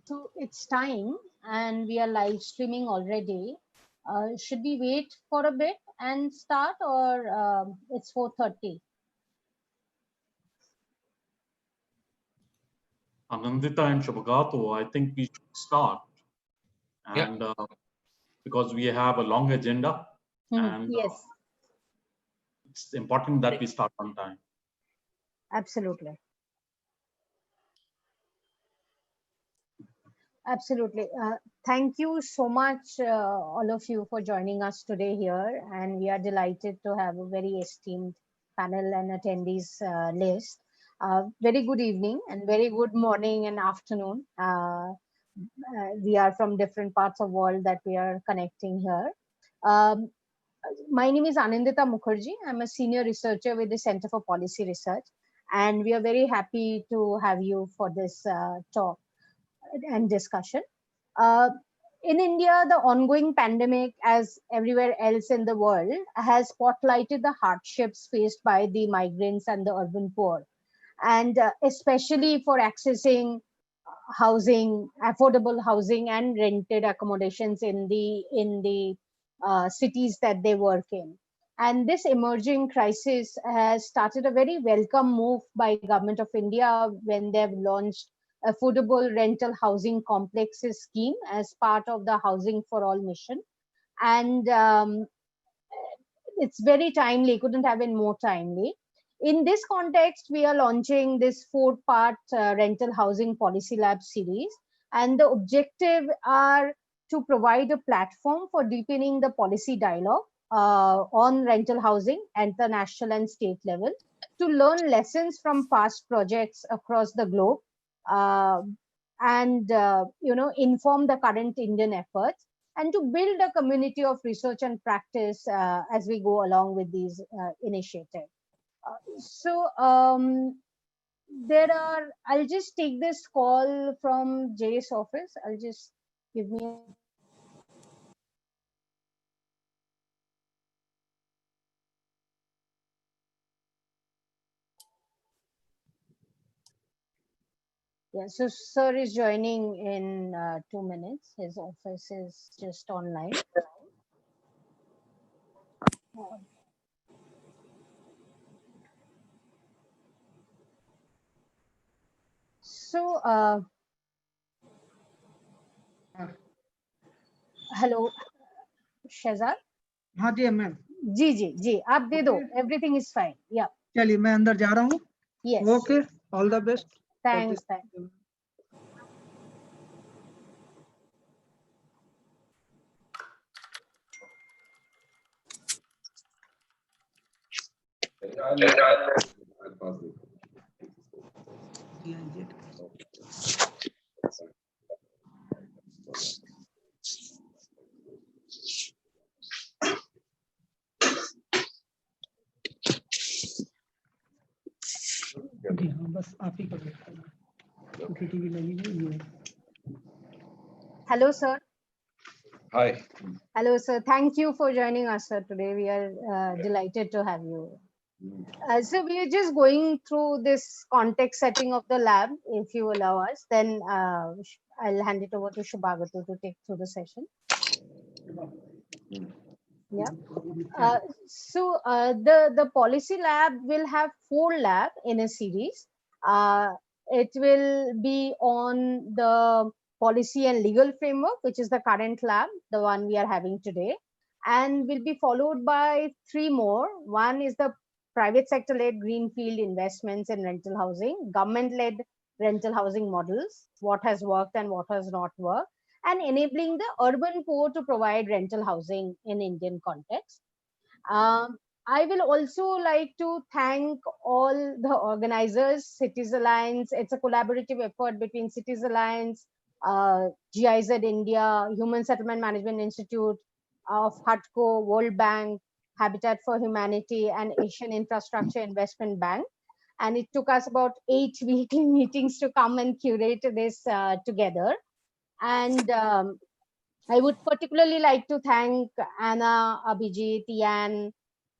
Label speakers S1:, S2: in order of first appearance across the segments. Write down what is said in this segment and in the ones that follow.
S1: So it's time and we are live streaming already. Should we wait for a bit and start or it's 4:30?
S2: Anandita and Shubhagato, I think we should start.
S3: Yeah.
S2: And because we have a long agenda and
S1: Yes,
S2: it's important that we start on time.
S1: absolutely. Absolutely. Thank you so much, all of you, for joining us today here. And we are delighted to have a very esteemed panel and attendees list. Very good evening and very good morning and afternoon. We are from different parts of world that we are connecting here. Um, my name is Anindita Mukherjee. I'm a senior researcher with the Center for Policy Research. And we are very happy to have you for this talk and discussion. Uh, in India, the ongoing pandemic, as everywhere else in the world, has spotlighted the hardships faced by the migrants and the urban poor, and especially for accessing housing, affordable housing, and rented accommodations in the cities that they work in. And this emerging crisis has started a very welcome move by Government of India when they've launched affordable rental housing complexes scheme as part of the Housing for All mission. And it's very timely, couldn't have been more timely. In this context, we are launching this four-part rental housing policy lab series, and the objective are to provide a platform for deepening the policy dialogue on rental housing at the national and state level, to learn lessons from past projects across the globe, uh, and inform the current Indian efforts, and to build a community of research and practice as we go along with these initiatives. I'll just take this call from Jay's office. I'll just give me a yeah, so sir is joining in 2 minutes. His office is just online. So, hello, Shazad.
S4: हाँ जी ma'am
S1: जी जी जी आप दे दो. Everything is fine. Yeah.
S4: चलिए मैं अंदर जा रहा हूँ.
S1: Yes.
S4: Okay all the best.
S1: Thanks.
S4: जी हाँ बस आप ही कर सकते हैं. टीवी लगी हुई है.
S1: Hello, sir.
S3: Hi.
S1: Hello, sir. Thank you for joining us, sir. Today we are delighted to have you. So we are just going through this context setting of the lab, if you allow us. Then I'll hand it over to Shubhagato to take through the session. Yeah. The policy lab will have 4 labs in a series. It will be on the policy and legal framework, which is the current lab, the one we are having today, and will be followed by 3 more. One is the private sector-led greenfield investments in rental housing, government-led rental housing models, what has worked and what has not worked, and enabling the urban poor to provide rental housing in Indian context. I will also like to thank all the organizers, Cities Alliance. It's a collaborative effort between Cities Alliance, GIZ India, Human Settlement Management Institute of HUTCO, World Bank, Habitat for Humanity, and Asian Infrastructure Investment Bank. And it took us about 8 weekly meetings to come and curate this together. And I would particularly like to thank Anna, Abhijit, Yan,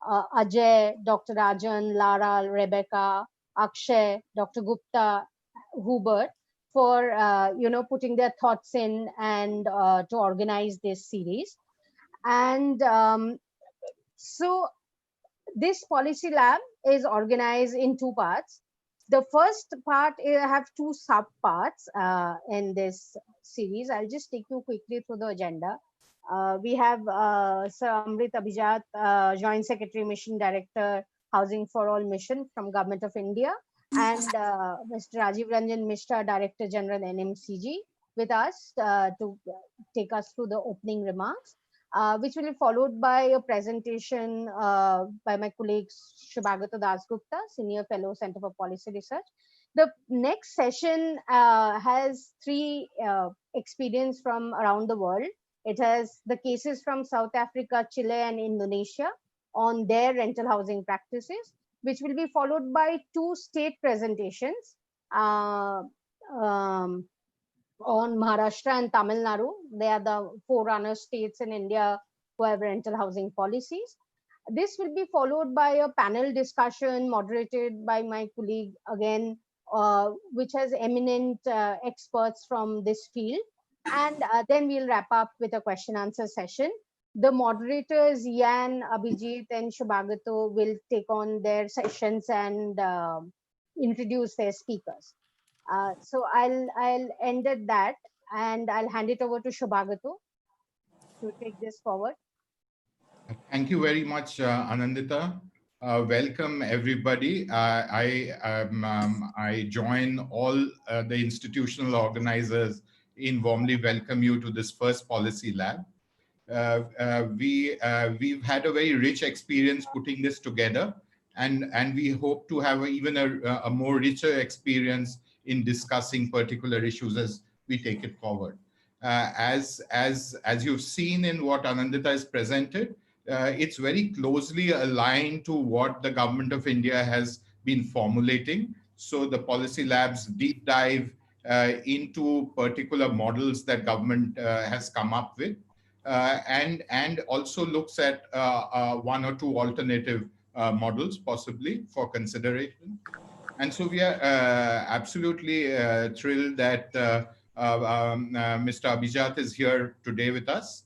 S1: Ajay, Dr. Rajan, Lara, Rebecca, Akshay, Dr. Gupta, Hubert for putting their thoughts in and to organize this series. And so this policy lab is organized in two parts. The first part, I have two sub parts in this series. I'll just take you quickly through the agenda. We have Sir Amrit Abhijat, Joint Secretary, Mission Director, Housing for All Mission from Government of India, and Mr. Rajiv Ranjan Mishra, Director General, NMCG, with us to take us through the opening remarks, which will be followed by a presentation by my colleague Shubhagata Dasgupta, Senior Fellow, Center for Policy Research. The next session has three experience from around the world. It has the cases from South Africa, Chile, and Indonesia on their rental housing practices, which will be followed by two state presentations on Maharashtra and Tamil Nadu. They are the forerunner states in India who have rental housing policies. This will be followed by a panel discussion moderated by my colleague again, which has eminent experts from this field. And then we'll wrap up with a question answer session. The moderators, Yan, Abhijit, and Shubhagato, will take on their sessions and introduce their speakers. So I'll end at that, and I'll hand it over to Shubhagato to take this forward.
S3: Thank you very much, Anandita. Welcome, everybody. I join all the institutional organizers in warmly welcome you to this first policy lab. We've had a very rich experience putting this together, and we hope to have even a more richer experience in discussing particular issues as we take it forward. As you've seen in what Anandita has presented, it's very closely aligned to what the Government of India has been formulating. So the policy labs deep dive into particular models that government has come up with, and also looks at one or two alternative models possibly for consideration. And so we are absolutely thrilled that Mr. Abhijat is here today with us.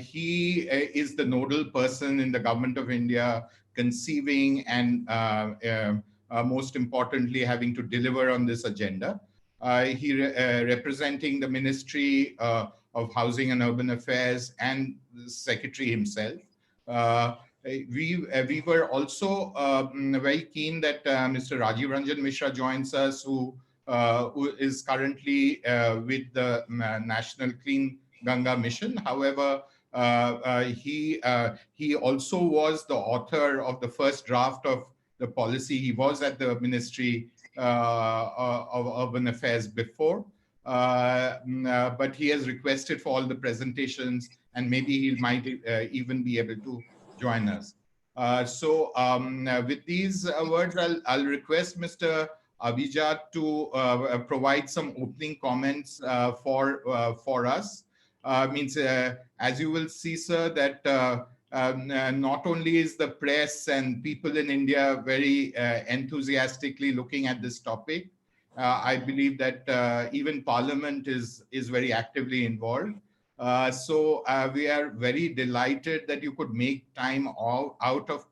S3: He is the nodal person in the Government of India conceiving and most importantly having to deliver on this agenda. He representing the Ministry of Housing and Urban Affairs and the Secretary himself. We were also very keen that Mr. Rajiv Ranjan Mishra joins us, who is currently with the National Clean Ganga Mission. However, he also was the author of the first draft of the policy. He was at the Ministry of Urban Affairs before, but he has requested for all the presentations, and maybe he might even be able to join us. So with these words, I'll request Mr. Abhijat to provide some opening comments for us. As you will see, sir, that not only is the press and people in India very enthusiastically looking at this topic, I believe that even Parliament is very actively involved. So we are very delighted that you could make time out of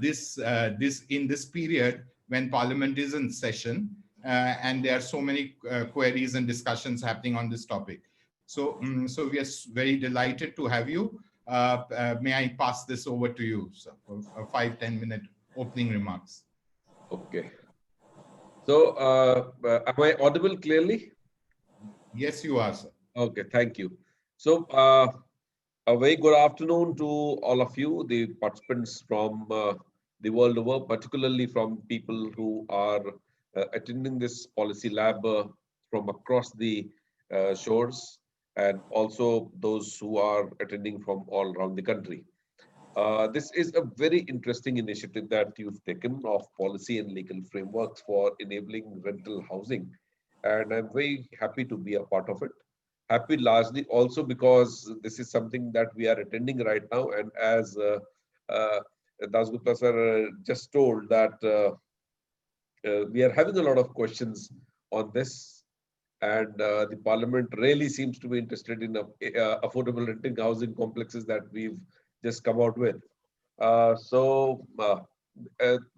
S3: this in this period when Parliament is in session, and there are so many queries and discussions happening on this topic. So, so we are very delighted to have you. May I pass this over to you, sir, for a 5-10 minute opening remarks.
S5: Okay. So, am I audible clearly?
S3: Yes, you are, sir.
S5: Okay, thank you. So, a very good afternoon to all of you, the participants from the world over, particularly from people who are attending this policy lab from across the shores, and also those who are attending from all around the country. This is a very interesting initiative that you've taken of policy and legal frameworks for enabling rental housing. And I'm very happy to be a part of it. Happy largely also because this is something that we are attending right now. And as Dasgupta sir just told that we are having a lot of questions on this. and the Parliament really seems to be interested in affordable renting housing complexes that we've just come out with.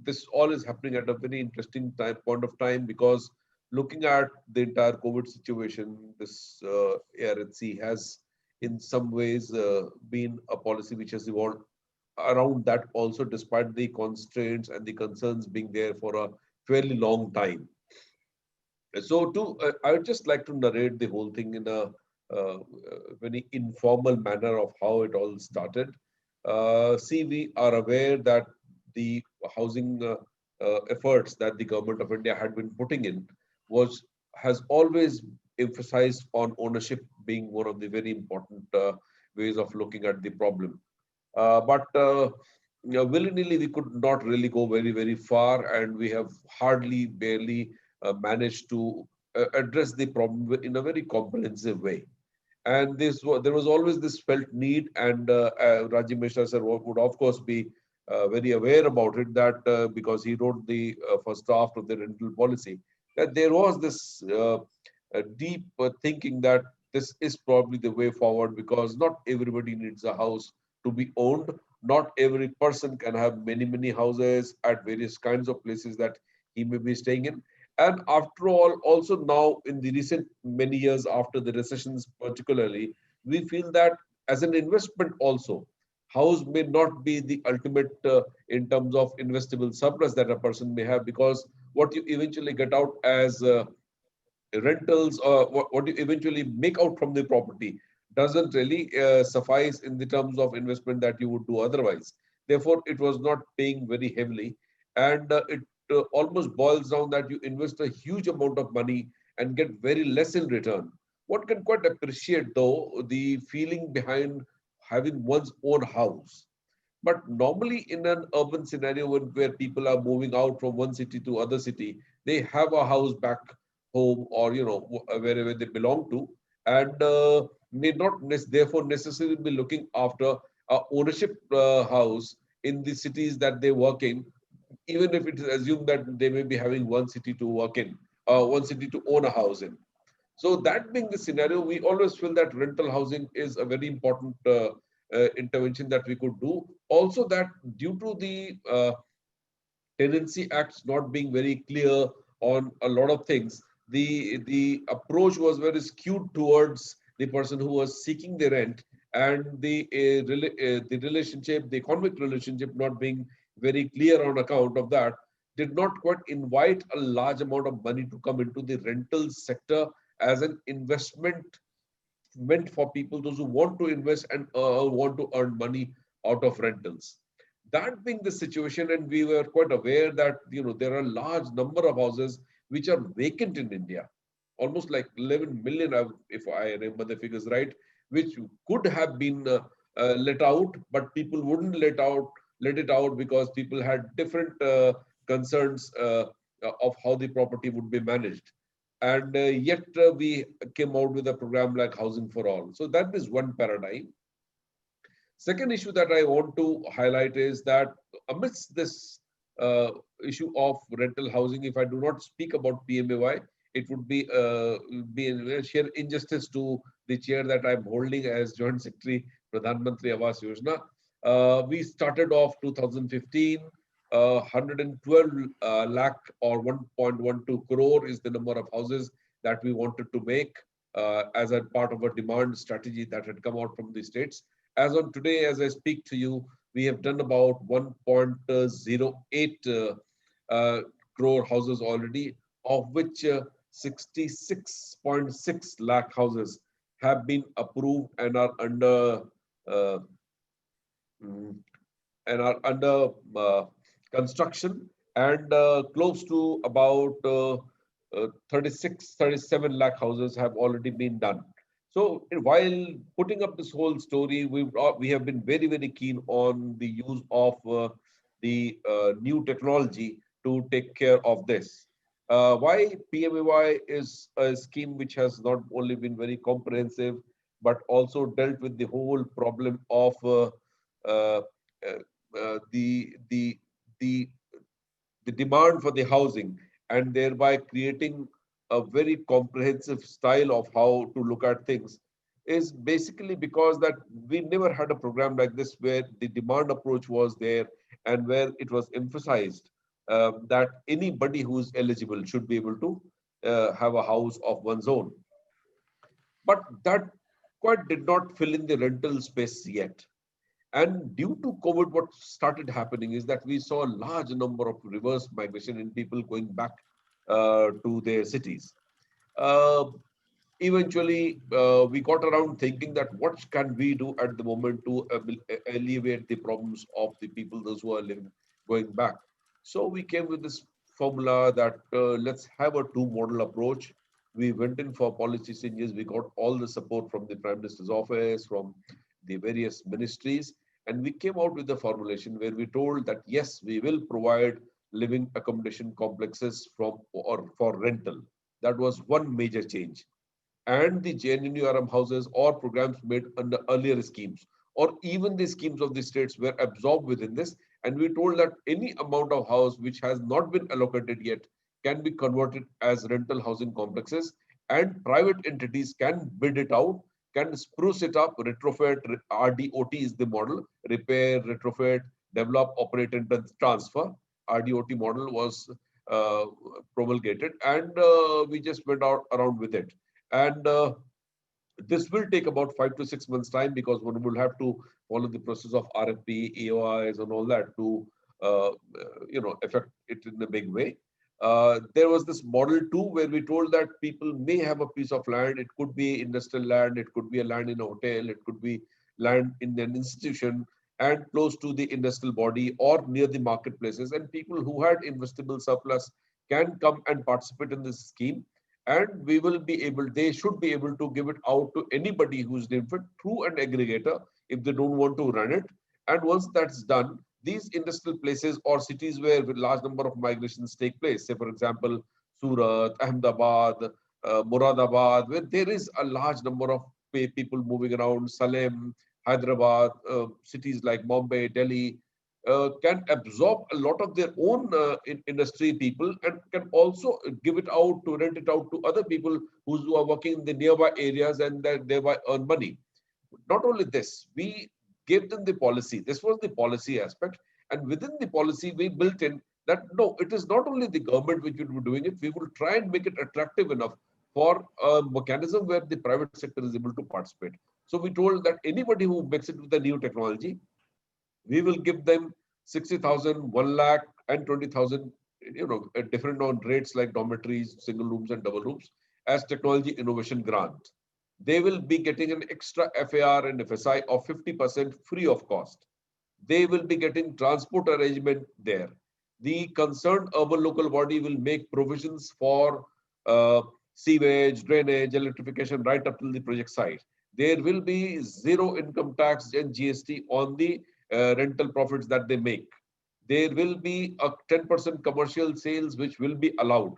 S5: This all is happening at a very interesting point of time, because looking at the entire COVID situation, this ARHC has in some ways been a policy which has evolved around that also, despite the constraints and the concerns being there for a fairly long time. So I would just like to narrate the whole thing in a very informal manner of how it all started. See, we are aware that the housing efforts that the government of India had been putting in has always emphasized on ownership being one of the very important ways of looking at the problem. But willy-nilly, we could not really go very, very far, and we have barely managed to address the problem in a very comprehensive way. And there was always this felt need, and Rajiv Mishra sir would of course be very aware about it, that because he wrote the first draft of the rental policy, that there was this deep thinking that this is probably the way forward, because not everybody needs a house to be owned. Not every person can have many houses at various kinds of places that he may be staying in. And after all, also now in the recent many years after the recessions particularly, we feel that as an investment also, house may not be the ultimate in terms of investable surplus that a person may have, because what you eventually get out as rentals, or what you eventually make out from the property, doesn't really suffice in the terms of investment that you would do otherwise. Therefore, it was not paying very heavily, and it almost boils down that you invest a huge amount of money and get very less in return. One can quite appreciate, though, the feeling behind having one's own house. But normally in an urban scenario where people are moving out from one city to other city, they have a house back home, or wherever they belong to, and may not therefore necessarily be looking after a ownership house in the cities that they work in, even if it is assumed that they may be having one city to work in, one city to own a house in. So that being the scenario, we always feel that rental housing is a very important intervention that we could do. Also, that due to the tenancy acts not being very clear on a lot of things, the approach was very skewed towards the person who was seeking the rent, and the relationship, the economic relationship not being very clear on account of that, did not quite invite a large amount of money to come into the rental sector as an investment meant for people, those who want to invest and want to earn money out of rentals. That being the situation, and we were quite aware that there are a large number of houses which are vacant in India, almost like 11 million, if I remember the figures right, which could have been let out, but people wouldn't let it out because people had different concerns of how the property would be managed. And yet we came out with a program like Housing for All. So that is one paradigm. Second issue that I want to highlight is that amidst this issue of rental housing, if I do not speak about PMAY, it would be a sheer injustice to the chair that I'm holding as Joint Secretary, Pradhan Mantri Awas Yojana. We started off 2015, 112 lakh or 1.12 crore is the number of houses that we wanted to make as a part of a demand strategy that had come out from the states. As on today, as I speak to you, we have done about 1.08 crore houses already, of which 66.6 lakh houses have been approved and are under construction, and close to about 37 lakh houses have already been done. So while putting up this whole story, we have been very keen on the use of the new technology to take care of this. Why PMAY is a scheme which has not only been very comprehensive, but also dealt with the whole problem of uh, the demand for the housing, and thereby creating a very comprehensive style of how to look at things is basically because that we never had a program like this where the demand approach was there and where it was emphasized that anybody who's eligible should be able to have a house of one's own. But that quite did not fill in the rental space yet. And due to COVID, what started happening is that we saw a large number of reverse migration in people going back to their cities. Uh, Eventually, we got around thinking that what can we do at the moment to alleviate the problems of the people, those who are living, going back. So we came with this formula that let's have a two-model approach. We went in for policy changes. We got all the support from the Prime Minister's office, from the various ministries, and we came out with a formulation where we told that yes, we will provide living accommodation complexes from or for rental. That was one major change. And the JNNURM houses or programs made under earlier schemes, or even the schemes of the states were absorbed within this. And we told that any amount of house which has not been allocated yet can be converted as rental housing complexes, and private entities can bid it out, can spruce it up, retrofit, RDOT is the model, repair, retrofit, develop, operate, and transfer. RDOT model was uh, promulgated, and we just went out around with it. And this will take about 5 to 6 months time because one will have to follow the process of RFP, EOIs, and all that to affect it in a big way. There was this model too where we told that people may have a piece of land. It could be industrial land, it could be a land in a hotel, it could be land in an institution and close to the industrial body or near the marketplaces. And people who had investable surplus can come and participate in this scheme, and we will be able, they should be able to give it out to anybody who's named it through an aggregator if they don't want to run it. And once that's done, these industrial places or cities where a large number of migrations take place, say for example, Surat, Ahmedabad, Muradabad, where there is a large number of people moving around, Salem, Hyderabad, cities like Mumbai, Delhi, can absorb a lot of their own industry people and can also give it out to rent it out to other people who are working in the nearby areas and that thereby earn money. Not only this, we gave them the policy. This was the policy aspect. And within the policy, we built in that no, it is not only the government which will be doing it, we will try and make it attractive enough for a mechanism where the private sector is able to participate. So we told that anybody who makes it with the new technology, we will give them 60,000, 1 lakh, and 20,000, at different on rates like dormitories, single rooms, and double rooms as technology innovation grant. They will be getting an extra FAR and FSI of 50% free of cost. They will be getting transport arrangement there. The concerned urban local body will make provisions for sewage, drainage, electrification right up to the project site. There will be zero income tax and GST on the rental profits that they make. There will be a 10% commercial sales which will be allowed.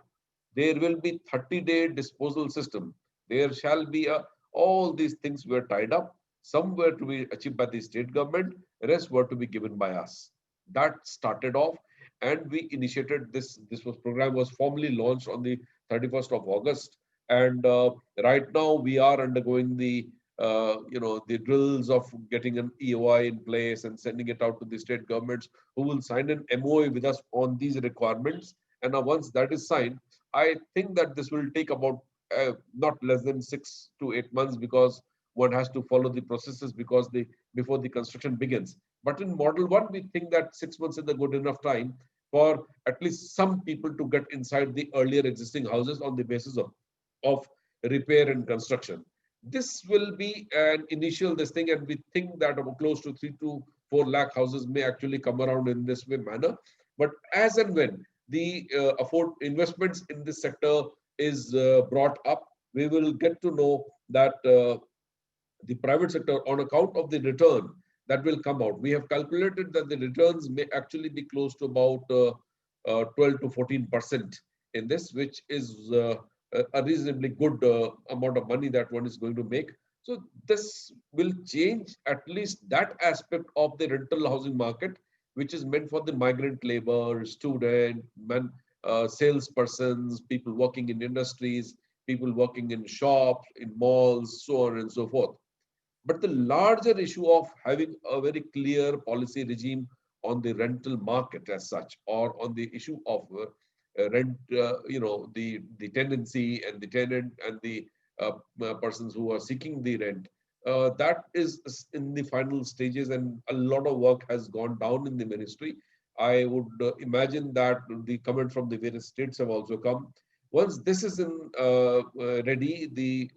S5: There will be 30-day disposal system. There shall be all these things were tied up. Some were to be achieved by the state government, rest were to be given by us. That started off, and we initiated this. This program was formally launched on the 31st of August, and right now we are undergoing the drills of getting an EOI in place and sending it out to the state governments who will sign an MOA with us on these requirements. And once that is signed, I think that this will take about not less than 6 to 8 months because one has to follow the processes before the construction begins. But in model one, we think that 6 months is a good enough time for at least some people to get inside the earlier existing houses on the basis of repair and construction. This will be an initial this thing, and we think that about close to 3 to 4 lakh houses may actually come around in this way manner. But as and when the afford investments in this sector is brought up, we will get to know that the private sector, on account of the return that will come out, we have calculated that the returns may actually be close to about 12 to 14% in this, which is a reasonably good amount of money that one is going to make. So this will change at least that aspect of the rental housing market, which is meant for the migrant labor, student, salespersons, people working in industries, people working in shops, in malls, so on and so forth. But the larger issue of having a very clear policy regime on the rental market as such, or on the issue of rent, the tenancy and the tenant and the persons who are seeking the rent, that is in the final stages, and a lot of work has gone down in the ministry. I would imagine that the comment from the various states have also come. Once this is ready,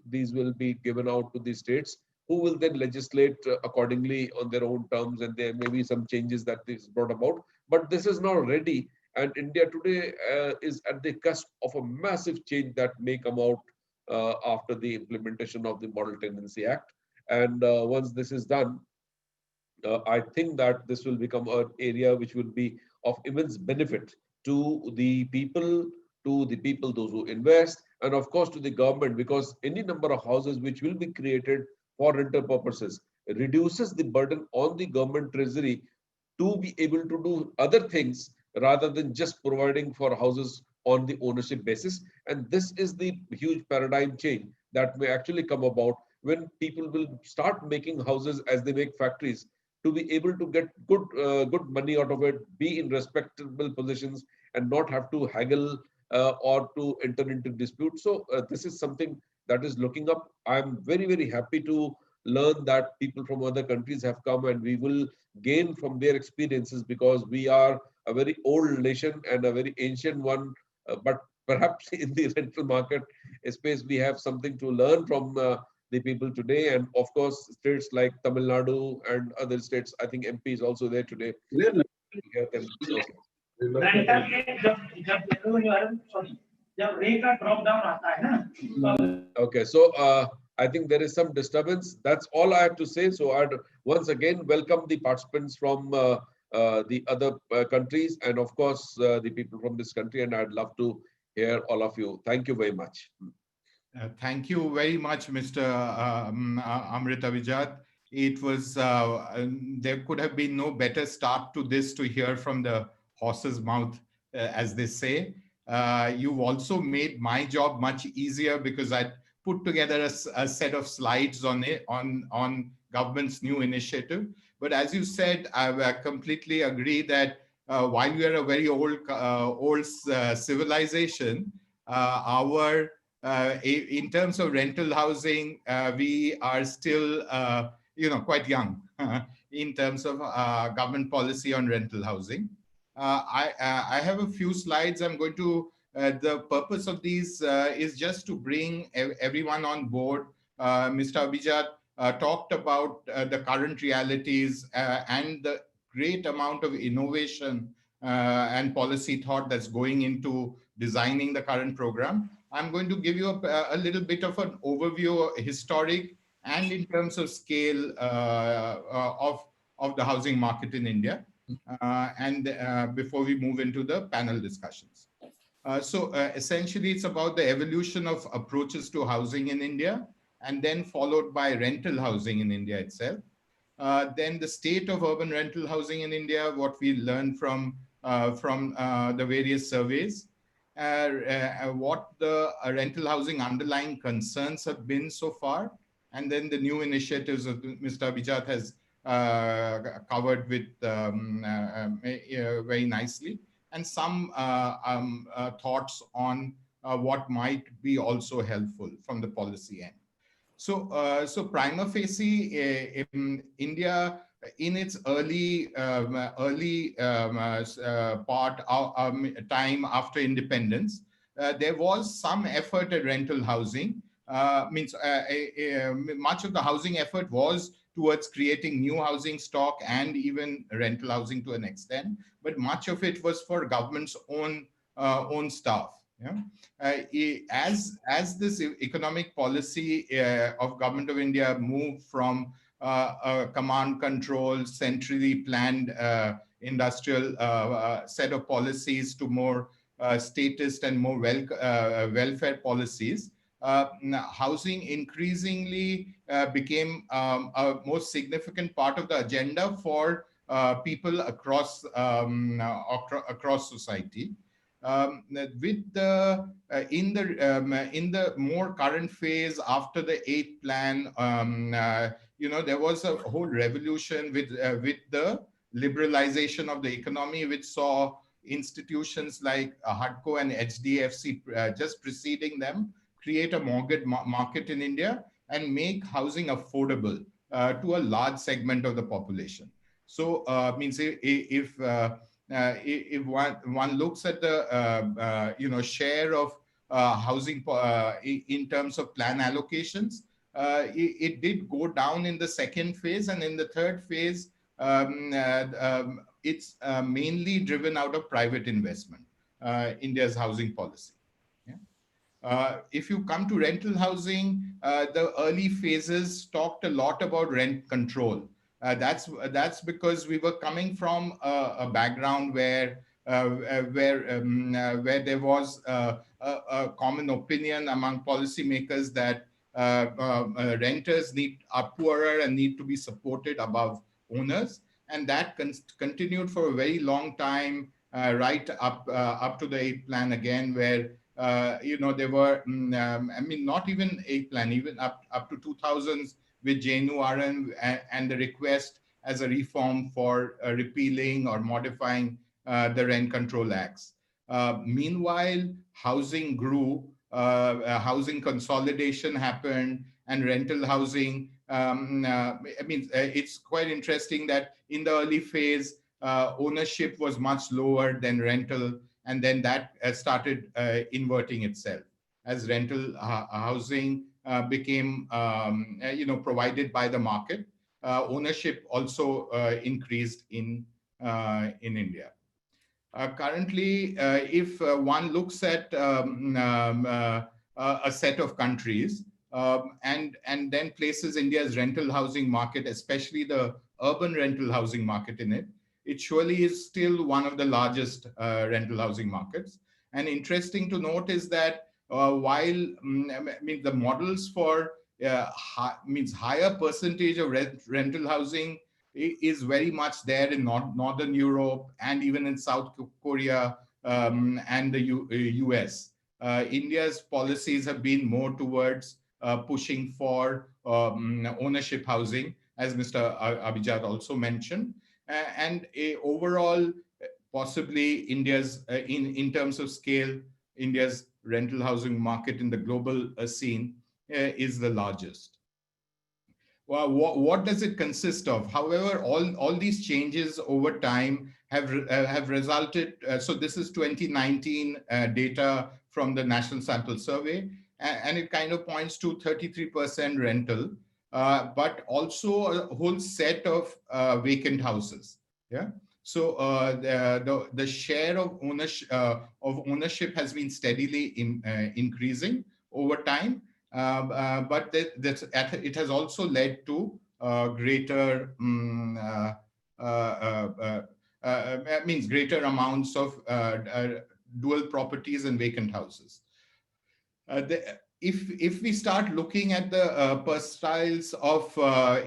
S5: these will be given out to the states, who will then legislate accordingly on their own terms, and there may be some changes that is brought about. But this is now ready, and India today is at the cusp of a massive change that may come out after the implementation of the Model Tenancy Act. And once this is done, I think that this will become an area which will be of immense benefit to the people, those who invest, and of course to the government, because any number of houses which will be created for rental purposes reduces the burden on the government treasury to be able to do other things rather than just providing for houses on the ownership basis. And this is the huge paradigm change that may actually come about when people will start making houses as they make factories, to be able to get good money out of it, be in respectable positions, and not have to haggle or to enter into dispute. So this is something that is looking up. I'm very, very happy to learn that people from other countries have come, and we will gain from their experiences, because we are a very old nation and a very ancient one. But perhaps in the rental market space, we have something to learn from the people today. And of course, states like Tamil Nadu and other states, I think MP is also there today. Hear them. Okay. Okay, so I think there is some disturbance. That's all I have to say. So I'd once again welcome the participants from the other countries, and of course the people from this country. And I'd love to hear all of you. Thank you very much.
S3: Thank you very much, Mr. Amrita Vijat. It was, there could have been no better start to this to hear from the horse's mouth, as they say. You've also made my job much easier, because I put together a set of slides on it, on government's new initiative. But as you said, I completely agree that while we are a very old civilization, in terms of rental housing, we are still, quite young in terms of government policy on rental housing. I have a few slides. I'm going to, the purpose of these is just to bring everyone on board. Mr. Abhijat talked about the current realities and the great amount of innovation and policy thought that's going into designing the current program. I'm going to give you a little bit of an overview, historic and in terms of scale of the housing market in India. Before we move into the panel discussions. Essentially, it's about the evolution of approaches to housing in India, and then followed by rental housing in India itself. Then the state of urban rental housing in India, what we learned from the various surveys, what the rental housing underlying concerns have been so far, and then the new initiatives that Mr. Abhijat has covered with very nicely, and some thoughts on what might be also helpful from the policy end. So prima facie, India, in its early time after independence, there was some effort at rental housing. Much of the housing effort was towards creating new housing stock and even rental housing to an extent, but much of it was for government's own staff. As this economic policy of Government of India moved from a command control, centrally planned industrial set of policies to more statist and more welfare policies, housing increasingly became a most significant part of the agenda for people across society. with the in the more current phase after the 8th plan, there was a whole revolution with the liberalization of the economy, which saw institutions like HUDCO and HDFC just preceding them create a mortgage market in India and make housing affordable to a large segment of the population. So means if one looks at the share of housing in terms of plan allocations, it did go down in the second phase, and in the third phase, it's mainly driven out of private investment, India's housing policy. If you come to rental housing, the early phases talked a lot about rent control. That's because we were coming from a background where there was a common opinion among policymakers that renters are poorer and need to be supported above owners, and that continued for a very long time, right up to the 8th plan again, where there were, not even 8th plan, even up to 2000s with JNURM and the request as a reform for repealing or modifying the rent control acts. Meanwhile, housing grew, housing consolidation happened, and rental housing. It's quite interesting that in the early phase, ownership was much lower than rental, and then that started inverting itself as rental housing became provided by the market. Ownership also increased in India. Currently, if one looks at a set of countries and then places India's rental housing market, especially the urban rental housing market in it, it surely is still one of the largest rental housing markets. And interesting to note is that while the models for higher percentage of rental housing is very much there in Northern Europe and even in South Korea and the US. India's policies have been more towards pushing for ownership housing, as Mr. Abhijat also mentioned. And overall, possibly India's, in terms of scale, India's rental housing market in the global scene is the largest. Well, what does it consist of? However, all these changes over time have resulted. So this is 2019 data from the National Sample Survey, and it kind of points to 33% rental, but also a whole set of vacant houses. Yeah. So the share of ownership has been steadily increasing over time. But it has also led to greater greater amounts of dual properties and vacant houses. If we start looking at the percentiles of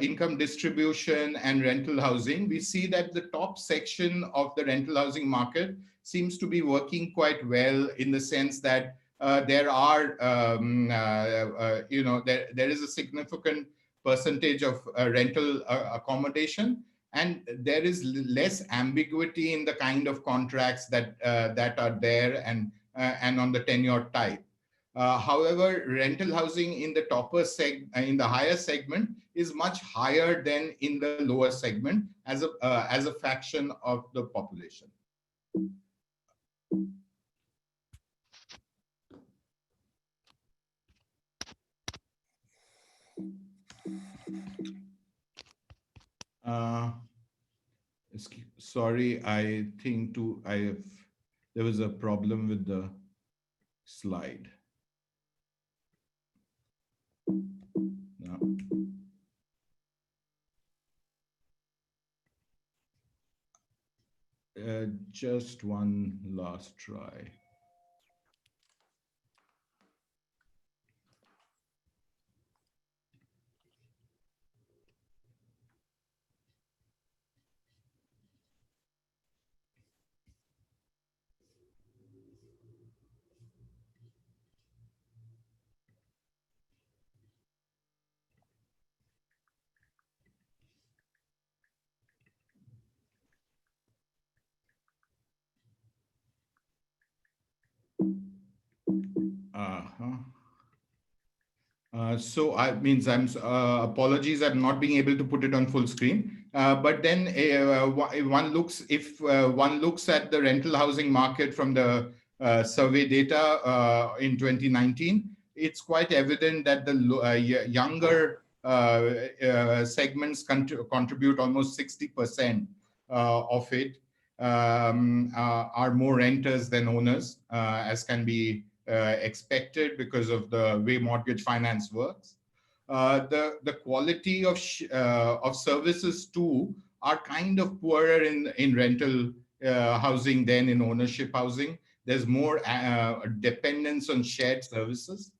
S3: income distribution and rental housing, we see that the top section of the rental housing market seems to be working quite well, in the sense that there are, there is a significant percentage of rental accommodation, and there is less ambiguity in the kind of contracts that are there and on the tenure type. However, rental housing in the in the higher segment is much higher than in the lower segment as a fraction of the population. Sorry, I think there was a problem with the slide. No. Just one last try. So I means I'm apologies, I'm not being able to put it on full screen. But then one looks, if one looks at the rental housing market from the survey data in 2019, it's quite evident that the younger segments contribute almost 60% of it, are more renters than owners, as can be expected because of the way mortgage finance works. The quality of services too are kind of poorer in rental housing than in ownership housing. There's more dependence on shared services.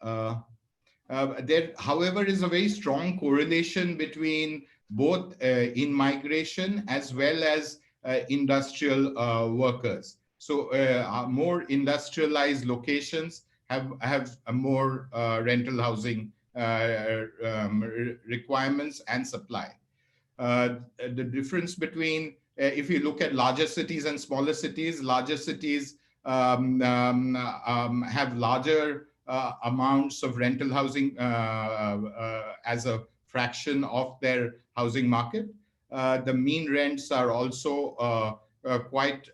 S3: There, however, is a very strong correlation between both in-migration as well as industrial workers. So more industrialized locations have a more rental housing requirements and supply. The difference between, if you look at larger cities and smaller cities, larger cities have larger amounts of rental housing as a fraction of their housing market. The mean rents are also quite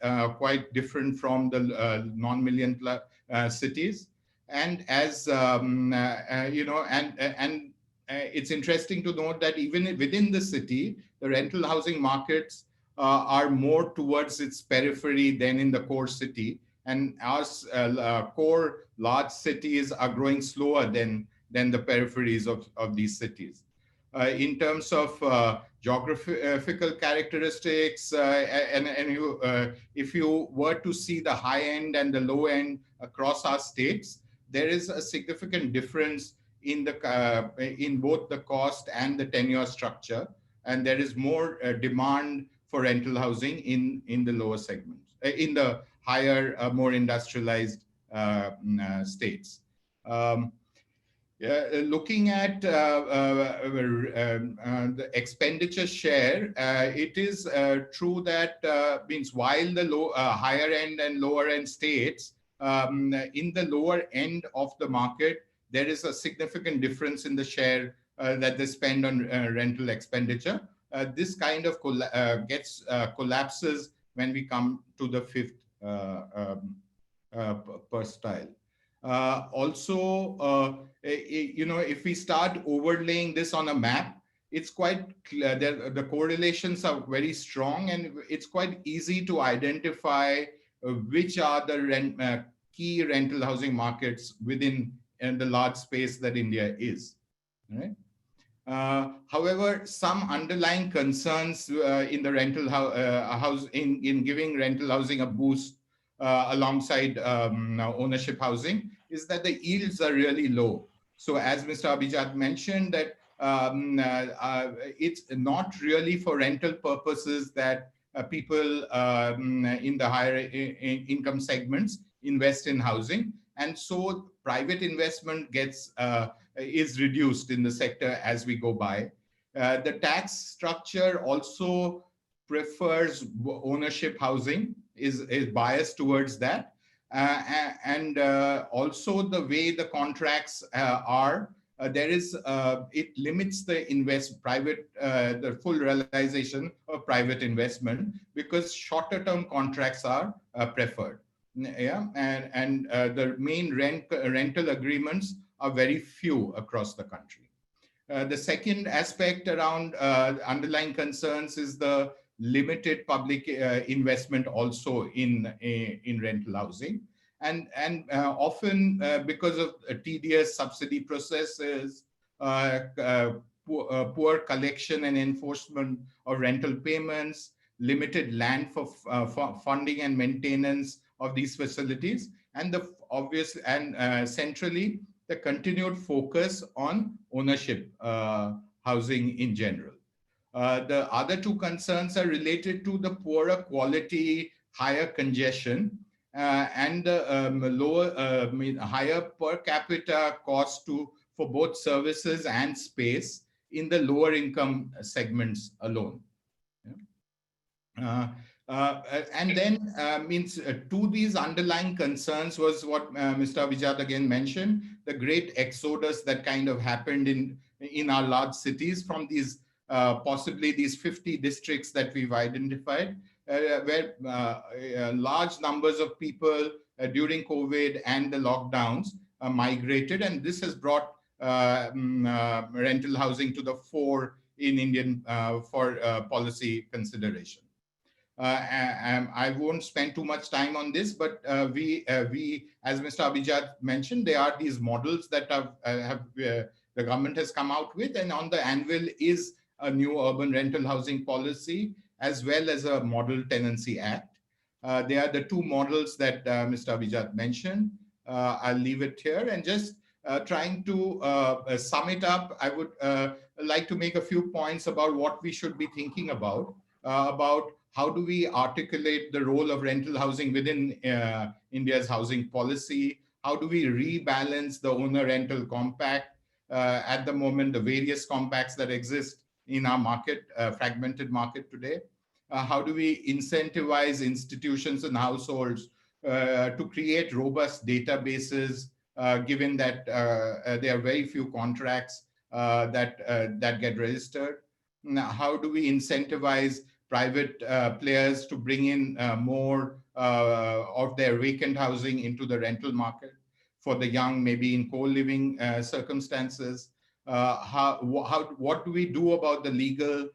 S3: different from the non-million cities. And as it's interesting to note that even within the city, the rental housing markets are more towards its periphery than in the core city. And our core large cities are growing slower than the peripheries of these cities. In terms of geographical characteristics, if you were to see the high end and the low end across our states, there is a significant difference in both the cost and the tenure structure, and there is more demand for rental housing in the lower segments, in the higher, more industrialized states. Looking at the expenditure share, it is true that means while the higher end and lower end states, in the lower end of the market, there is a significant difference in the share that they spend on rental expenditure. This kind of collapses when we come to the fifth percentile. If we start overlaying this on a map, it's quite clear that the correlations are very strong, and it's quite easy to identify which are the key rental housing markets within the large space that India is. Right? However, some underlying concerns in the rental in giving rental housing a boost alongside ownership housing is that the yields are really low. So as Mr. Abhijat mentioned, that it's not really for rental purposes that people in the higher income segments invest in housing. And so private investment is reduced in the sector as we go by. The tax structure also prefers ownership housing, is biased towards that. And also the way the contracts are, it limits the the full realization of private investment, because shorter term contracts are preferred. Yeah, and the main rental agreements are very few across the country. The second aspect around underlying concerns is the limited public investment also in rental housing, and often because of tedious subsidy processes, poor collection and enforcement of rental payments, limited land for funding and maintenance of these facilities, and centrally the continued focus on ownership housing in general. The other two concerns are related to the poorer quality, higher congestion, and the higher per capita cost for both services and space in the lower income segments alone. And then to these underlying concerns was what Mr. Avijat again mentioned, the great exodus that kind of happened in our large cities from these possibly these 50 districts that we've identified, where large numbers of people during COVID and the lockdowns migrated, and this has brought rental housing to the fore in Indian for policy consideration. I won't spend too much time on this, but we, as Mr. Abhijat mentioned, there are these models that the government has come out with, and on the anvil is a new urban rental housing policy as well as a model tenancy act. They are the two models that Mr. Abhijat mentioned. I'll leave it here and just trying to sum it up. I would like to make a few points about what we should be thinking about how do we articulate the role of rental housing within India's housing policy? How do we rebalance the owner-rental compact? At the moment, the various compacts that exist in our market, fragmented market today. How do we incentivize institutions and households to create robust databases, given that there are very few contracts that get registered? Now, how do we incentivize private players to bring in more of their vacant housing into the rental market for the young, maybe in co-living circumstances? What do we do about the legal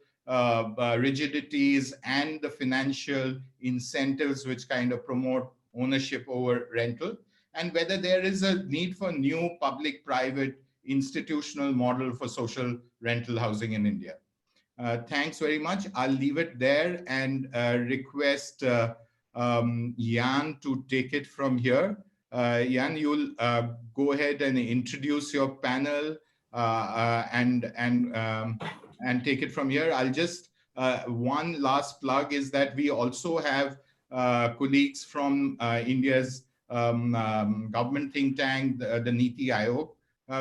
S3: rigidities and the financial incentives which kind of promote ownership over rental? And whether there is a need for new public-private institutional model for social rental housing in India. Thanks very much. I'll leave it there and request Jan to take it from here. Jan, you'll go ahead and introduce your panel and take it from here. I'll just, one last plug is that we also have colleagues from India's government think tank, the Niti Aayog,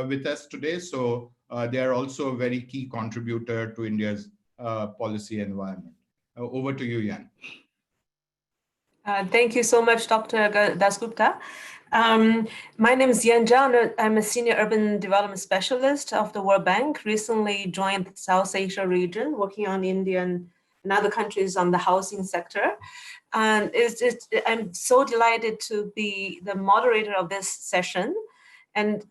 S3: with us today. So they are also a very key contributor to India's policy environment. Over to you, Jan.
S6: Thank you so much, Dr. Dasgupta. My name is Yan Zhang. I'm a senior urban development specialist of the World Bank. Recently joined the South Asia region, working on India and other countries on the housing sector. And I'm so delighted to be the moderator of this session. And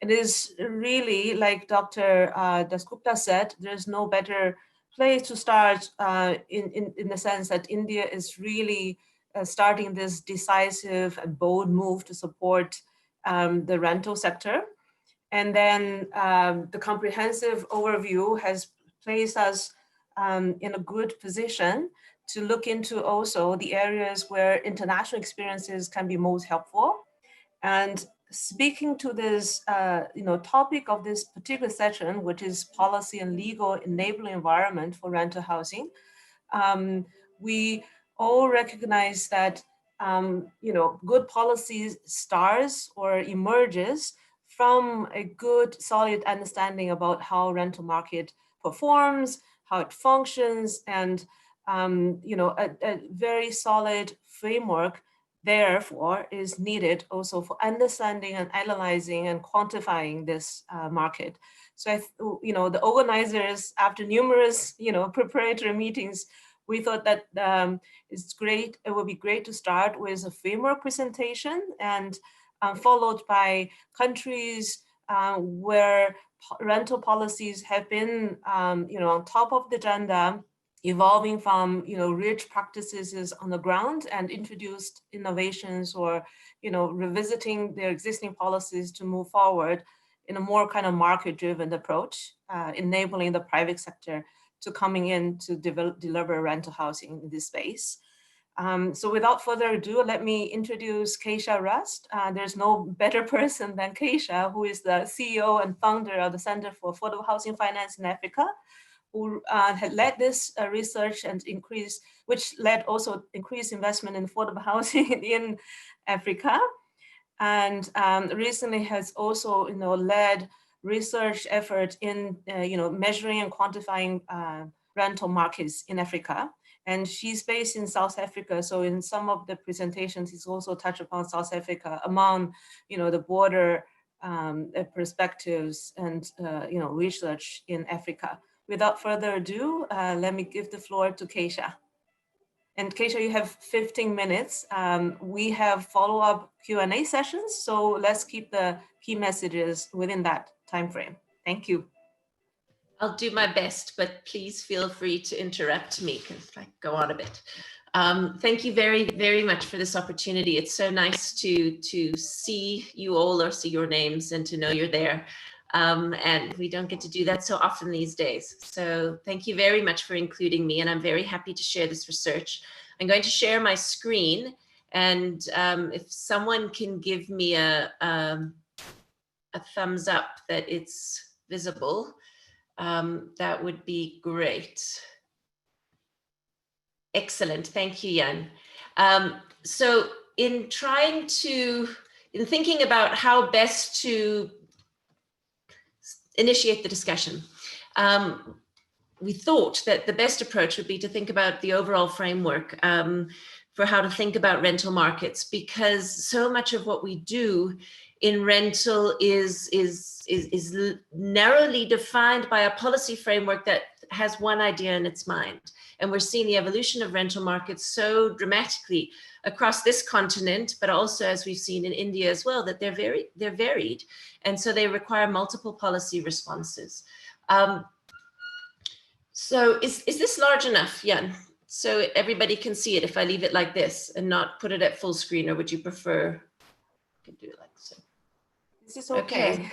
S6: it is really, like Dr. Dasgupta said, there's no better place to start in the sense that India is really starting this decisive and bold move to support the rental sector. And then the comprehensive overview has placed us in a good position to look into also the areas where international experiences can be most helpful. And speaking to this topic of this particular session, which is policy and legal enabling environment for rental housing, we all recognize that good policy starts or emerges from a good, solid understanding about how rental market performs, how it functions, and a very solid framework therefore is needed also for understanding and analyzing and quantifying this market. So the organizers, after numerous preparatory meetings, we thought that it would be great to start with a framework presentation and followed by countries where rental policies have been on top of the agenda, evolving from rich practices on the ground and introduced innovations or revisiting their existing policies to move forward in a more kind of market-driven approach, enabling the private sector to coming in to deliver rental housing in this space. So without further ado, let me introduce Keisha Rust. There's no better person than Keisha, who is the CEO and founder of the Center for Affordable Housing Finance in Africa, who had led this research and which led also increased investment in affordable housing in Africa. And recently has also led research effort in measuring and quantifying rental markets in Africa. And she's based in South Africa. So in some of the presentations, he's also touched upon South Africa among, the border perspectives and, research in Africa. Without further ado, let me give the floor to Keisha. And Keisha, you have 15 minutes. We have follow-up Q&A sessions, so let's keep the key messages within that time frame. Thank you.
S7: I'll do my best, but please feel free to interrupt me because I go on a bit. Thank you very, very much for this opportunity. It's so nice to see you all or see your names and to know you're there. And we don't get to do that so often these days. So thank you very much for including me, and I'm very happy to share this research. I'm going to share my screen, and if someone can give me a thumbs up that it's visible, that would be great. Excellent, thank you, Jan. So in thinking about how best to initiate the discussion, we thought that the best approach would be to think about the overall framework for how to think about rental markets, because so much of what we do in rental is narrowly defined by a policy framework that has one idea in its mind. And we're seeing the evolution of rental markets so dramatically across this continent, but also, as we've seen in India as well, that they're varied. And so they require multiple policy responses. So is this large enough, Jan? So everybody can see it if I leave it like this and not put it at full screen, or would you prefer? I could do it like so.
S6: This is okay.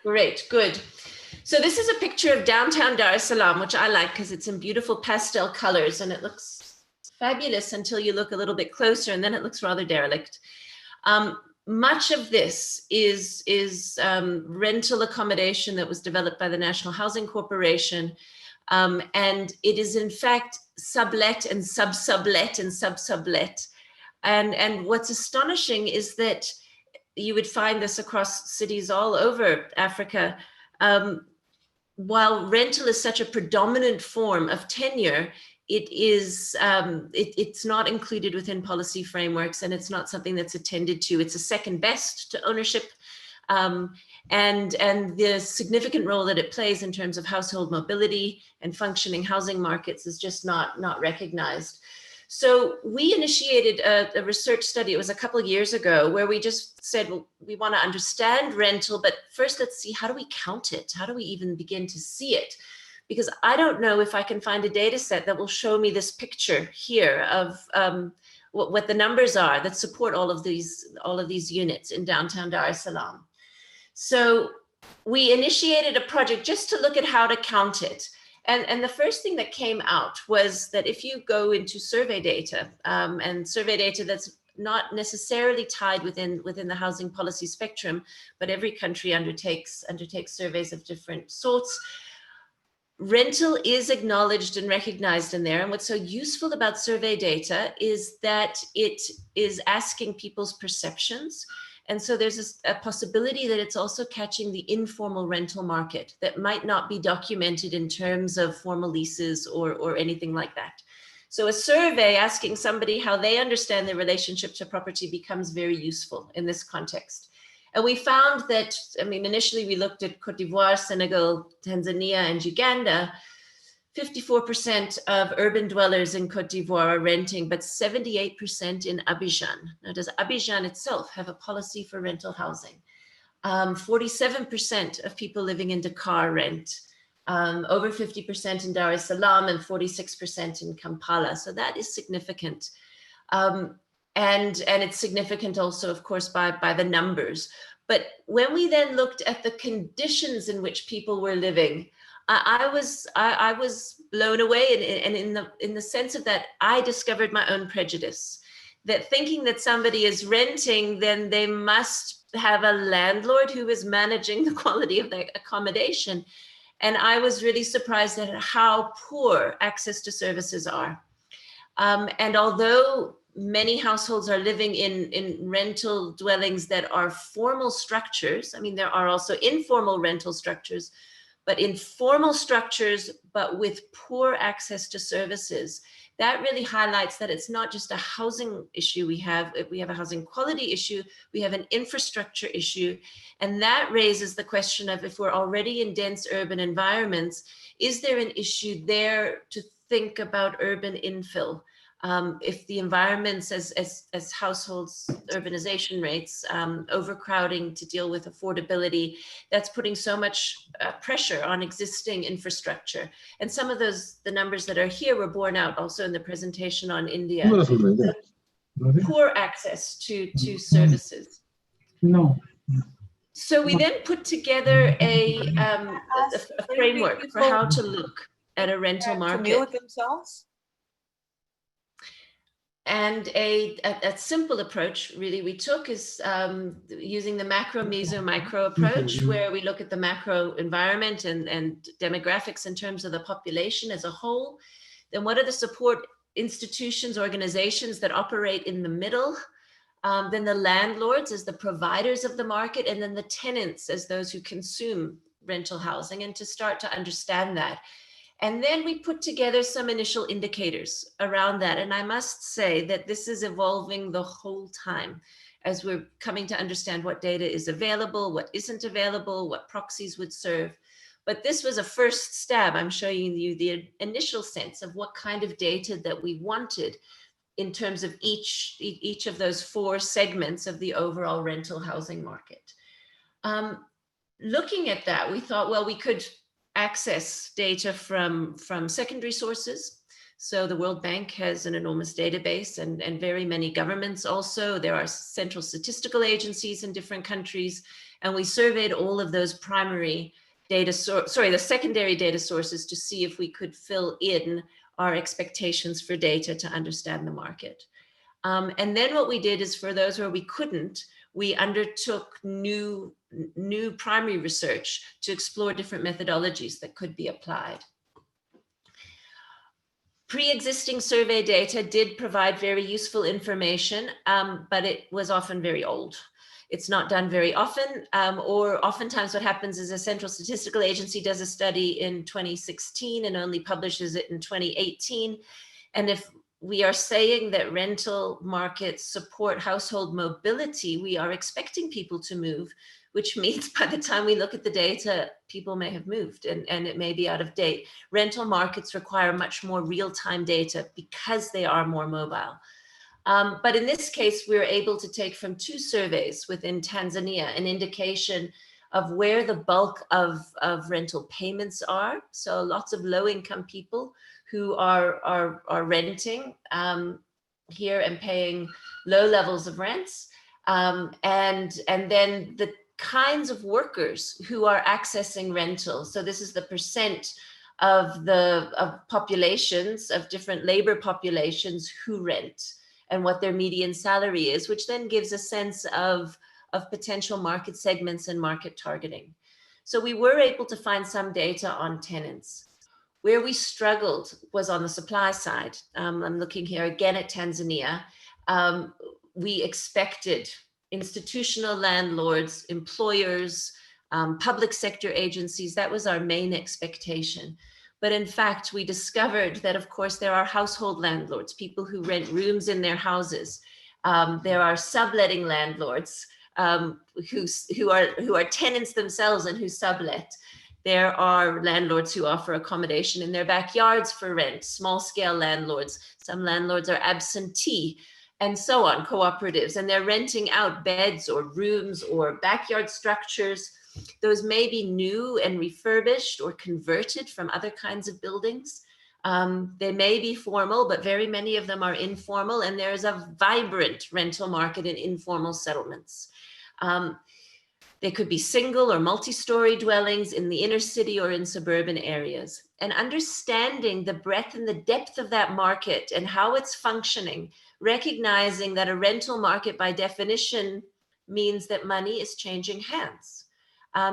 S7: Great, good. So this is a picture of downtown Dar es Salaam, which I like because it's in beautiful pastel colors and it looks fabulous until you look a little bit closer, and then it looks rather derelict. Much of this is rental accommodation that was developed by the National Housing Corporation. And it is in fact sublet and sub-sublet and sub-sublet. And what's astonishing is that you would find this across cities all over Africa. While rental is such a predominant form of tenure, it's not included within policy frameworks, and it's not something that's attended to. It's a second best to ownership. And the significant role that it plays in terms of household mobility and functioning housing markets is just not recognized. So we initiated a research study, it was a couple of years ago, where we just said, well, we want to understand rental, but first let's see, how do we count it? How do we even begin to see it? Because I don't know if I can find a data set that will show me this picture here of what the numbers are that support all of these units in downtown Dar es Salaam. So we initiated a project just to look at how to count it. And the first thing that came out was that if you go into survey data, and survey data that's not necessarily tied within the housing policy spectrum, but every country undertakes surveys of different sorts, rental is acknowledged and recognized in there. And what's so useful about survey data is that it is asking people's perceptions. And so there's a possibility that it's also catching the informal rental market that might not be documented in terms of formal leases or anything like that. So a survey asking somebody how they understand their relationship to property becomes very useful in this context. And we found that, initially we looked at Cote d'Ivoire, Senegal, Tanzania, and Uganda. 54% of urban dwellers in Cote d'Ivoire are renting, but 78% in Abidjan. Now, does Abidjan itself have a policy for rental housing? 47% of people living in Dakar rent, over 50% in Dar es Salaam, and 46% in Kampala. So that is significant. And it's significant also, of course, by the numbers. But when we then looked at the conditions in which people were living, I was blown away, and in the sense of that, I discovered my own prejudice, that thinking that somebody is renting, then they must have a landlord who is managing the quality of the accommodation. And I was really surprised at how poor access to services are. And although many households are living in rental dwellings that are formal structures, there are also informal rental structures, but in formal structures, but with poor access to services, that really highlights that it's not just a housing issue we have a housing quality issue, we have an infrastructure issue. And that raises the question of, if we're already in dense urban environments, is there an issue there to think about urban infill? If the environments as households, urbanization rates, overcrowding to deal with affordability, that's putting so much pressure on existing infrastructure. And some of the numbers that are here were borne out also in the presentation on India. Poor access to services.
S4: No.
S7: So we then put together a framework for how to look at a rental market.
S6: To mute themselves.
S7: And a simple approach really we took is using the macro, meso, micro approach, where we look at the macro environment and demographics in terms of the population as a whole. Then what are the support institutions, organizations that operate in the middle? Then the landlords as the providers of the market, and then the tenants as those who consume rental housing, and to start to understand that. And then we put together some initial indicators around that. And I must say that this is evolving the whole time as we're coming to understand what data is available, what isn't available, what proxies would serve. But this was a first stab. I'm showing you the initial sense of what kind of data that we wanted in terms of each of those 4 segments of the overall rental housing market. Looking at that, we thought, well, we could access data from secondary sources. So the World Bank has an enormous database, and very many governments also. There are central statistical agencies in different countries, and we surveyed all of those primary data, the secondary data sources, to see if we could fill in our expectations for data to understand the market. And then what we did is, for those where we couldn't, we undertook new primary research to explore different methodologies that could be applied. Pre-existing survey data did provide very useful information, but it was often very old. It's not done very often, or oftentimes what happens is a central statistical agency does a study in 2016 and only publishes it in 2018. And if we are saying that rental markets support household mobility, we are expecting people to move, which means by the time we look at the data, people may have moved and it may be out of date. Rental markets require much more real-time data because they are more mobile. But in this case, we were able to take from 2 surveys within Tanzania an indication of where the bulk of rental payments are. So lots of low-income people who are renting here and paying low levels of rents. And then the kinds of workers who are accessing rental. So this is the percent of populations, of different labor populations who rent, and what their median salary is, which then gives a sense of potential market segments and market targeting. So we were able to find some data on tenants. Where we struggled was on the supply side. I'm looking here again at Tanzania. We expected institutional landlords, employers, public sector agencies. That was our main expectation. But in fact, we discovered that, of course, there are household landlords, people who rent rooms in their houses. There are subletting landlords who are tenants themselves and who sublet. There are landlords who offer accommodation in their backyards for rent, small-scale landlords. Some landlords are absentee, and so on, cooperatives, and they're renting out beds or rooms or backyard structures. Those may be new and refurbished or converted from other kinds of buildings. They may be formal, but very many of them are informal, and there's a vibrant rental market in informal settlements. They could be single or multi-story dwellings in the inner city or in suburban areas. And understanding the breadth and the depth of that market and how it's functioning, recognizing that a rental market by definition means that money is changing hands.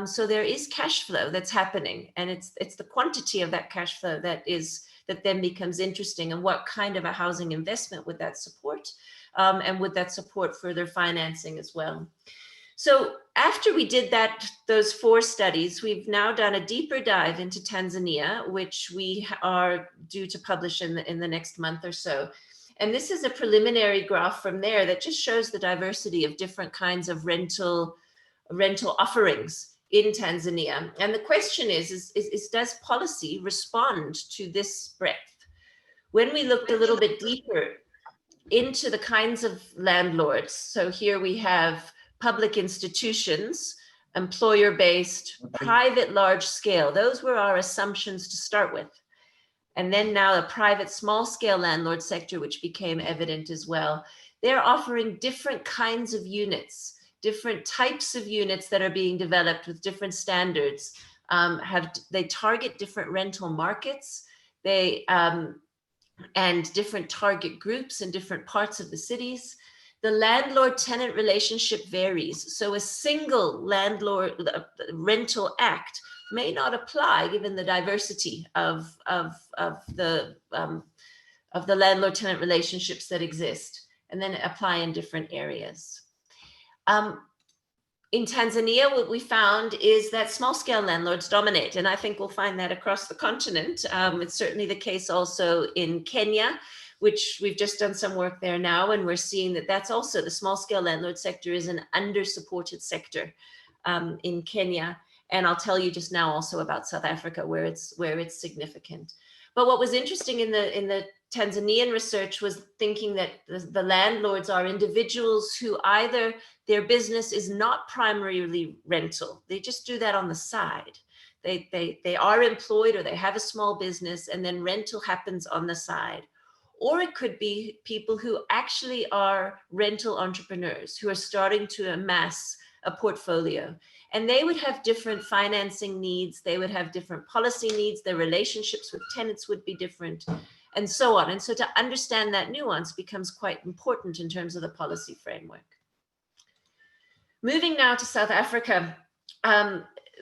S7: So there is cash flow that's happening, and it's the quantity of that cash flow that then becomes interesting, and what kind of a housing investment would that support, and would that support further financing as well. So after we did those 4 studies, we've now done a deeper dive into Tanzania, which we are due to publish in the next month or so. And this is a preliminary graph from there that just shows the diversity of different kinds of rental offerings in Tanzania. And the question is does policy respond to this breadth? When we looked a little bit deeper into the kinds of landlords, so here we have public institutions, employer-based, private large scale. Those were our assumptions to start with. And then now a private small scale landlord sector, which became evident as well. They're offering different kinds of units, different types of units that are being developed with different standards. They target different rental markets. And different target groups in different parts of the cities. The landlord-tenant relationship varies. So a single landlord rental act may not apply given the diversity of the landlord-tenant relationships that exist, and then apply in different areas. In Tanzania, what we found is that small-scale landlords dominate, and I think we'll find that across the continent. It's certainly the case also in Kenya, which we've just done some work there now, and we're seeing that that's also the small-scale landlord sector is an under-supported sector in Kenya. And I'll tell you just now also about South Africa, where it's significant. But what was interesting in the Tanzanian research was thinking that the landlords are individuals who either their business is not primarily rental. They just do that on the side. They are employed or they have a small business and then rental happens on the side. Or it could be people who actually are rental entrepreneurs who are starting to amass a portfolio. And they would have different financing needs. They would have different policy needs. Their relationships with tenants would be different, and so on. And so to understand that nuance becomes quite important in terms of the policy framework. Moving now to South Africa.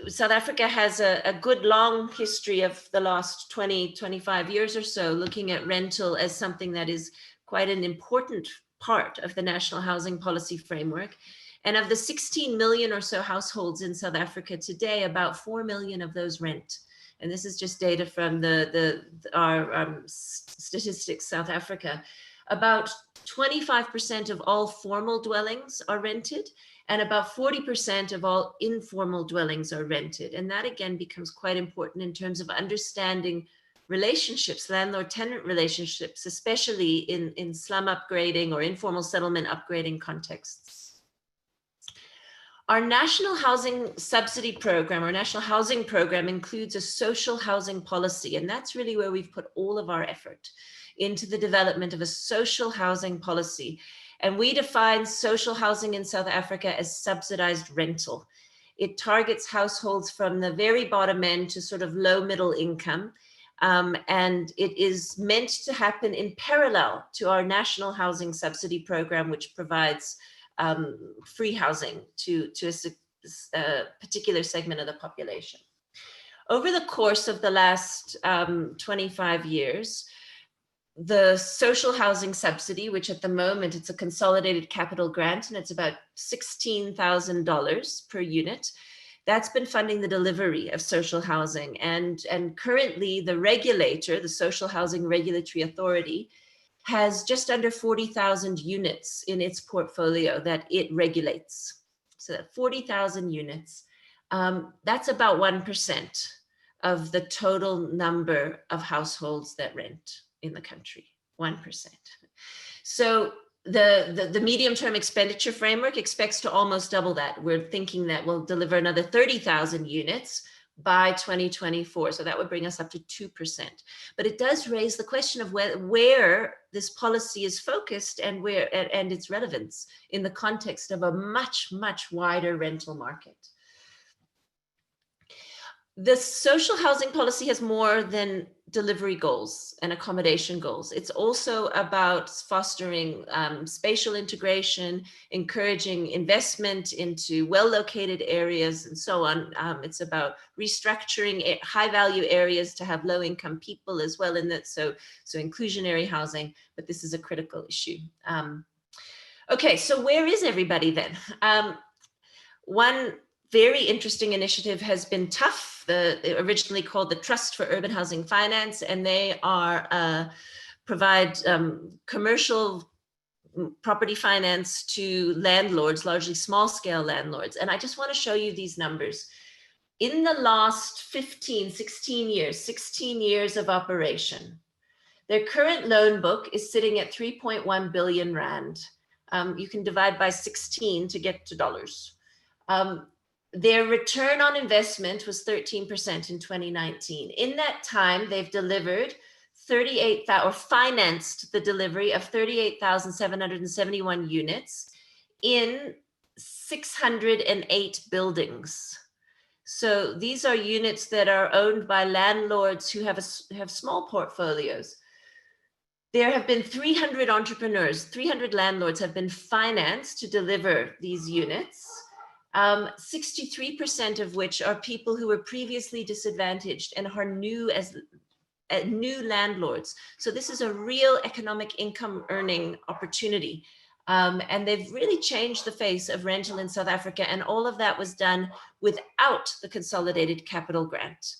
S7: South Africa has a good long history of the last 20, 25 years or so, looking at rental as something that is quite an important part of the national housing policy framework. And of the 16 million or so households in South Africa today, about 4 million of those rent. And this is just data from our Statistics South Africa. About 25% of all formal dwellings are rented, and about 40% of all informal dwellings are rented. And that again becomes quite important in terms of understanding relationships, landlord-tenant relationships, especially in slum upgrading or informal settlement upgrading contexts. Our National Housing Subsidy Program, or National Housing Program, includes a social housing policy, and that's really where we've put all of our effort into the development of a social housing policy. And we define social housing in South Africa as subsidized rental. It targets households from the very bottom end to sort of low middle income. And it is meant to happen in parallel to our National Housing Subsidy Program, which provides free housing to a particular segment of the population. Over the course of the last 25 years, the social housing subsidy, which at the moment it's a consolidated capital grant and it's about $16,000 per unit, that's been funding the delivery of social housing. And currently the regulator, the Social Housing Regulatory Authority, has just under 40,000 units in its portfolio that it regulates. So that 40,000 units, that's about 1% of the total number of households that rent in the country, 1%. So the medium-term expenditure framework expects to almost double that. We're thinking that we'll deliver another 30,000 units by 2024. So that would bring us up to 2%. But it does raise the question of where this policy is focused and its relevance in the context of a much, much wider rental market. The social housing policy has more than delivery goals and accommodation goals. It's also about fostering spatial integration, encouraging investment into well-located areas and so on. It's about restructuring high-value areas to have low-income people as well in that, so inclusionary housing, but this is a critical issue. Okay, so where is everybody then? One very interesting initiative has been TOUGH, originally called the Trust for Urban Housing Finance, and they are provide commercial property finance to landlords, largely small scale landlords. And I just want to show you these numbers. In the last 16 years of operation, their current loan book is sitting at 3.1 billion Rand. You can divide by 16 to get to dollars. Their return on investment was 13% in 2019. In that time, they've delivered financed the delivery of 38,771 units in 608 buildings. So these are units that are owned by landlords who have small portfolios. There have been 300 entrepreneurs, 300 landlords have been financed to deliver these units. 63% of which are people who were previously disadvantaged and are new landlords. So this is a real economic income earning opportunity. And they've really changed the face of rental in South Africa. And all of that was done without the consolidated capital grant.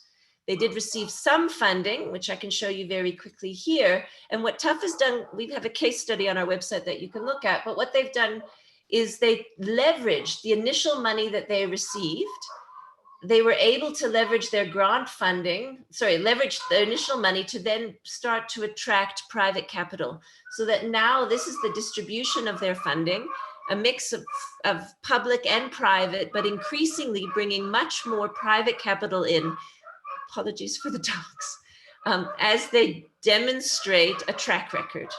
S7: They did receive some funding, which I can show you very quickly here. And what TOUGH has done, we have a case study on our website that you can look at, but what they've done is they leveraged the initial money that they received. They were able to leverage their grant funding, leverage the initial money to then start to attract private capital. So that now this is the distribution of their funding, a mix of public and private, but increasingly bringing much more private capital in. Apologies for the dogs, as they demonstrate a track record.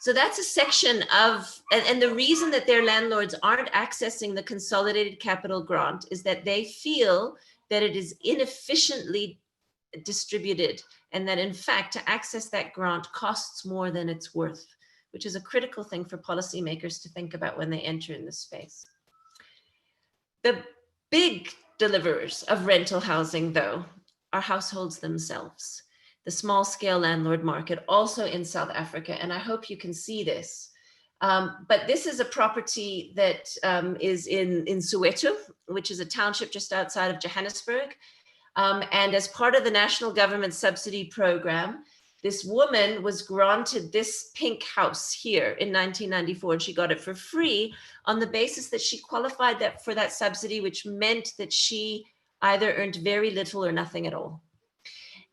S7: So that's a section of, and the reason that their landlords aren't accessing the consolidated capital grant is that they feel that it is inefficiently distributed, and that in fact, to access that grant costs more than it's worth, which is a critical thing for policymakers to think about when they enter in this space. The big deliverers of rental housing, though, are households themselves. The small scale landlord market also in South Africa. And I hope you can see this. But this is a property that is in Soweto, which is a township just outside of Johannesburg. And as part of the national government subsidy program, this woman was granted this pink house here in 1994, and she got it for free on the basis that she qualified for that subsidy, which meant that she either earned very little or nothing at all.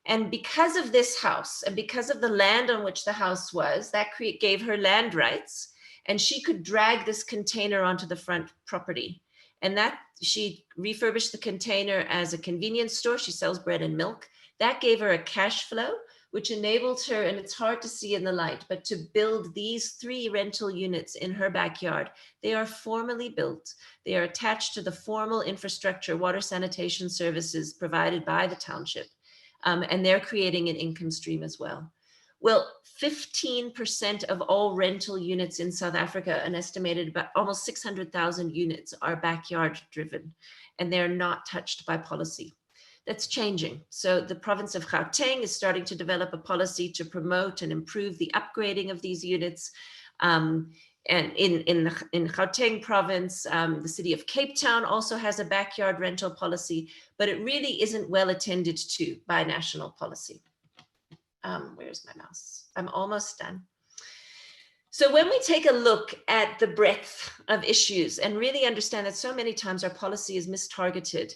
S7: And because of this house and because of the land on which the house was, that gave her land rights, and she could drag this container onto the front property. And that she refurbished the container as a convenience store. She sells bread and milk. That gave her a cash flow, which enabled her, and it's hard to see in the light, but to build these 3 rental units in her backyard. They are formally built. They are attached to the formal infrastructure, water sanitation services provided by the township. And they're creating an income stream as well. Well, 15% of all rental units in South Africa, an estimated about almost 600,000 units, are backyard driven, and they're not touched by policy. That's changing. So the province of Gauteng is starting to develop a policy to promote and improve the upgrading of these units. And in Gauteng province, the city of Cape Town also has a backyard rental policy, but it really isn't well attended to by national policy. Where's my mouse? I'm almost done. So when we take a look at the breadth of issues and really understand that so many times our policy is mistargeted,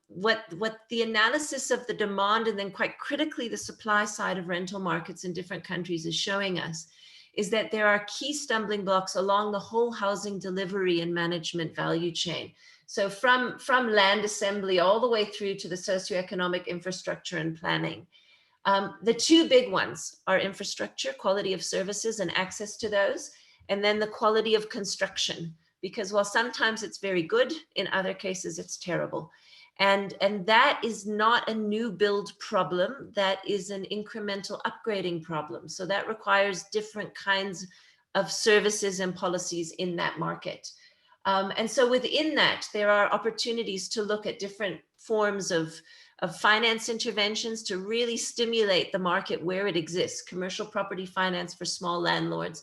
S7: what the analysis of the demand and then quite critically the supply side of rental markets in different countries is showing us is that there are key stumbling blocks along the whole housing delivery and management value chain. So from land assembly all the way through to the socioeconomic infrastructure and planning. The 2 big ones are infrastructure, quality of services and access to those, and then the quality of construction, because while sometimes it's very good, in other cases it's terrible. And that is not a new build problem, that is an incremental upgrading problem. So that requires different kinds of services and policies in that market. And so within that, there are opportunities to look at different forms of finance interventions to really stimulate the market where it exists, commercial property finance for small landlords.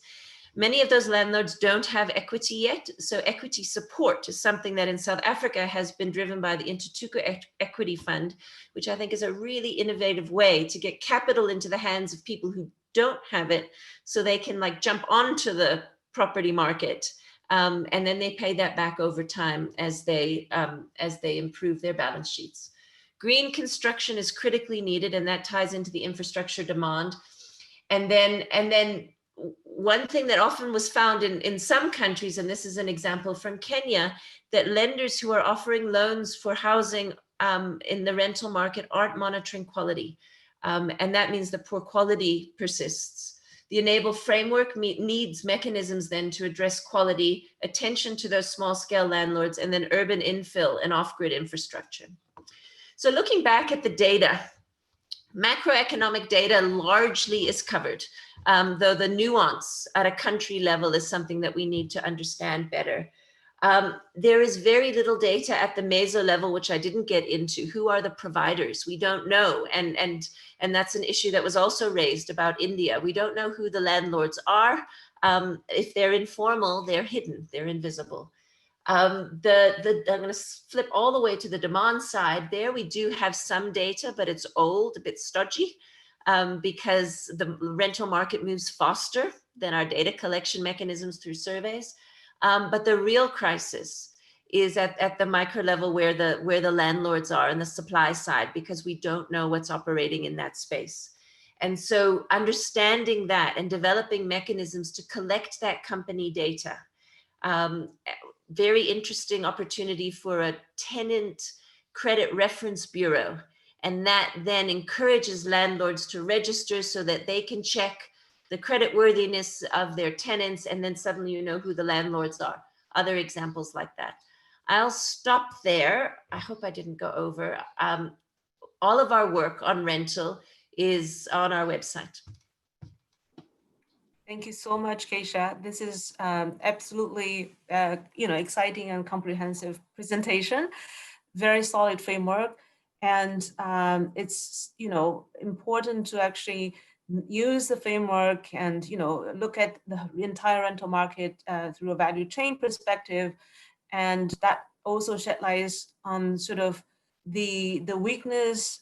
S7: Many of those landlords don't have equity yet. So equity support is something that in South Africa has been driven by the Intuthuko Equity Fund, which I think is a really innovative way to get capital into the hands of people who don't have it, so they can like jump onto the property market. And then they pay that back over time as they improve their balance sheets. Green construction is critically needed, and that ties into the infrastructure demand. And then one thing that often was found in some countries, and this is an example from Kenya, that lenders who are offering loans for housing in the rental market aren't monitoring quality. And that means the poor quality persists. The Enable framework needs mechanisms then to address quality, attention to those small scale landlords, and then urban infill and off-grid infrastructure. So looking back at the data, macroeconomic data largely is covered, though the nuance at a country level is something that we need to understand better. There is very little data at the meso level, which I didn't get into. Who are the providers? We don't know. And that's an issue that was also raised about India. We don't know who the landlords are. If they're informal, they're hidden, they're invisible. I'm going to flip all the way to the demand side. There we do have some data, but it's old, a bit stodgy, because the rental market moves faster than our data collection mechanisms through surveys. But the real crisis is at the micro level where the landlords are on the supply side, because we don't know what's operating in that space. And so understanding that and developing mechanisms to collect that company data, very interesting opportunity for a tenant credit reference bureau. And that then encourages landlords to register so that they can check the credit worthiness of their tenants, and then suddenly you know who the landlords are. Other examples like that. I'll stop there. I hope I didn't go over. All of our work on rental is on our website.
S6: Thank you so much, Keisha. This is absolutely exciting and comprehensive presentation. Very solid framework, and it's important to actually use the framework and look at the entire rental market through a value chain perspective, and that also shed light on sort of the weakness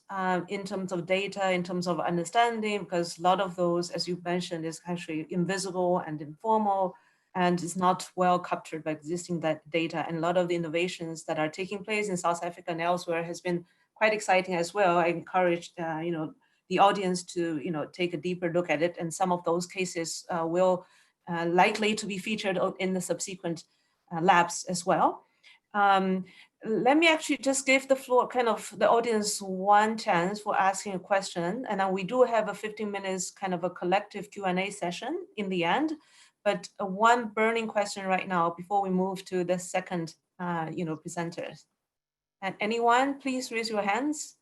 S6: in terms of data, in terms of understanding, because a lot of those, as you mentioned, is actually invisible and informal, and is not well captured by existing data. And a lot of the innovations that are taking place in South Africa and elsewhere has been quite exciting as well. I encourage the audience to take a deeper look at it, and some of those cases will likely to be featured in the subsequent labs as well. Let me actually just give the floor, kind of the audience, one chance for asking a question, and then we do have a 15 minutes kind of a collective Q&A session in the end. But one burning question right now before we move to the second presenters. And anyone, please raise your hands.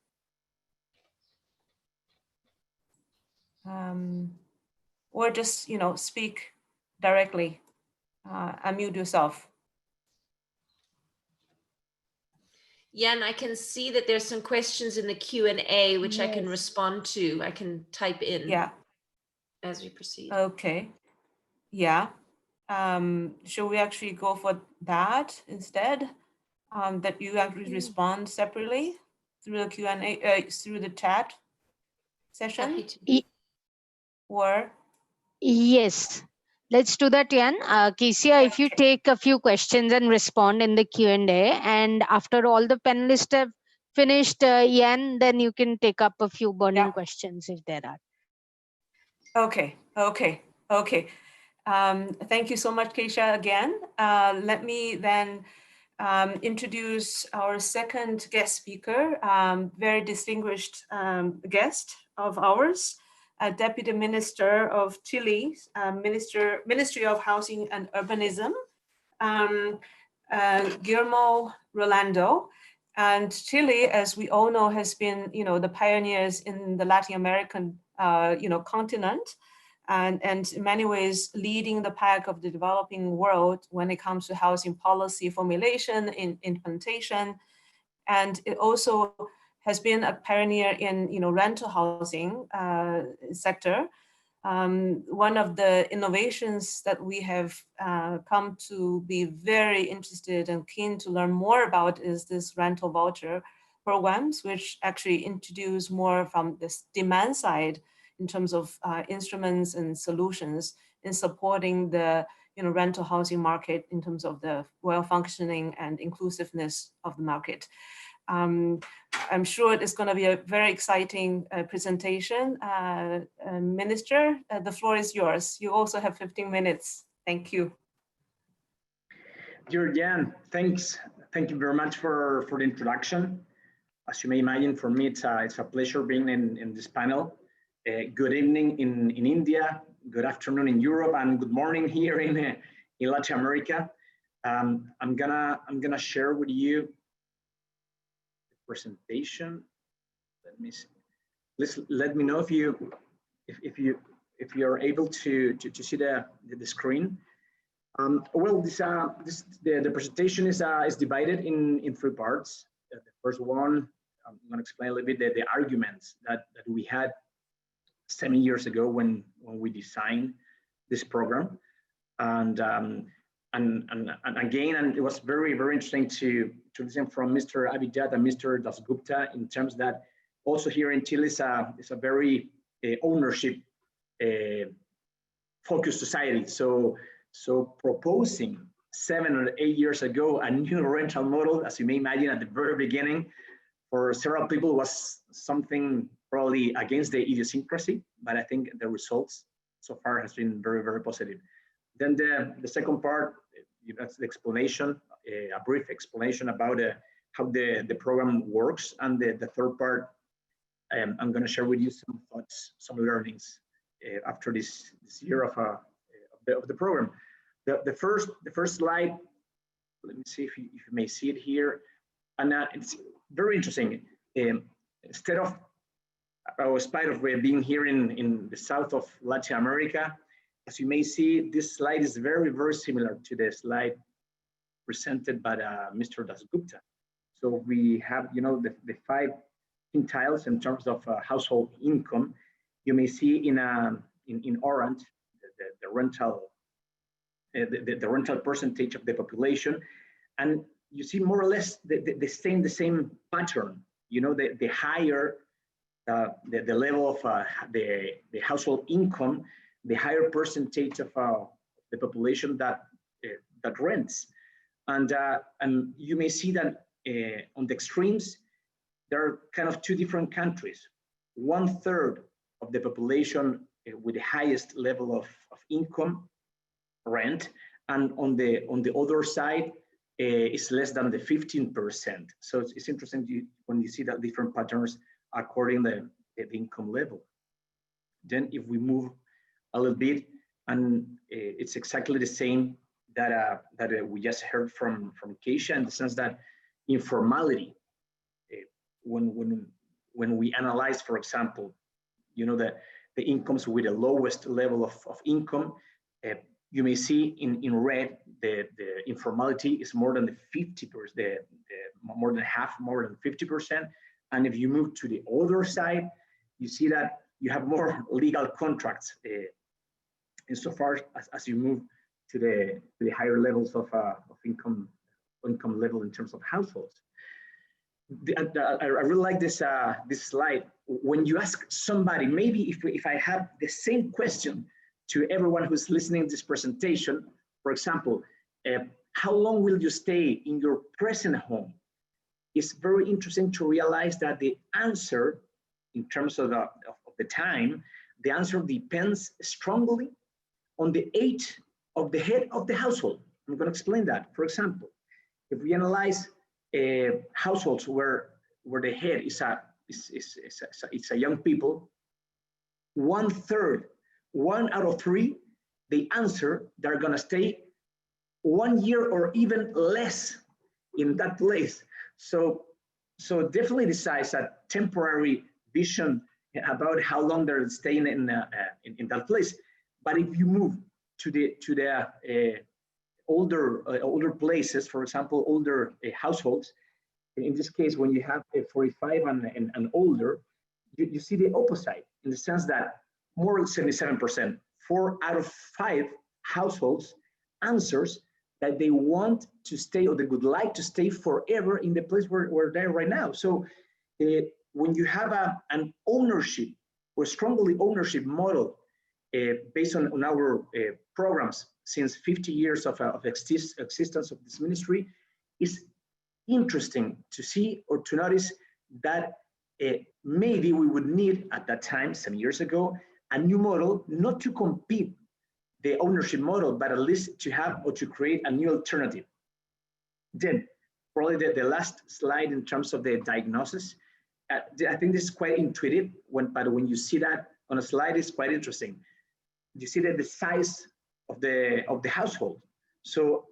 S6: Or just speak directly, unmute yourself.
S7: Jan, I can see that there's some questions in the Q&A, which I can
S1: Yes.
S7: respond to. I can type in as we proceed.
S6: Okay. Yeah. Should we actually go for that instead? That you actually respond separately through the Q&A, through the chat session?
S7: Happy to.
S6: Or?
S1: Yes, let's do that, Jan. Kesia, if you take a few questions and respond in the Q&A, and after all the panelists have finished, Jan, then you can take up a few burning questions if there are.
S6: Okay. Thank you so much, Keisha, again. Let me then introduce our second guest speaker, very distinguished guest of ours, Deputy Minister of Chile, Ministry of Housing and Urbanism, Guillermo Rolando. And Chile, as we all know, has been, the pioneers in the Latin American, continent, and in many ways leading the pack of the developing world when it comes to housing policy formulation, implementation, and it also has been a pioneer in rental housing sector, One of the innovations that we have come to be very interested and keen to learn more about is this rental voucher programs, which actually introduce more from this demand side in terms of instruments and solutions in supporting the rental housing market in terms of the well-functioning and inclusiveness of the market. I'm sure it's going to be a very exciting presentation. Minister, the floor is yours. You also have 15 minutes. Thank you.
S8: Dear Jan, thanks. Thank you very much for the introduction. As you may imagine, for me, it's a pleasure being in this panel. Good evening in India, good afternoon in Europe, and good morning here in Latin America. I'm gonna share with you the presentation. Let me see. Let me know if you are able to see the screen. Well, the presentation is divided in three parts. The first one, I'm going to explain a little bit the arguments that we had 7 years ago when we designed this program, and again, it was very interesting to listen from Mr. Abhijat and Mr. Dasgupta in terms that also here in Chile is a very ownership focused society. So proposing 7 or 8 years ago a new rental model, as you may imagine, at the very beginning, for several people was something probably against the idiosyncrasy, but I think the results so far has been very positive. Then the second part, that's the explanation, a brief explanation about how the program works, and the third part, I'm going to share with you some thoughts, some learnings after this year of the program. The first slide, let me see if you may see it here, and it's very interesting. Instead of, in spite of being here in the south of Latin America, as you may see, this slide is very similar to the slide presented by Mr. Dasgupta. So we have, the 5 quintiles in terms of household income. You may see in orange the rental. The rental percentage of the population, and you see more or less the same pattern. The higher the level of the household income, the higher percentage of the population that rents, and you may see that on the extremes there are kind of 2 different countries. 1/3 of the population with the highest level of income rent, and on the other side is less than the 15%. So it's interesting when you see that different patterns according to the income level. Then if we move a little bit, and it's exactly the same that we just heard from Keisha, in the sense that informality, when we analyze, for example, the incomes with the lowest level of income, you may see in red the informality is more than the 50%, more than half, more than 50%. And if you move to the other side, you see that you have more legal contracts insofar as you move to the higher levels of income level in terms of households. I really like this slide. When you ask somebody, maybe if I have the same question to everyone who's listening to this presentation, for example, how long will you stay in your present home? It's very interesting to realize that the answer, in terms of the time, the answer depends strongly on the age of the head of the household. I'm going to explain that. For example, if we analyze households where the head is a young people, 1/3, 1 out of 3, they answer they're going to stay 1 year or even less in that place. So definitely this is a temporary vision about how long they're staying in that place. But if you move to the older places, for example, older households, in this case, when you have a 45 and older, you see the opposite, in the sense that more than 77%. 4 out of 5 households answers that they want to stay or they would like to stay forever in the place where they're right now. So when you have an ownership or strongly ownership model based on our programs since 50 years of existence of this ministry, is interesting to see or to notice that maybe we would need at that time, some years ago, a new model, not to compete the ownership model, but at least to have or to create a new alternative. Then, probably the last slide in terms of the diagnosis, I think this is quite intuitive, but when you see that on a slide, it's quite interesting. You see that the size of the household. So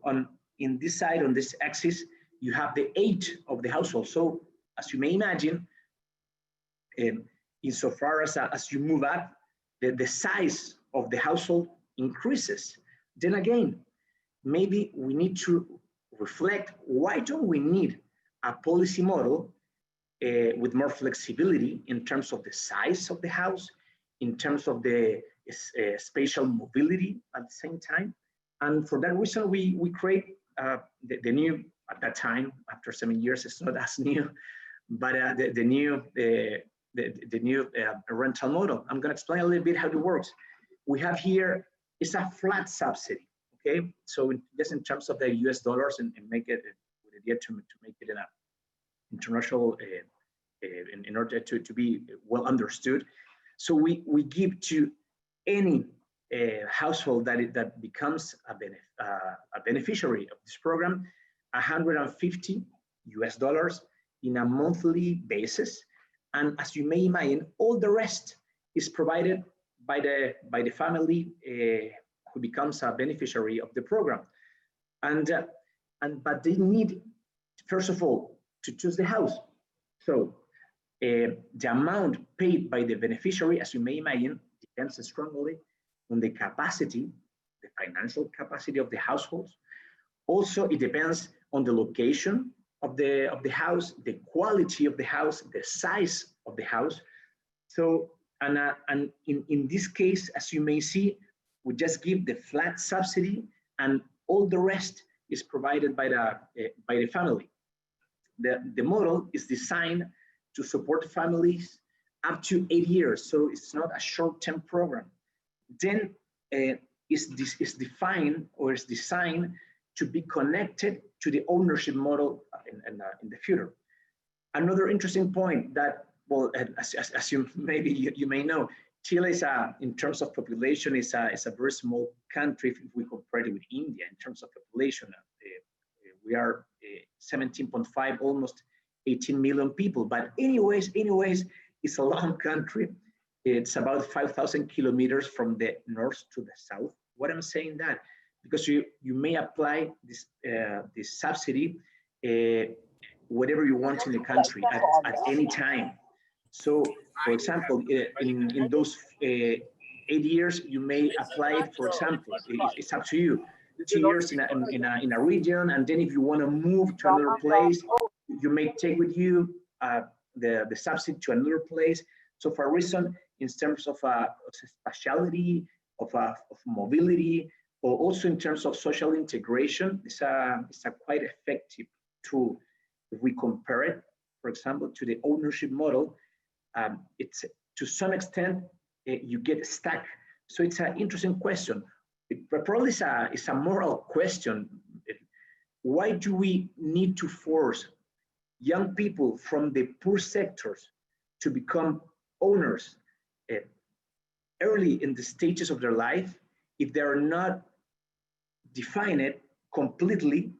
S8: in this side, on this axis, you have the age of the household. So as you may imagine, insofar as you move up, the size of the household increases. Then again, maybe we need to reflect, why don't we need a policy model with more flexibility in terms of the size of the house, in terms of the spatial mobility at the same time? And for that reason, we create the new, at that time, after 7 years, it's not as new, but the new rental model. I'm going to explain a little bit how it works. We have here, it's a flat subsidy, okay? So just in terms of the US dollars and make it, with the idea to make it in a international, in order to be well understood. So we give to any household that becomes a beneficiary of this program, $150 US in a monthly basis. And as you may imagine, all the rest is provided by the family who becomes a beneficiary of the program. But they need, first of all, to choose the house. So the amount paid by the beneficiary, as you may imagine, depends strongly on the capacity, the financial capacity of the households. Also, it depends on the location of the house, the quality of the house, the size of the house. So, and in this case, as you may see, we just give the flat subsidy, and all the rest is provided by the family. The model is designed to support families up to 8 years, so it's not a short-term program. Then it's defined or is designed to be connected to the ownership model in the future. Another interesting point that, well, as you maybe you may know, Chile is in terms of population is a very small country if we compare it with India in terms of population. We are 17.5, almost 18 million people. But anyways, it's a long country. It's about 5,000 kilometers from the north to the south. What I'm saying that, because you may apply this subsidy whatever you want in the country at any time. So, for example, in those 8 years, you may apply it. For example, it's up to you. 2 years in a region, and then if you want to move to another place, you may take with you the subsidy to another place. So for a reason, in terms of spatiality, of mobility, or also in terms of social integration, it's a quite effective tool. If we compare it, for example, to the ownership model, it's to some extent you get stuck. So it's an interesting question. It probably is a moral question. Why do we need to force young people from the poor sectors to become owners early in the stages of their life if they are not defined completely,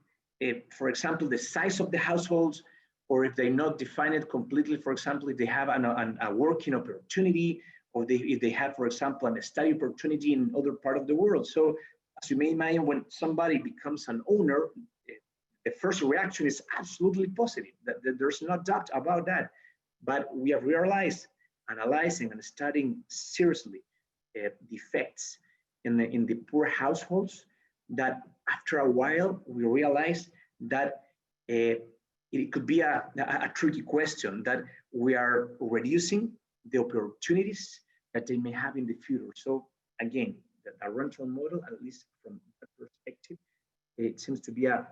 S8: for example, the size of the households, or if they not define it completely, for example, if they have a working opportunity, or if they have, for example, a study opportunity in other part of the world. So as you may imagine, when somebody becomes an owner, the first reaction is absolutely positive. There's no doubt about that. But we have realized, analyzing and studying seriously the effects in the poor households, that after a while, we realized that it could be a tricky question, that we are reducing the opportunities that they may have in the future. So again, the rental model, at least from that perspective, it seems to be a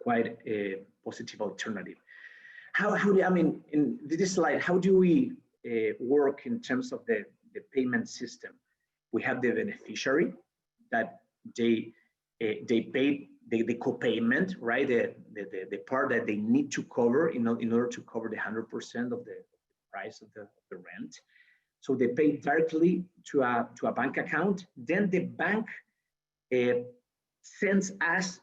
S8: quite a positive alternative. How do I mean, in this slide, how do we work in terms of the payment system? We have the beneficiary that they pay the co-payment, right? The part that they need to cover in order to cover the 100% of the price of the rent. So they pay directly to a bank account. Then the bank sends us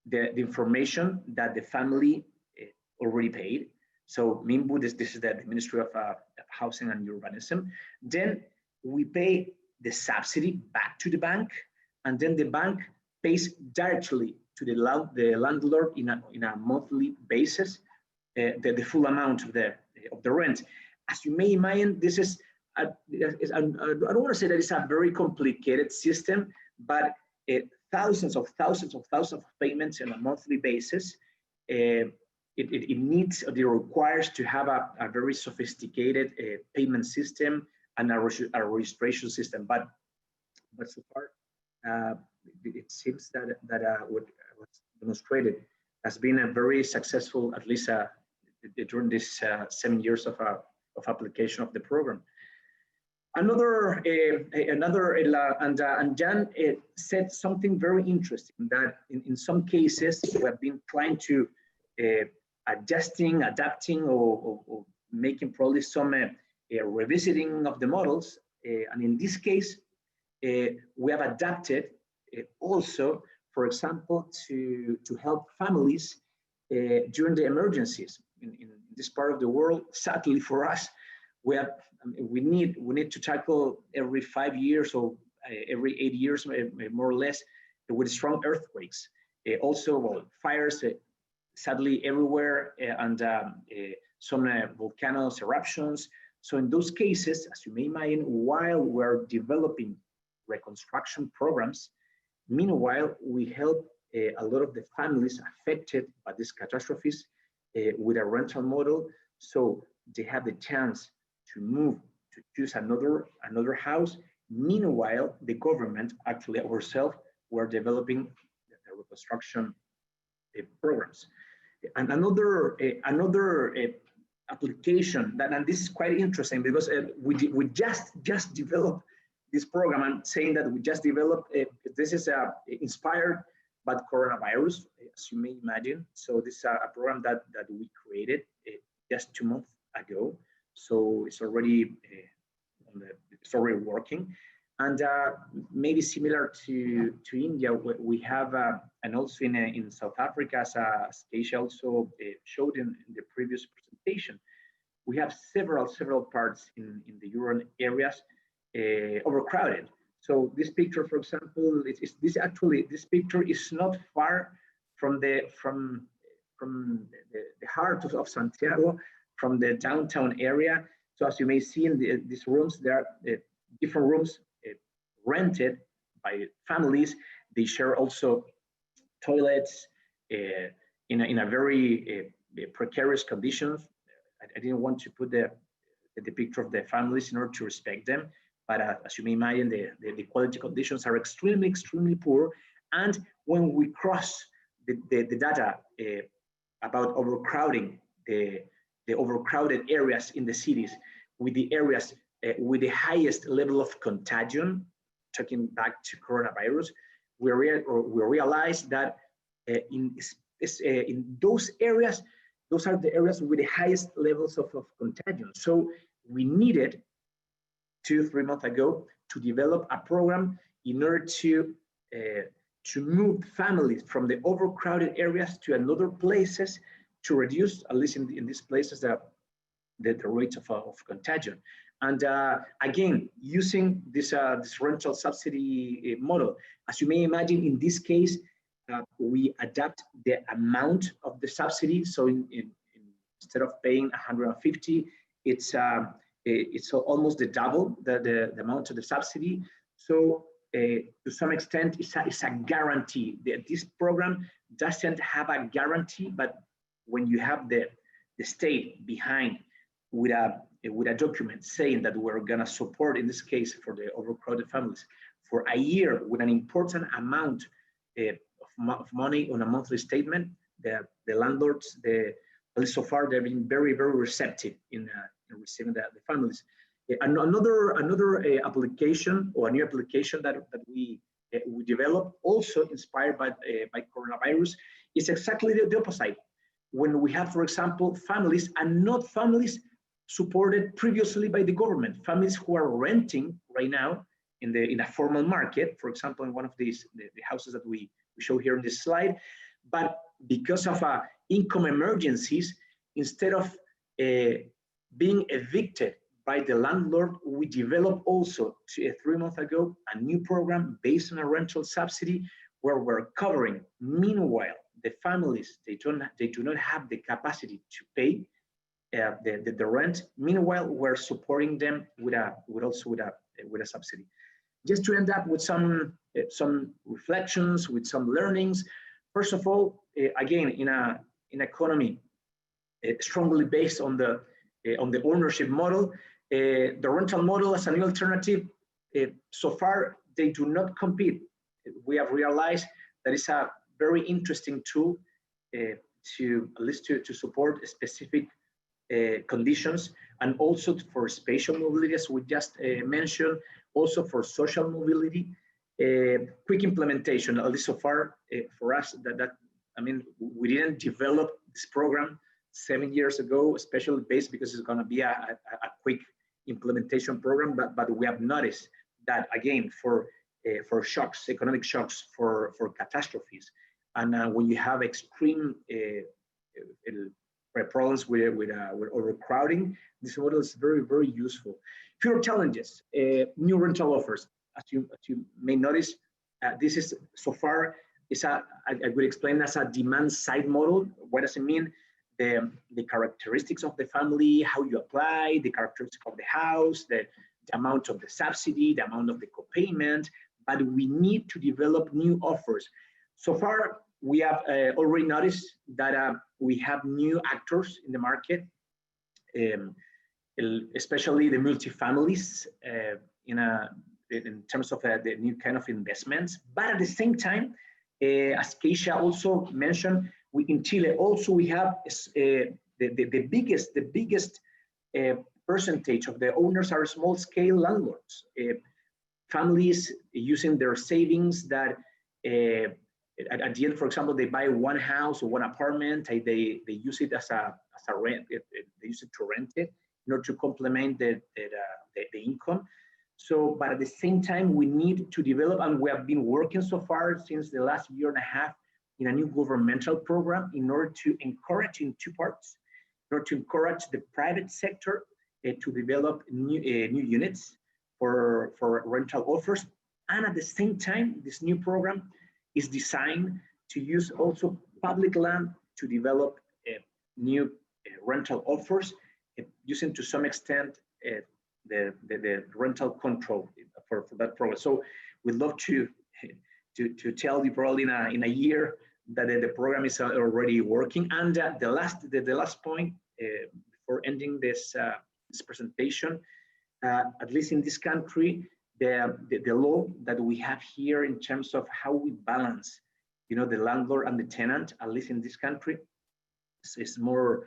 S8: the information that the family already paid. So MIMBU, this is the Ministry of Housing and Urbanism. Then we pay the subsidy back to the bank, and then the bank pays directly to the landlord in a monthly basis the full amount of the rent. As you may imagine, this is I don't want to say that it's a very complicated system, but thousands of payments on a monthly basis. It needs, or it requires to have a very sophisticated payment system and a registration system. But so far, it seems that what was demonstrated has been a very successful, at least during this 7 years of application of the program. And Jan said something very interesting, that in some cases we have been trying to adapting, or making probably some revisiting of the models. And in this case, we have adapted also, for example, to help families during the emergencies. In this part of the world, sadly for us, we need to tackle every 5 years or every 8 years, more or less, with strong earthquakes. Also, well, fires, sadly everywhere, and some volcanoes, eruptions. So in those cases, as you may imagine, while we're developing reconstruction programs, meanwhile, we help a lot of the families affected by these catastrophes with a rental model, so they have the chance to move, to choose another house. Meanwhile, the government, actually ourselves, we're developing the reconstruction programs. And another application and this is quite interesting, because we just developed this program. I'm saying that we just developed this is inspired by coronavirus, as you may imagine. So this is a program that we created just 2 months ago. So it's already working, and maybe similar to India, we have and also in South Africa, as Keisha also showed in the previous presentation, we have several parts in the urban areas overcrowded. So this picture, for example, this picture is not far from the heart of Santiago, from the downtown area. So as you may see in these rooms, there are different rooms rented by families. They share also toilets in a very precarious conditions. I didn't want to put the picture of the families in order to respect them, but as you may imagine, the quality conditions are extremely poor. And when we cross the data about overcrowding, the overcrowded areas in the cities with the areas with the highest level of contagion, talking back to coronavirus, we realize that in those areas, those are the areas with the highest levels of contagion. So we needed 2-3 months ago to develop a program in order to move families from the overcrowded areas to another places, to reduce, at least in these places, the rate of contagion. And again, using this rental subsidy model, as you may imagine, in this case, we adapt the amount of the subsidy. So instead of paying 150, it's almost the double the amount of the subsidy. So to some extent, it's a guarantee. This program doesn't have a guarantee, but when you have the state behind with a document saying that we're gonna support, in this case, for the overcrowded families, for a year with an important amount of money on a monthly statement, the landlords, at least so far, they've been very, very receptive in receiving the families. Another application, or a new application that we developed, also inspired by coronavirus, is exactly the opposite. When we have, for example, families and not families supported previously by the government, families who are renting right now in a formal market, for example, in one of these the houses that we show here in this slide, but because of income emergencies, instead of being evicted by the landlord, we developed also 3 months ago a new program based on a rental subsidy, where we're covering, meanwhile, the families, they do not have the capacity to pay the rent. Meanwhile, we're supporting them with a subsidy. Just to end up with some reflections, with some learnings. First of all, again, in an economy strongly based on the ownership model, the rental model as a new alternative, so far they do not compete. We have realized that it's a very interesting tool to at least to support specific conditions, and also for spatial mobility, as we just mentioned, also for social mobility. Quick implementation, at least so far for us, I mean, we didn't develop this program 7 years ago, especially based because it's going to be a quick implementation program, but we have noticed that, again, for shocks, economic shocks, for catastrophes, and when you have extreme problems with overcrowding, this model is very, very useful. Fewer challenges, new rental offers. As you may notice, this is so far, I would explain as a demand side model. What does it mean? The characteristics of the family, how you apply, the characteristics of the house, the amount of the subsidy, the amount of the copayment, but we need to develop new offers. So far, we have already noticed that we have new actors in the market, especially the multifamilies in terms of the new kind of investments. But at the same time, as Keisha also mentioned, in Chile also we have the biggest percentage of the owners are small scale landlords, families using their savings that at the end, for example, they buy one house or one apartment, they use it as a rent, they use it to rent it in order to complement the income. So, but at the same time, we need to develop, and we have been working so far since the last year and a half in a new governmental program in order to encourage, in two parts, in order to encourage the private sector to develop new units for rental offers. And at the same time, this new program is designed to use also public land to develop new rental offers, using to some extent the rental control for that program. So we'd love to tell you probably in a year that the program is already working. And the last point before ending this presentation, at least in this country, the law that we have here in terms of how we balance, the landlord and the tenant, at least in this country, is more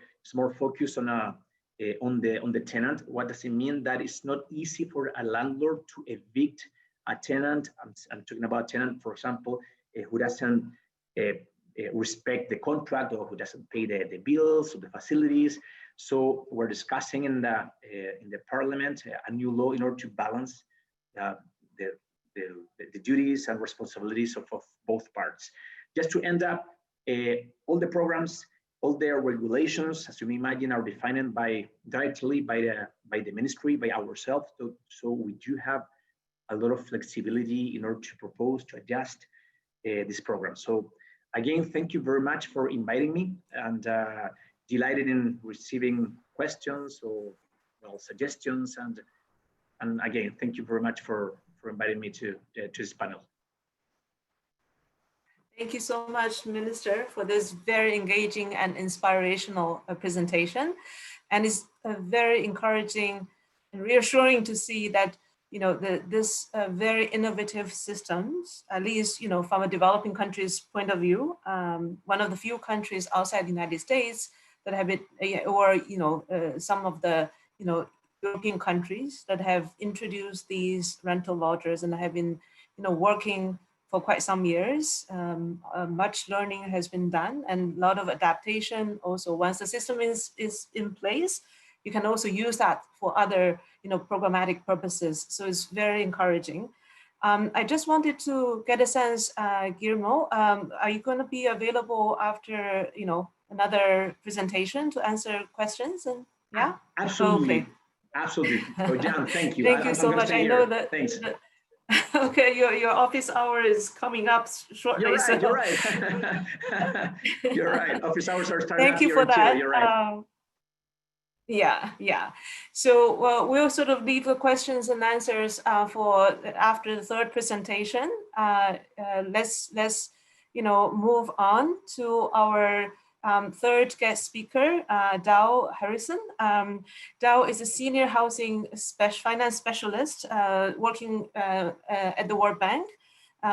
S8: focused on the tenant. What does it mean? That it's not easy for a landlord to evict a tenant. I'm talking about a tenant, for example, who doesn't respect the contract, or who doesn't pay the bills or the facilities. So we're discussing in the parliament a new law in order to balance the duties and responsibilities of both parts. Just to end up, all the programs, all their regulations, as you may imagine, are defined directly by the ministry, by ourselves. So we do have a lot of flexibility in order to propose, to adjust this program. So again, thank you very much for inviting me, and delighted in receiving questions or suggestions. And again, thank you very much for inviting me to this panel.
S6: Thank you so much, Minister, for this very engaging and inspirational presentation. And it's very encouraging and reassuring to see that, you know, this very innovative systems, at least, you know, from a developing country's point of view, one of the few countries outside the United States that have it, or, you know, some of the, you know, European countries that have introduced these rental vouchers and have been, you know, working for quite some years. Much learning has been done and a lot of adaptation. Also, once the system is in place, you can also use that for other, you know, programmatic purposes. So it's very encouraging. I just wanted to get a sense, Guillermo, are you going to be available after, you know, another presentation to answer questions? And yeah,
S8: absolutely,
S6: okay.
S8: Absolutely. So Jan, thank you.
S6: Thank you so much. I know that.
S8: Thanks.
S6: Okay, your office hour is coming up shortly.
S8: You're right.
S6: So.
S8: You're right. You're right. Office hours are starting.
S6: Thank you for that.
S8: You're right.
S6: Yeah. So we'll sort of leave the questions and answers for after the third presentation. Let's you know, move on to our third guest speaker, Dow Harrison. Dow is a senior housing finance specialist working at the World Bank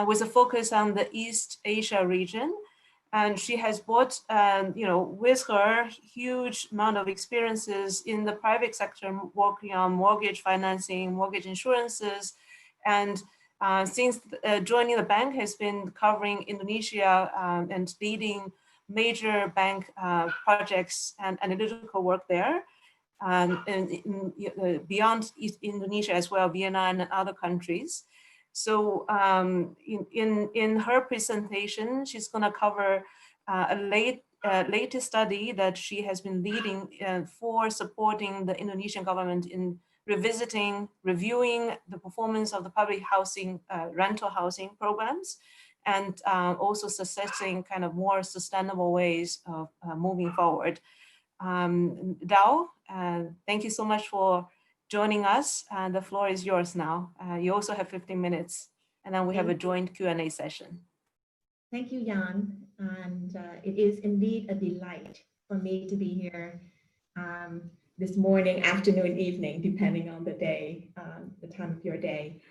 S6: with a focus on the East Asia region. And she has brought, you know, with her huge amount of experiences in the private sector, working on mortgage financing, mortgage insurances, and since joining the bank has been covering Indonesia and leading major bank projects and analytical work there, and beyond Indonesia as well, Vietnam and other countries. So in her presentation, she's going to cover a latest study that she has been leading for supporting the Indonesian government in reviewing the performance of the public housing, rental housing programs, and also suggesting kind of more sustainable ways of moving forward. Dow, thank you so much for joining us. The floor is yours now. You also have 15 minutes, and then we have a joint Q&A session.
S9: Thank you, Jan. And it is indeed a delight for me to be here this morning, afternoon, evening, depending on the day, the time of your day.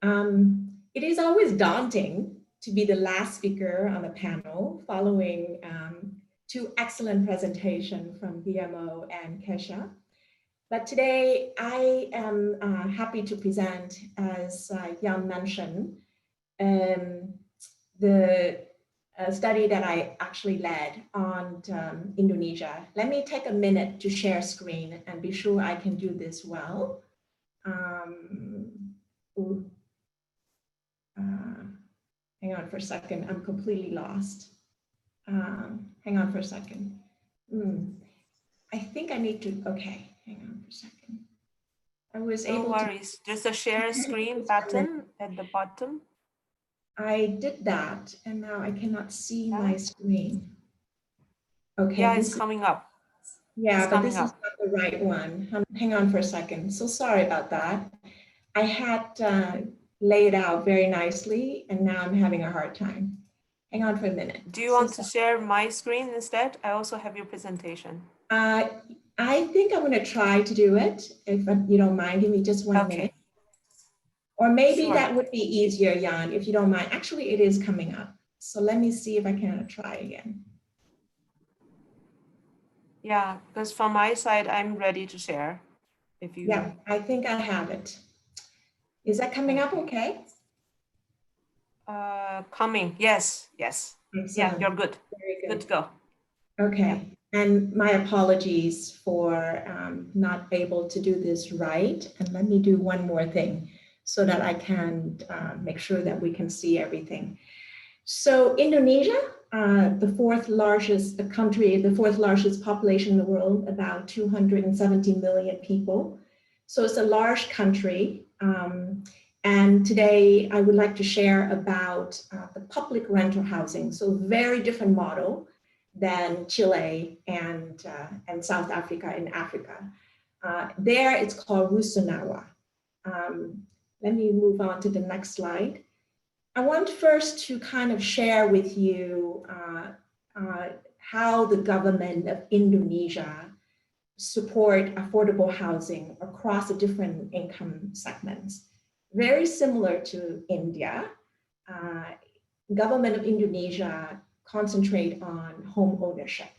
S9: It is always daunting to be the last speaker on the panel following two excellent presentations from Guillermo and Kesha. But today I am happy to present, as Jan mentioned, the study that I actually led on Indonesia. Let me take a minute to share screen and be sure I can do this well. Hang on for a second, I'm completely lost. Hang on for a second. I think I need to, okay, hang on for a second. I was able to.
S6: No worries, just a share screen button at the bottom.
S9: I did that, and now I cannot see my screen. Okay.
S6: Yeah, it's coming up.
S9: Yeah, but this is not the right one. Hang on for a second. So sorry about that. I had laid out very nicely, and now I'm having a hard time. Hang on for a minute.
S6: Do you want to share my screen instead? I also have your presentation.
S9: I think I'm going to try to do it, if you don't mind. Give me just 1 minute. Or maybe that would be easier, Jan, if you don't mind. Actually, it is coming up. So let me see if I can try again.
S6: Yeah, because from my side, I'm ready to share. If you.
S9: Yeah, I think I have it. Is that coming up okay?
S6: Coming, yes. Excellent. Yeah, you're good.
S9: Very good.
S6: Good to go.
S9: Okay, and my apologies for not able to do this right. And let me do one more thing so that I can make sure that we can see everything. So Indonesia, the fourth largest country, the fourth largest population in the world, about 270 million people. So it's a large country. And today I would like to share about the public rental housing. So very different model than Chile and South Africa in Africa. There it's called Rusunawa. Let me move on to the next slide. I want first to kind of share with you how the government of Indonesia support affordable housing across the different income segments. Very similar to India, government of Indonesia concentrate on home ownership.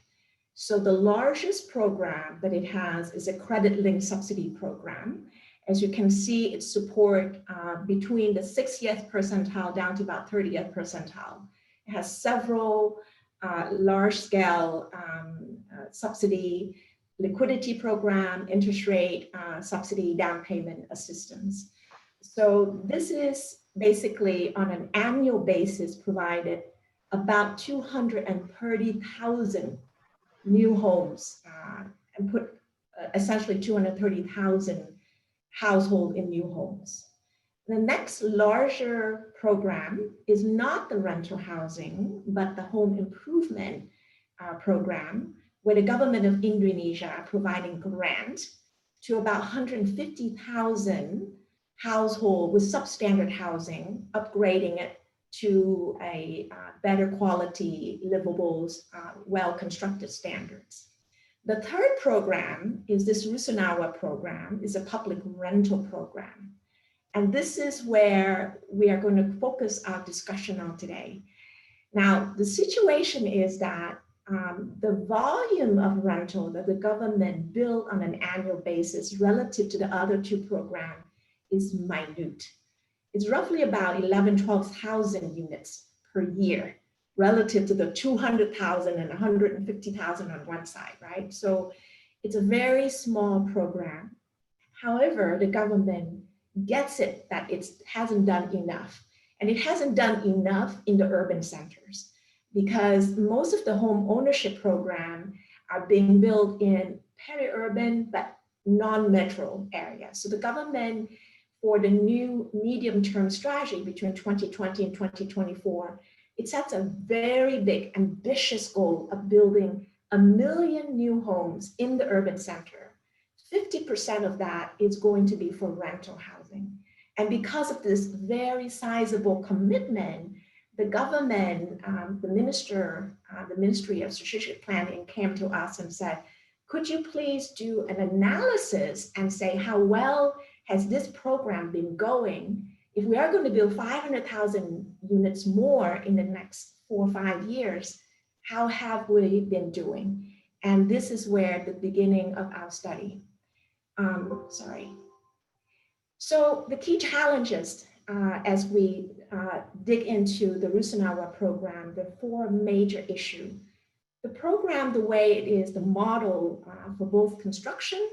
S9: So the largest program that it has is a credit-linked subsidy program. As you can see, it support between the 60th percentile down to about 30th percentile. It has several large-scale subsidy, liquidity program, interest rate subsidy, down payment assistance. So this is basically on an annual basis provided about 230,000 new homes and put essentially 230,000 households in new homes. The next larger program is not the rental housing, but the home improvement program, where the government of Indonesia are providing grant to about 150,000 households with substandard housing, upgrading it to a better quality, livable, well-constructed standards. The third program is this Rusunawa program, is a public rental program. And this is where we are going to focus our discussion on today. Now, the situation is that the volume of rental that the government built on an annual basis relative to the other two programs is minute. It's roughly about 12,000 units per year relative to the 200,000 and 150,000 on one side, right? So it's a very small program. However, the government gets it that it hasn't done enough. And it hasn't done enough in the urban centers because most of the home ownership program are being built in peri-urban but non-metro areas. So the government, for the new medium-term strategy between 2020 and 2024, it sets a very big, ambitious goal of building 1 million new homes in the urban center. 50% of that is going to be for rental housing. And because of this very sizable commitment, the government, the Ministry of Strategic Planning came to us and said, could you please do an analysis and say how well has this program been going? If we are going to build 500,000 units more in the next 4 or 5 years, how have we been doing? And this is where the beginning of our study. So the key challenges as we dig into the Rusunawa program, the 4 major issues. The program, the way it is, the model for both construction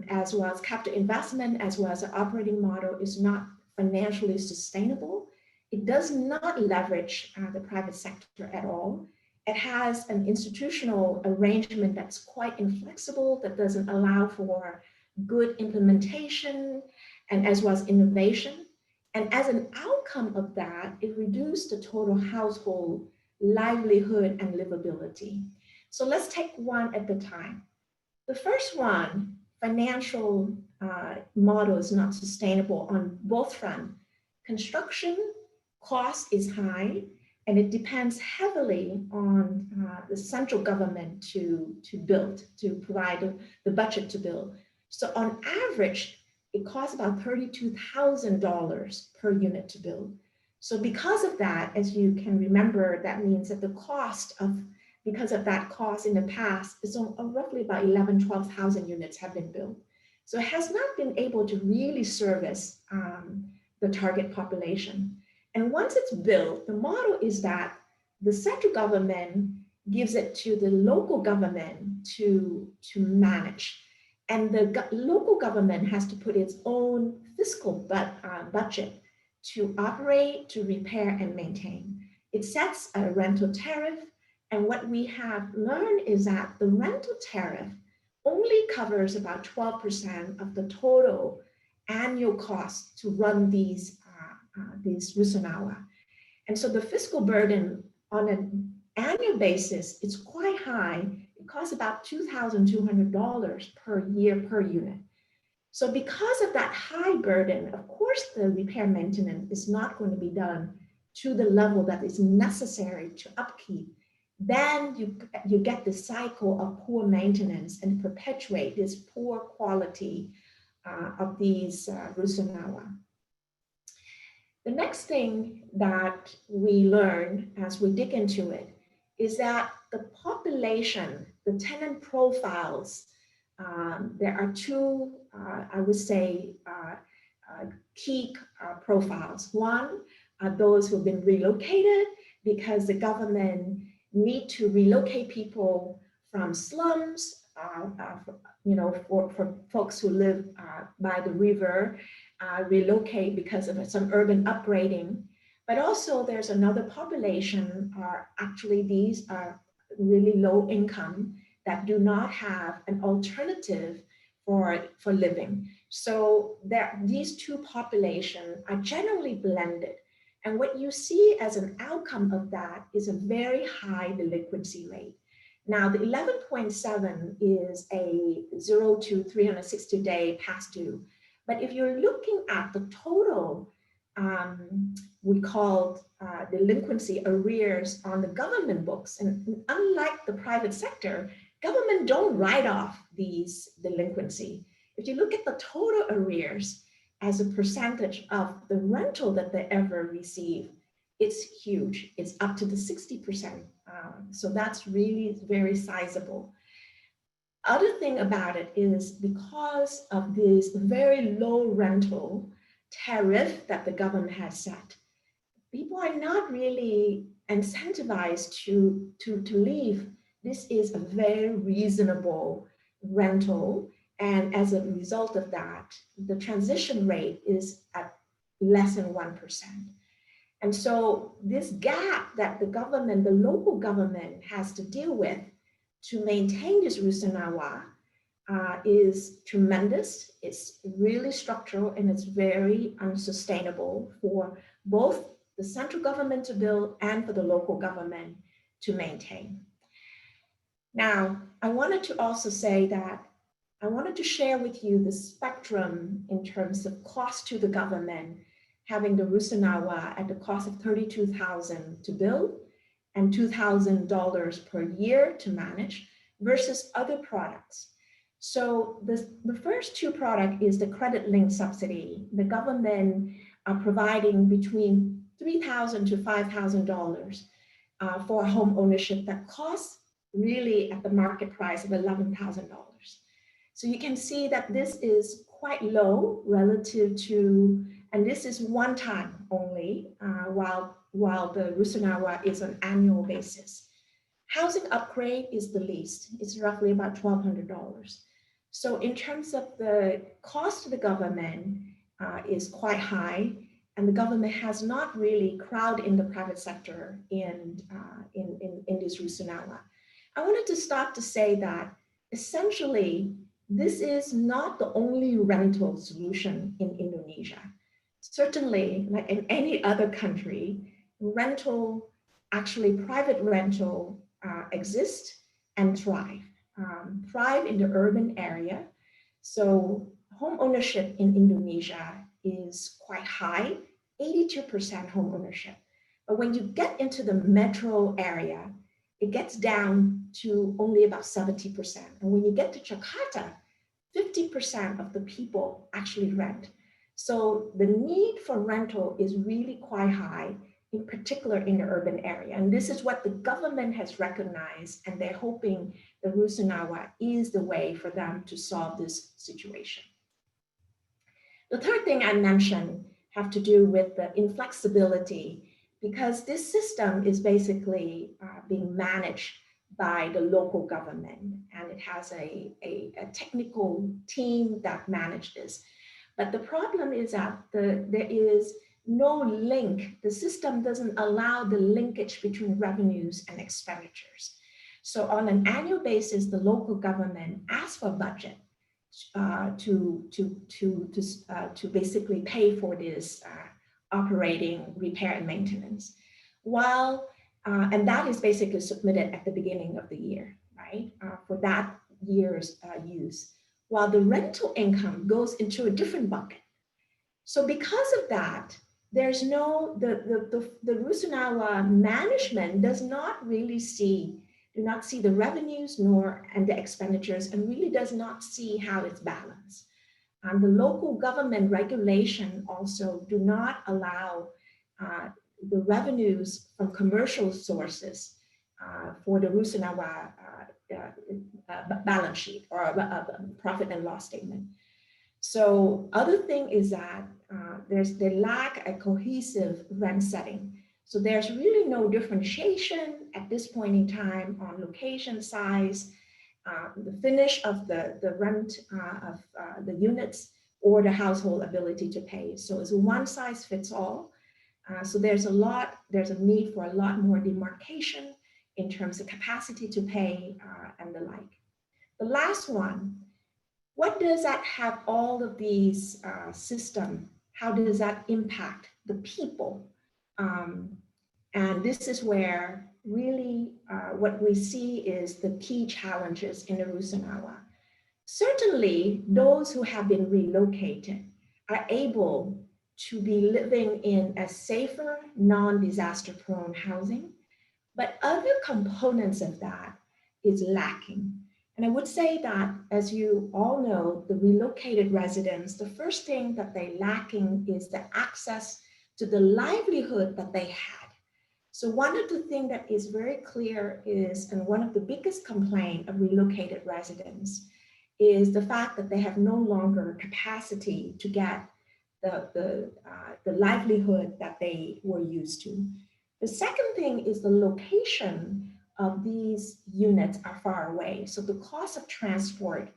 S9: as well as capital investment, as well as the operating model is not financially sustainable. It does not leverage the private sector at all. It has an institutional arrangement that's quite inflexible, that doesn't allow for good implementation and as well as innovation. And as an outcome of that, it reduced the total household livelihood and livability. So let's take one at a time. The first one, financial model is not sustainable on both fronts. Construction cost is high, and it depends heavily on the central government to build, to provide the budget to build. So on average, it costs about $32,000 per unit to build. So because of that, as you can remember, that means that the cost of, because of that cost in the past, is roughly about 12,000 units have been built. So it has not been able to really service the target population. And once it's built, the model is that the central government gives it to the local government to manage. And the local government has to put its own fiscal budget to operate, to repair, and maintain. It sets a rental tariff. And what we have learned is that the rental tariff only covers about 12% of the total annual cost to run these Rusunawa. And so the fiscal burden on an annual basis is quite high. It costs about $2,200 per year per unit. So because of that high burden, of course, the repair maintenance is not going to be done to the level that is necessary to upkeep then you get the cycle of poor maintenance and perpetuate this poor quality of these Rusunawa. The next thing that we learn as we dig into it is that the population, the tenant profiles, there are two, I would say, key profiles. One are those who have been relocated because the government need to relocate people from slums, for folks who live by the river, relocate because of some urban upgrading. But also there's another population, actually these are really low income that do not have an alternative for living. So these two populations are generally blended. And what you see as an outcome of that is a very high delinquency rate. Now, the 11.7 is a 0 to 360 day past due. But if you're looking at the total, we called delinquency arrears on the government books, and unlike the private sector, government don't write off these delinquency. If you look at the total arrears as a percentage of the rental that they ever receive, it's huge. It's up to the 60%. So that's really very sizable. Other thing about it is because of this very low rental tariff that the government has set, people are not really incentivized to leave. This is a very reasonable rental. And as a result of that, the transition rate is at less than 1%. And so this gap that the government, the local government has to deal with to maintain this Rusunawa is tremendous. It's really structural and it's very unsustainable for both the central government to build and for the local government to maintain. Now, I wanted to also say that I wanted to share with you the spectrum in terms of cost to the government, having the Rusunawa at the cost of $32,000 to build and $2,000 per year to manage versus other products. So the first two products is the credit-linked subsidy. The government are providing between $3,000 to $5,000 for home ownership that costs really at the market price of $11,000. So you can see that this is quite low relative to, and this is one time only, while the Rusunawa is on annual basis. Housing upgrade is the least. It's roughly about $1,200. So in terms of the cost to the government is quite high, and the government has not really crowded in the private sector in this Rusunawa. I wanted to stop to say that essentially, this is not the only rental solution in Indonesia. Certainly, like in any other country, rental, actually private rental exists and thrive. Thrive in the urban area. So home ownership in Indonesia is quite high, 82% home ownership. But when you get into the metro area, it gets down to only about 70%. And when you get to Jakarta, 50% of the people actually rent. So the need for rental is really quite high, in particular in the urban area. And this is what the government has recognized, and they're hoping the Rusunawa is the way for them to solve this situation. The third thing I mentioned have to do with the inflexibility, because this system is basically being managed by the local government, and it has a technical team that manages this. But the problem is that there is no link. The system doesn't allow the linkage between revenues and expenditures. So on an annual basis, the local government asks for a budget to basically pay for this operating, repair, and maintenance. And that is basically submitted at the beginning of the year, right? For that year's use, while the rental income goes into a different bucket. So because of that, there's no, the Rusunawa management does not really do not see the revenues nor and the expenditures, and really does not see how it's balanced. The local government regulation also do not allow the revenues from commercial sources for the Rusunawa balance sheet or profit and loss statement. So other thing is that they lack a cohesive rent setting. So there's really no differentiation at this point in time on location, size, the finish of the rent of the units, or the household ability to pay. So it's a one size fits all. So there's a need for a lot more demarcation in terms of capacity to pay and the like. The last one, what does that have all of these systems? How does that impact the people? And this is where really what we see is the key challenges in the Rusunawa. Certainly, those who have been relocated are able to be living in a safer, non-disaster prone housing, but other components of that is lacking. And I would say that, as you all know, the relocated residents, the first thing that they're lacking is the access to the livelihood that they had. So one of the things that is very clear is, and one of the biggest complaints of relocated residents is the fact that they have no longer capacity to get the livelihood that they were used to. The second thing is the location of these units are far away. So the cost of transport,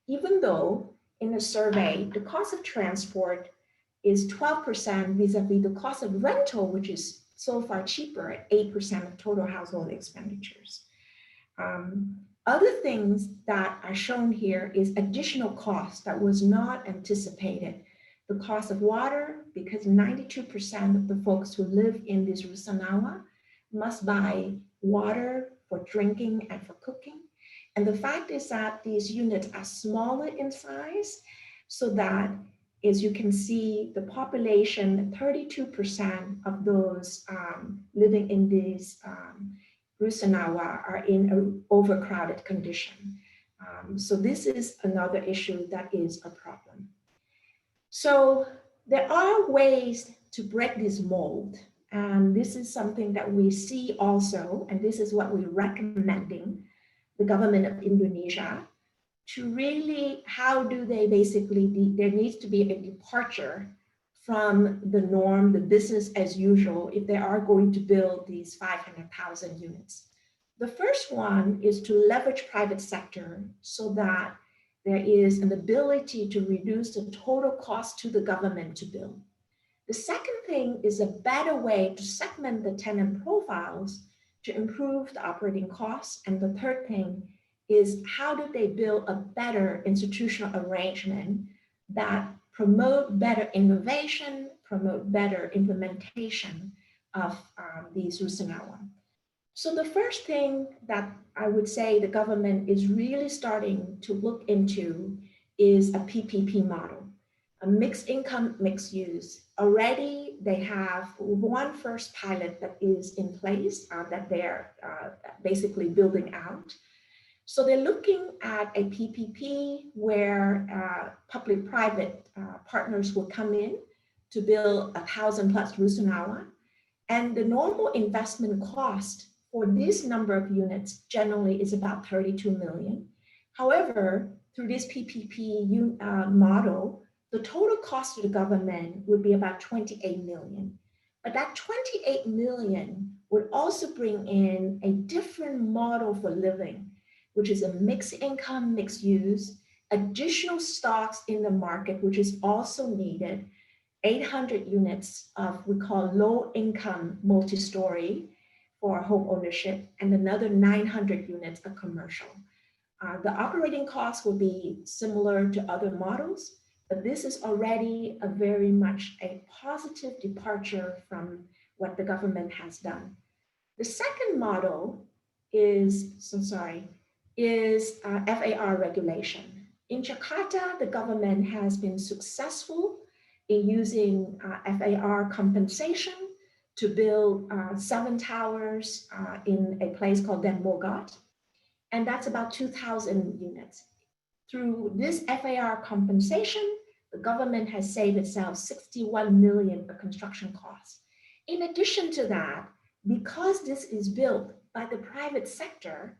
S9: even though in the survey, the cost of transport is 12% vis-a-vis the cost of rental, which is so far cheaper at 8% of total household expenditures. Other things that are shown here is additional cost that was not anticipated. The cost of water, because 92% of the folks who live in this Rusunawa must buy water for drinking and for cooking. And the fact is that these units are smaller in size, so that, as you can see, the population, 32% of those living in these Rusunawa are in an overcrowded condition. So this is another issue that is a problem. So there are ways to break this mold. And this is something that we see also, and this is what we're recommending the government of Indonesia to really, how do they basically, there needs to be a departure from the norm, the business as usual, if they are going to build these 500,000 units. The first one is to leverage private sector so that there is an ability to reduce the total cost to the government to build. The second thing is a better way to segment the tenant profiles to improve the operating costs. And the third thing is, how do they build a better institutional arrangement that promote better innovation, promote better implementation of these Rusunawa. So the first thing that I would say the government is really starting to look into is a PPP model, a mixed income, mixed use. Already they have one first pilot that is in place that they're basically building out. So they're looking at a PPP where public-private partners will come in to build 1,000 plus Rusunawa. And the normal investment cost for this number of units generally is about 32 million. However, through this PPP model, the total cost to the government would be about 28 million. But that 28 million would also bring in a different model for living, which is a mixed income, mixed use, additional stocks in the market, which is also needed, 800 units of we call low income multi-story for home ownership, and another 900 units of commercial. The operating costs will be similar to other models, but this is already a very much a positive departure from what the government has done. The second model is, FAR regulation. In Jakarta, the government has been successful in using FAR compensation to build 7 towers in a place called Den Mogot, and that's about 2,000 units. Through this FAR compensation, the government has saved itself 61 million of construction costs. In addition to that, because this is built by the private sector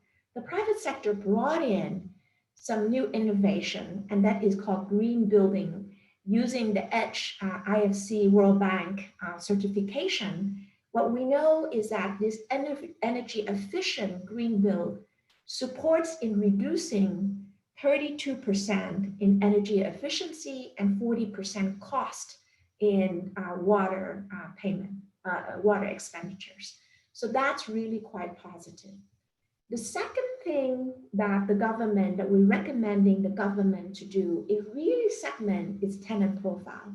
S9: brought in some new innovation, and that is called green building, using the EDGE IFC World Bank certification. What we know is that this energy efficient green build supports in reducing 32% in energy efficiency and 40% cost in water water expenditures. So that's really quite positive. The second thing that we're recommending the government to do is really segment its tenant profile.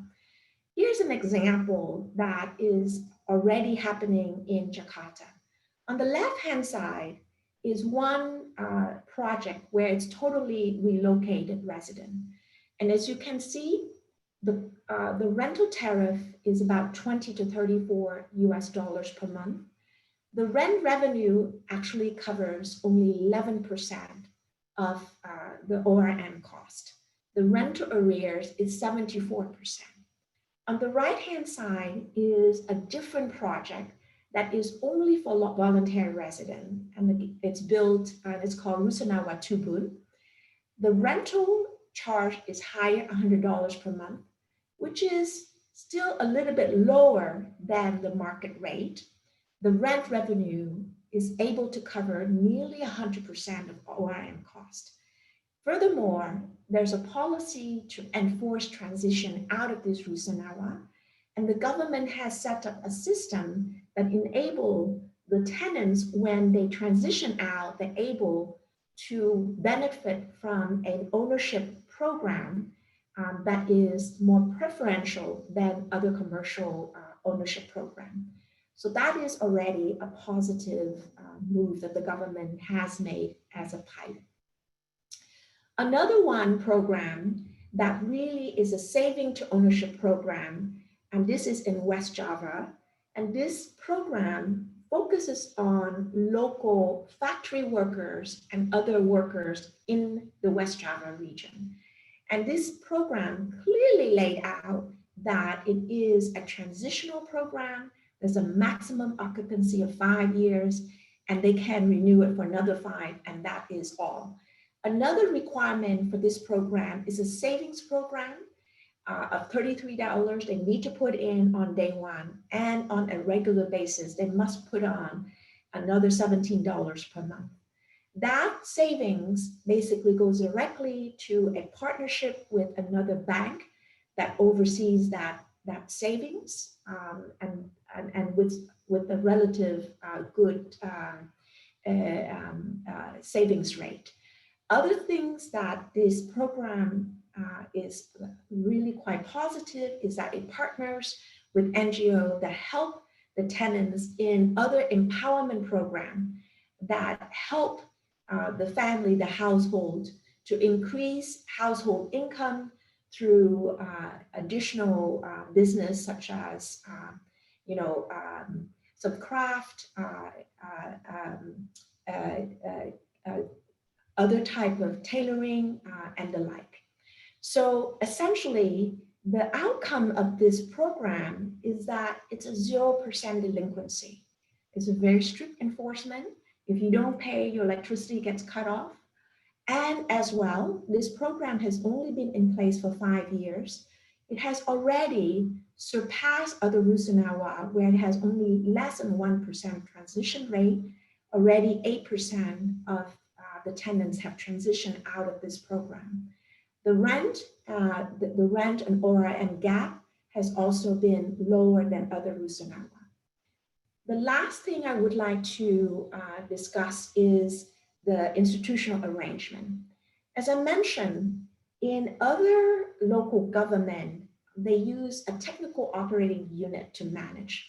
S9: Here's an example that is already happening in Jakarta. On the left-hand side is one project where it's totally relocated resident. And as you can see, the rental tariff is about 20 to 34 US dollars per month. The rent revenue actually covers only 11% of the ORM cost. The rental arrears is 74%. On the right-hand side is a different project that is only for voluntary resident, and it's built, it's called Rusunawa Tubun. The rental charge is higher, $100 per month, which is still a little bit lower than the market rate. The rent revenue is able to cover nearly 100% of ORM cost. Furthermore, there's a policy to enforce transition out of this Rusunawa, and the government has set up a system that enable the tenants, when they transition out, they're able to benefit from an ownership program that is more preferential than other commercial ownership program. So that is already a positive move that the government has made as a pilot. Another one program that really is a saving to ownership program, and this is in West Java, and this program focuses on local factory workers and other workers in the West Java region. And this program clearly laid out that it is a transitional program. There's a maximum occupancy of 5 years, and they can renew it for another 5, and that is all. Another requirement for this program is a savings program of $33 they need to put in on day one, and on a regular basis, they must put on another $17 per month. That savings basically goes directly to a partnership with another bank that oversees that savings, and with a relative good savings rate. Other things that this program is really quite positive is that it partners with NGOs that help the tenants in other empowerment programs that help the family, the household, to increase household income through additional business such as, some craft, other type of tailoring and the like. So essentially, the outcome of this program is that it's a 0% delinquency. It's a very strict enforcement. If you don't pay, your electricity gets cut off. And as well, this program has only been in place for 5 years. It has already surpassed other Rusunawa, where it has only less than 1% transition rate. Already 8% of the tenants have transitioned out of this program. The rent and ORM gap has also been lower than other Rusunawa. The last thing I would like to discuss is the institutional arrangement. As I mentioned, in other local government, they use a technical operating unit to manage.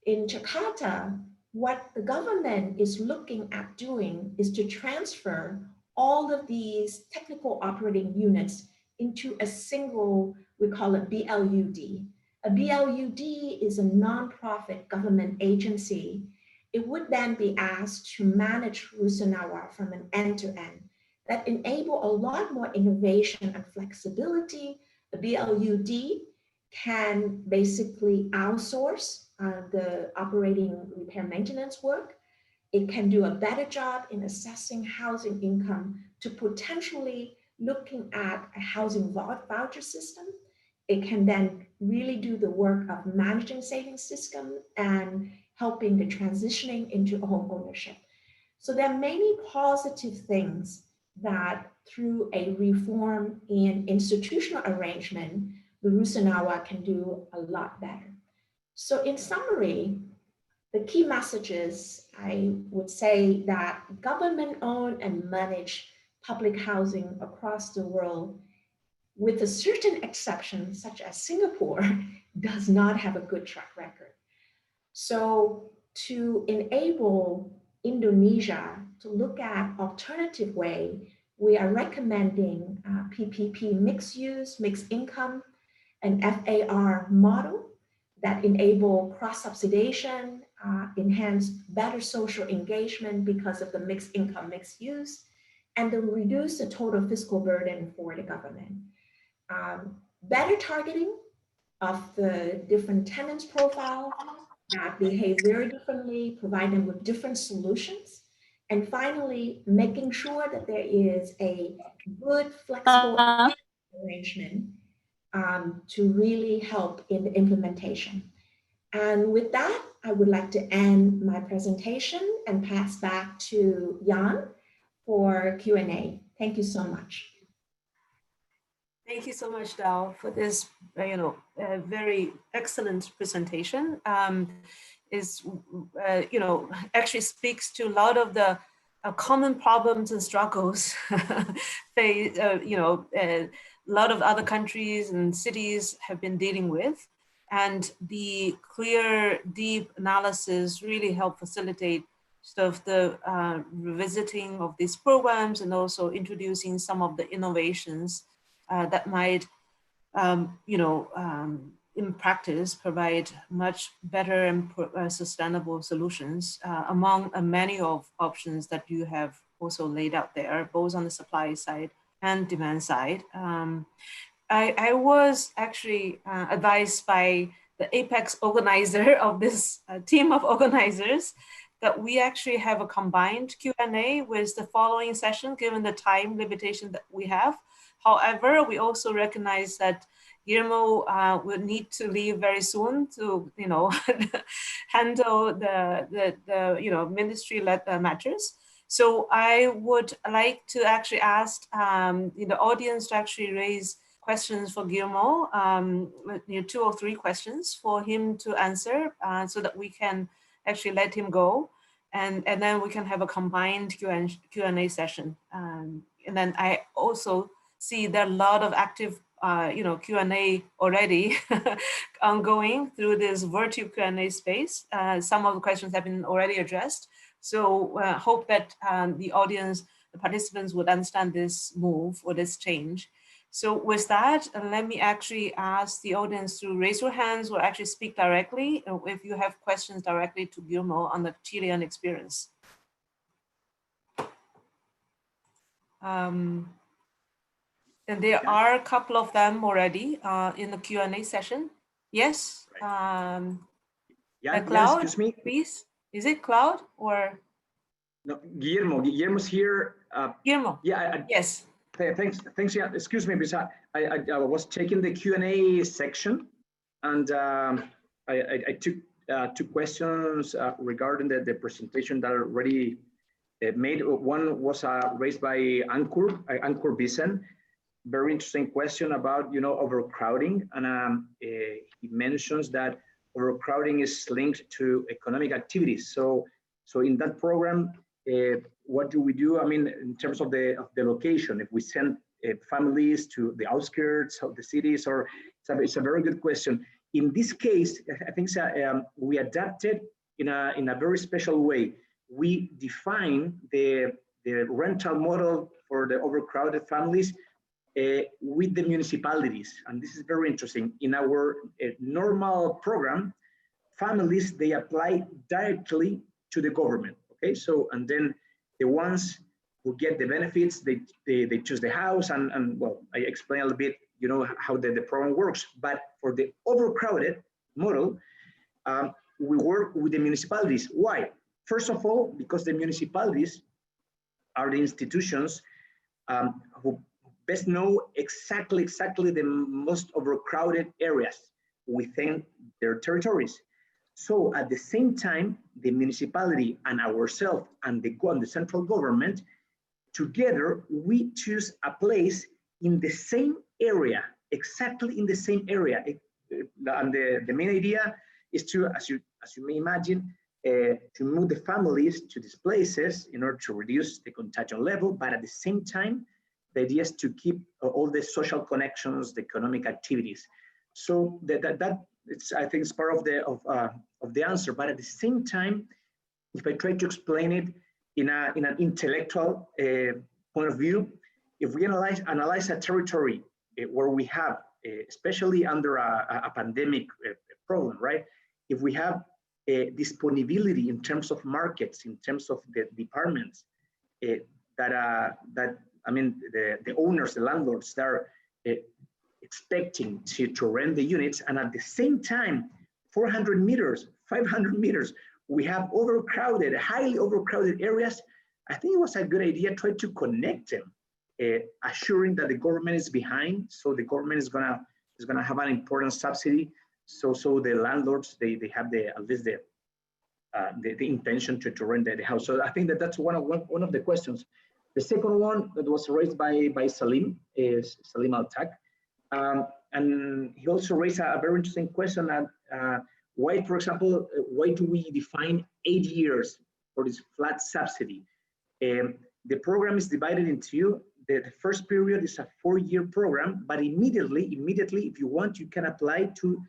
S9: In Jakarta, what the government is looking at doing is to transfer all of these technical operating units into a single, we call it BLUD. A BLUD is a nonprofit government agency. It would then be asked to manage Rusunawa from an end to end that enable a lot more innovation and flexibility. The BLUD can basically outsource the operating repair maintenance work. It can do a better job in assessing housing income to potentially looking at a housing voucher system. It can then really do the work of managing savings system and helping the transitioning into home ownership. So there are many positive things that through a reform in institutional arrangement, the Rusunawa can do a lot better. So in summary, the key messages, I would say that government-owned and managed public housing across the world, with a certain exception, such as Singapore, does not have a good track record. So to enable Indonesia to look at alternative way, we are recommending PPP mixed use, mixed income, an FAR model that enable cross-subsidization, enhance better social engagement because of the mixed income, mixed use, and to reduce the total fiscal burden for the government. Better targeting of the different tenants profile that behave very differently, provide them with different solutions. And finally, making sure that there is a good, flexible arrangement to really help in the implementation. And with that, I would like to end my presentation and pass back to Jan for Q&A. Thank you so much.
S6: Thank you so much, Dao, for this, very excellent presentation. Actually speaks to a lot of the common problems and struggles a lot of other countries and cities have been dealing with. And the clear, deep analysis really help facilitate sort of the revisiting of these programs and also introducing some of the innovations that might, in practice, provide much better and sustainable solutions among many of options that you have also laid out there, both on the supply side and demand side. I was actually advised by the apex organizer of this team of organizers that we actually have a combined Q&A with the following session, given the time limitation that we have. However, we also recognize that Guillermo will need to leave very soon to, handle the ministry-led matters. So I would like to actually ask the audience to actually raise questions for Guillermo, 2 or 3 questions for him to answer so that we can actually let him go. And then we can have a combined Q&A session. And then I also see there are a lot of active Q&A already ongoing through this virtual Q&A space. Some of the questions have been already addressed. So hope that the audience, the participants would understand this move or this change. So with that, let me actually ask the audience to raise your hands or actually speak directly if you have questions directly to Guillermo on the Chilean experience. And there are a couple of them already in the Q&A session. Yes. Cloud,
S8: excuse me.
S6: Please. Is it Cloud or?
S8: No, Guillermo. Guillermo's here.
S6: Guillermo.
S8: Yeah.
S6: Yes.
S8: Thanks. Yeah. Excuse me, because I was checking the Q&A section, and I took 2 questions regarding the presentation that are already made. One was raised by Ankur Bisen. Very interesting question about overcrowding, and he mentions that overcrowding is linked to economic activities. So in that program, what do we do? I mean, in terms of the location, if we send families to the outskirts of the cities, or it's a very good question. In this case, I think we adapted in a very special way. We define the rental model for the overcrowded families with the municipalities. And this is very interesting. In our normal program, families, they apply directly to the government, okay? So, and then the ones who get the benefits, they choose the house, and well, I explain a little bit, you know, how the program works. But for the overcrowded model, we work with the municipalities. Why? First of all, because the municipalities are the institutions who best know exactly the most overcrowded areas within their territories. So at the same time, the municipality and ourselves and the central government, together, we choose a place in the same area, exactly in the same area. And the main idea is to, as you may imagine, to move the families to these places in order to reduce the contagion level, but at the same time, the idea is to keep all the social connections, the economic activities. So that it's, I think, it's part of the answer. But at the same time, if I try to explain it in an intellectual point of view, if we analyze a territory where we have, especially under a pandemic problem, right? If we have disponibility in terms of markets, in terms of the departments, that I mean, the owners, the landlords, they're expecting to rent the units, and at the same time, 400 meters, 500 meters, we have overcrowded, highly overcrowded areas. I think it was a good idea to try to connect them, assuring that the government is behind, so the government is gonna have an important subsidy, so the landlords they have at least the intention to rent the house. So I think that's one of the questions. The second one that was raised by Salim is Salim Al-Tak, and he also raised a very interesting question that why, for example, why do we define 8 years for this flat subsidy? The program is divided into the first period is a 4-year program, but immediately, if you want, you can apply to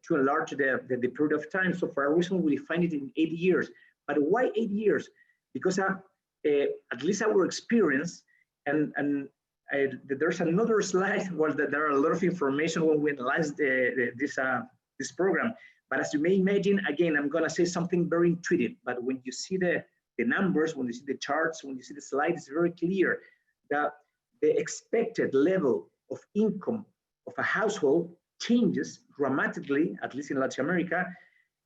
S8: enlarge the period of time. So for a reason, we define it in 8 years. But why 8 years? Because at least our experience, and there's another slide where there are a lot of information when we analyze this program. But as you may imagine, again, I'm going to say something very intuitive, but when you see the numbers, when you see the charts, when you see the slide, it's very clear that the expected level of income of a household changes dramatically, at least in Latin America,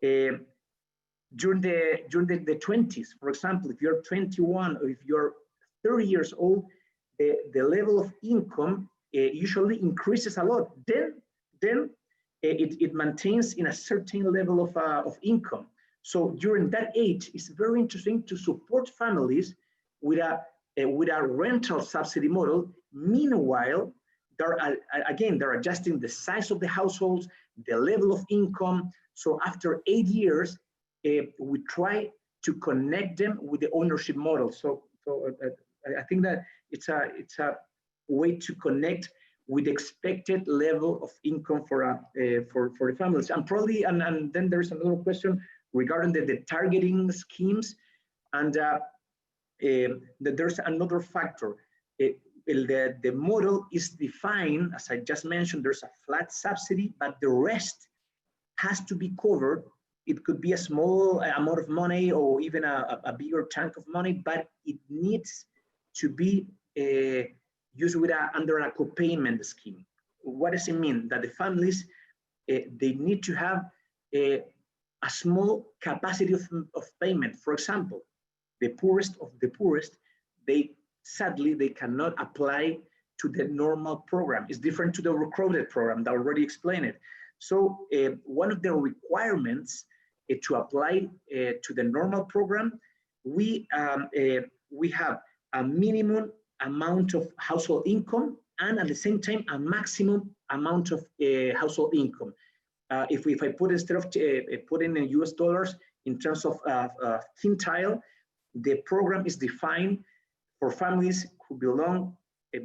S8: during the 20s. For example, if you're 21 or if you're 30 years old, the level of income usually increases a lot. Then it maintains in a certain level of income. So during that age, it's very interesting to support families with a rental subsidy model. Meanwhile, they're adjusting the size of the households, the level of income. So after 8 years, we try to connect them with the ownership model. So I think that it's a way to connect with expected level of income for the families. And probably, and then there's another question regarding the targeting schemes, and there's another factor. The model is defined, as I just mentioned, there's a flat subsidy, but the rest has to be covered. It could be a small amount of money or even a bigger chunk of money, but it needs to be used under a co-payment scheme. What does it mean? That the families, they need to have a small capacity of payment. For example, the poorest of the poorest, sadly, they cannot apply to the normal program. It's different to the overcrowded program that I already explained it. So one of the requirements to apply to the normal program, we have a minimum amount of household income and at the same time a maximum amount of household income. If I put, instead of putting in US dollars in terms of quintile, the program is defined for families who belong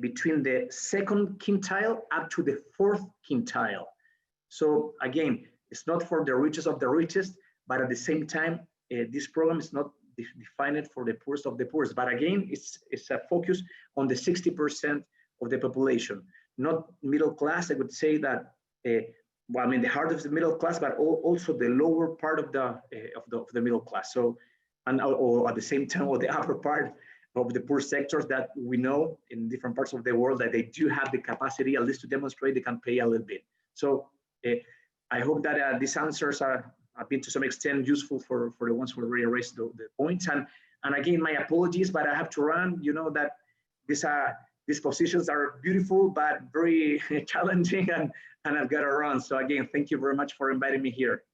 S8: between the second quintile up to the fourth quintile. So again, it's not for the richest of the richest, but at the same time, this program is not defined for the poorest of the poorest. But again, it's a focus on the 60% of the population. Not middle class, I would say that, well, I mean, the heart of the middle class, but also the lower part of the middle class. So, and or at the same time, or the upper part of the poor sectors that we know in different parts of the world that they do have the capacity, at least to demonstrate they can pay a little bit. So I hope that these answers have been to some extent useful for the ones who already raised the points. And again, my apologies, but I have to run. You know that these positions are beautiful, but very challenging, and I've got to run. So again, thank you very much for inviting me here.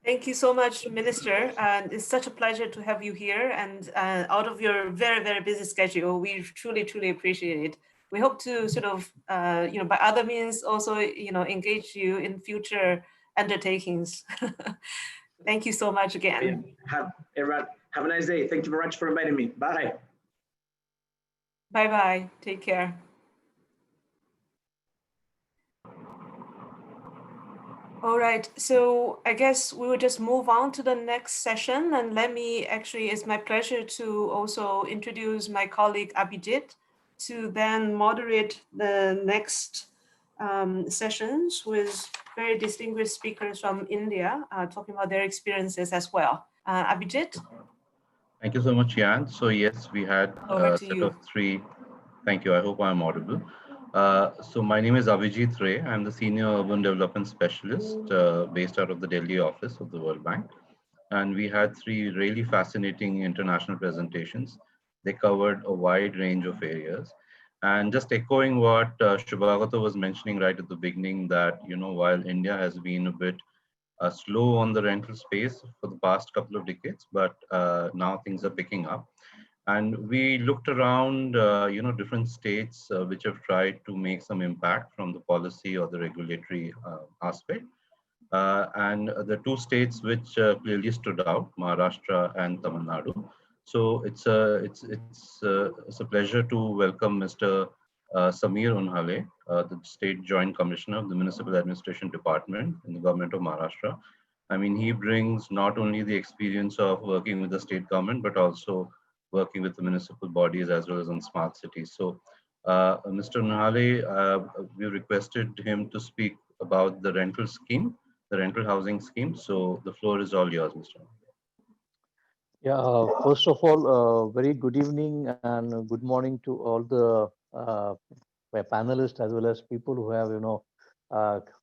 S6: Thank you so much, Minister. And it's such a pleasure to have you here. And out of your very, very busy schedule, we truly, truly appreciate it. We hope to sort of, by other means also, engage you in future undertakings. Thank you so much again.
S8: Have a nice day. Thank you very much for inviting me. Bye.
S6: Bye-bye. Take care. All right, so I guess we will just move on to the next session, and it's my pleasure to also introduce my colleague Abhijit to then moderate the next sessions with very distinguished speakers from India, talking about their experiences as well. Abhijit?
S10: Thank you so much, Jan. So yes, we had
S6: Over
S10: a
S6: to
S10: set
S6: you.
S10: of three. Thank you. I hope I'm audible. So my name is Abhijit Ray. I'm the Senior Urban Development Specialist based out of the Delhi office of the World Bank. And we had three really fascinating international presentations. They covered a wide range of areas. And just echoing what Shubhagata was mentioning right at the beginning, that, while India has been a bit slow on the rental space for the past couple of decades, but now things are picking up. And we looked around, different states which have tried to make some impact from the policy or the regulatory aspect. And the two states which clearly stood out, Maharashtra and Tamil Nadu. So it's a pleasure to welcome Mr. Samir Unhale, the State Joint Commissioner of the Municipal Administration Department in the government of Maharashtra. I mean, he brings not only the experience of working with the state government, but also working with the municipal bodies as well as on smart cities. So Mr. Unhale, we requested him to speak about the rental scheme, the rental housing scheme. So the floor is all yours, Mr.
S11: Yeah, first of all, very good evening and good morning to all the panelists as well as people who have,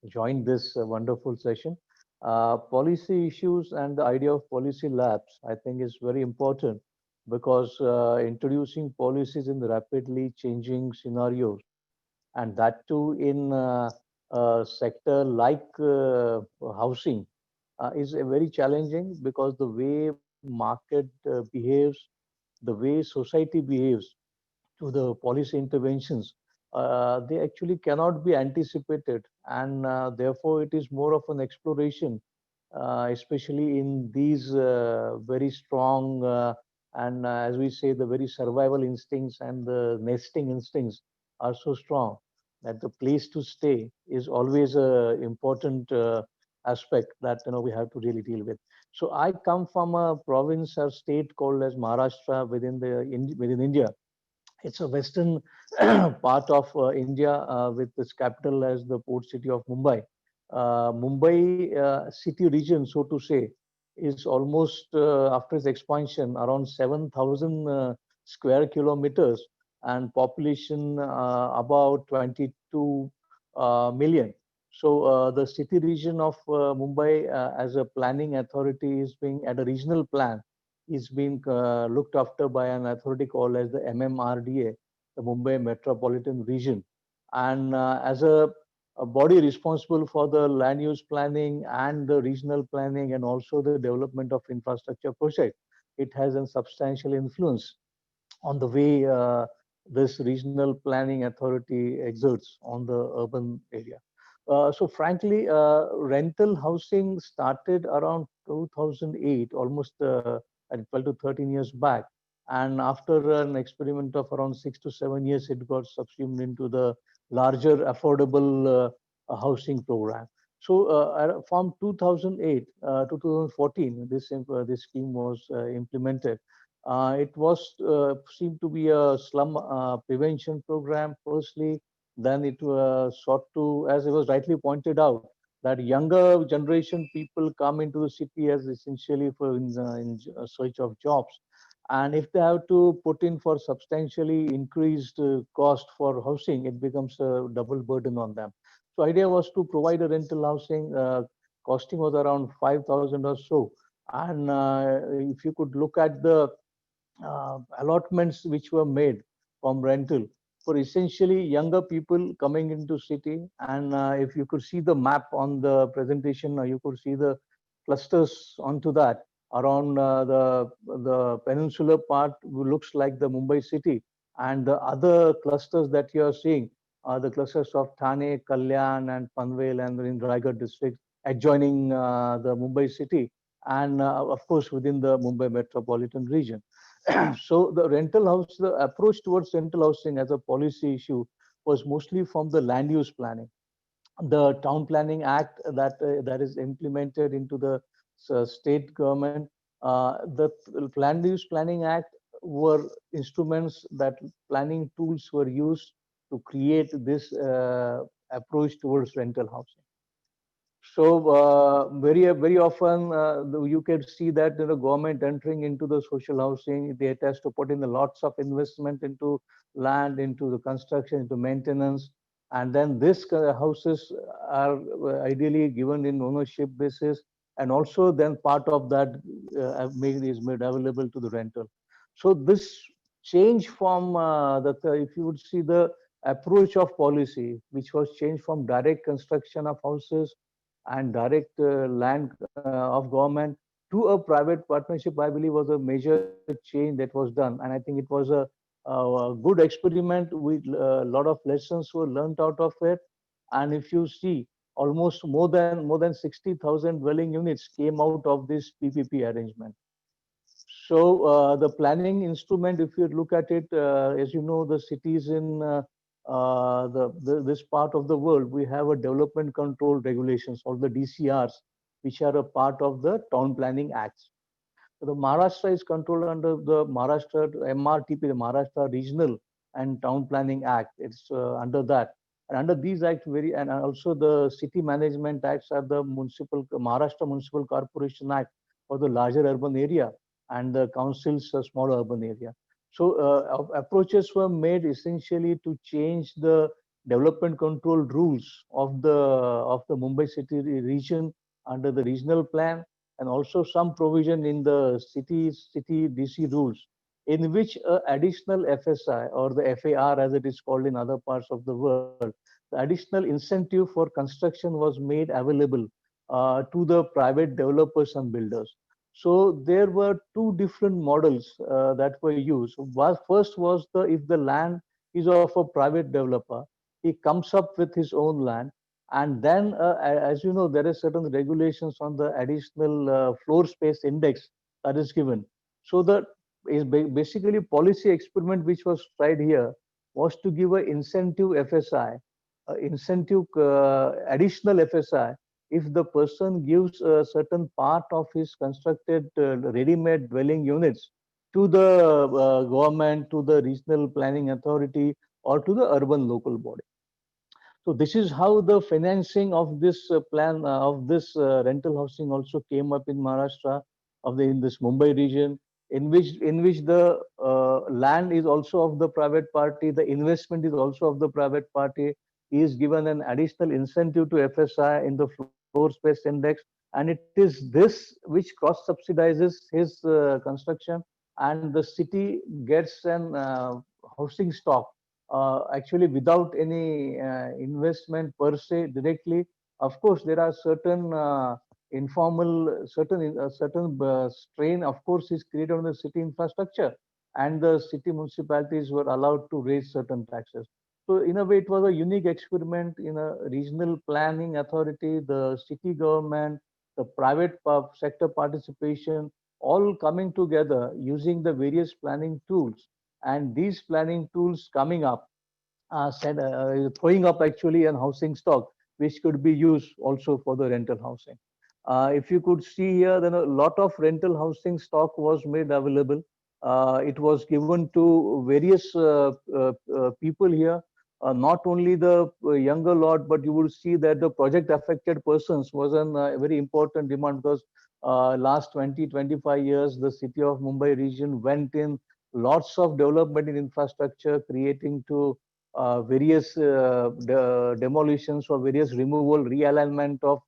S11: joined this wonderful session. Policy issues and the idea of policy labs, I think, is very important because introducing policies in the rapidly changing scenarios, and that too in a sector like housing, is very challenging because the way market behaves, the way society behaves to the policy interventions, they actually cannot be anticipated, and therefore it is more of an exploration, especially in these very strong and as we say, the very survival instincts and the nesting instincts are so strong that the place to stay is always a important aspect that we have to really deal with. So I come from a province or state called as Maharashtra within India. It's a western part of India with its capital as the port city of Mumbai. Mumbai city region, so to say, is almost after its expansion around 7,000 square kilometers and population about 22 million. So the city region of Mumbai as a planning authority is being at a regional plan is being looked after by an authority called as the MMRDA, the Mumbai Metropolitan Region. And as a body responsible for the land use planning and the regional planning and also the development of infrastructure project, it has a substantial influence on the way this regional planning authority exerts on the urban area. So frankly, rental housing started around 2008, almost 12 to 13 years back. And after an experiment of around 6 to 7 years, it got subsumed into the larger affordable housing program. So from 2008 to 2014, this scheme was implemented. It was seemed to be a slum prevention program firstly. Then it sought to, as it was rightly pointed out, that younger generation people come into the city as essentially for in search of jobs, and if they have to put in for substantially increased cost for housing, it becomes a double burden on them. So idea was to provide a rental housing. Costing was around 5,000 or so, and if you could look at the allotments which were made from rental for essentially younger people coming into city. And if you could see the map on the presentation, you could see the clusters onto that around the peninsular part looks like the Mumbai city, and the other clusters that you are seeing are the clusters of Thane, Kalyan, and Panvel, and in Raigad district adjoining the Mumbai city, and of course within the Mumbai metropolitan region. So the rental house, the approach towards rental housing as a policy issue was mostly from the land use planning. The Town Planning Act that is implemented into the state government. The Land Use Planning Act were instruments that planning tools were used to create this approach towards rental housing. So very often you can see that the government entering into the social housing, they has to put in a lots of investment into land, into the construction, into maintenance, and then this houses are ideally given in ownership basis, and also then part of that is made available to the rental. So this change from if you would see the approach of policy, which was changed from direct construction of houses and direct land of government to a private partnership, I believe was a major change that was done. And I think it was a good experiment with a lot of lessons were learned out of it. And if you see, almost more than 60,000 dwelling units came out of this PPP arrangement. So the planning instrument, if you look at it, as you know, the cities in this part of the world, we have a development control regulations, or the DCRs, which are a part of the Town Planning Acts. The Maharashtra is controlled under the Maharashtra MRTP, the Maharashtra Regional and Town Planning Act. It's under that. And under these acts, and also the City Management Acts are the Maharashtra Municipal Corporation Act for the larger urban area, and the council's smaller urban area. So approaches were made essentially to change the development control rules of the Mumbai city region under the regional plan, and also some provision in the city DC rules, in which additional FSI, or the FAR as it is called in other parts of the world, the additional incentive for construction was made available to the private developers and builders. So there were two different models that were used. First was if the land is of a private developer, he comes up with his own land, and then, as you know, there are certain regulations on the additional floor space index that is given. So the is basically policy experiment which was tried here was to give an incentive FSI, additional FSI, if the person gives a certain part of his constructed ready-made dwelling units to the government, to the regional planning authority, or to the urban local body. So this is how the financing of this plan of this rental housing also came up in Maharashtra, in this Mumbai region, in which the land is also of the private party, the investment is also of the private party. He is given an additional incentive to FSI in the floor space index, and it is this which cross subsidizes his construction, and the city gets an housing stock actually without any investment per se directly. Of course, there are certain informal, certain strain, of course, is created on the city infrastructure, and the city municipalities were allowed to raise certain taxes. So in a way, it was a unique experiment in a regional planning authority, the city government, the private sector participation, all coming together using the various planning tools. And these planning tools coming up, throwing up actually an housing stock, which could be used also for the rental housing. If you could see here, then a lot of rental housing stock was made available. It was given to various people here, not only the younger lot, but you will see that the project affected persons was a very important demand, because last 20-25 years, the city of Mumbai region went in lots of development in infrastructure, creating to various demolitions or various removal, realignment of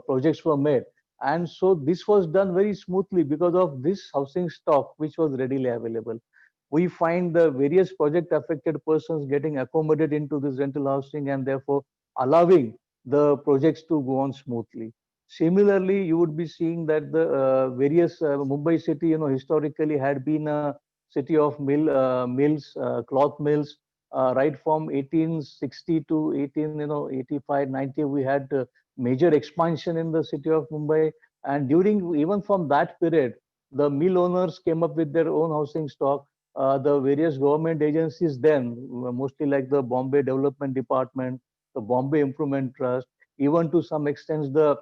S11: projects were made. And so this was done very smoothly because of this housing stock, which was readily available. We find the various project affected persons getting accommodated into this rental housing, and therefore allowing the projects to go on smoothly. Similarly, you would be seeing that the various Mumbai city, historically had been a city of mills, cloth mills, right from 1860 to 85, 90. We had major expansion in the city of Mumbai, and during even from that period, the mill owners came up with their own housing stock. The various government agencies then, mostly like the Bombay Development Department, the Bombay Improvement Trust, even to some extent the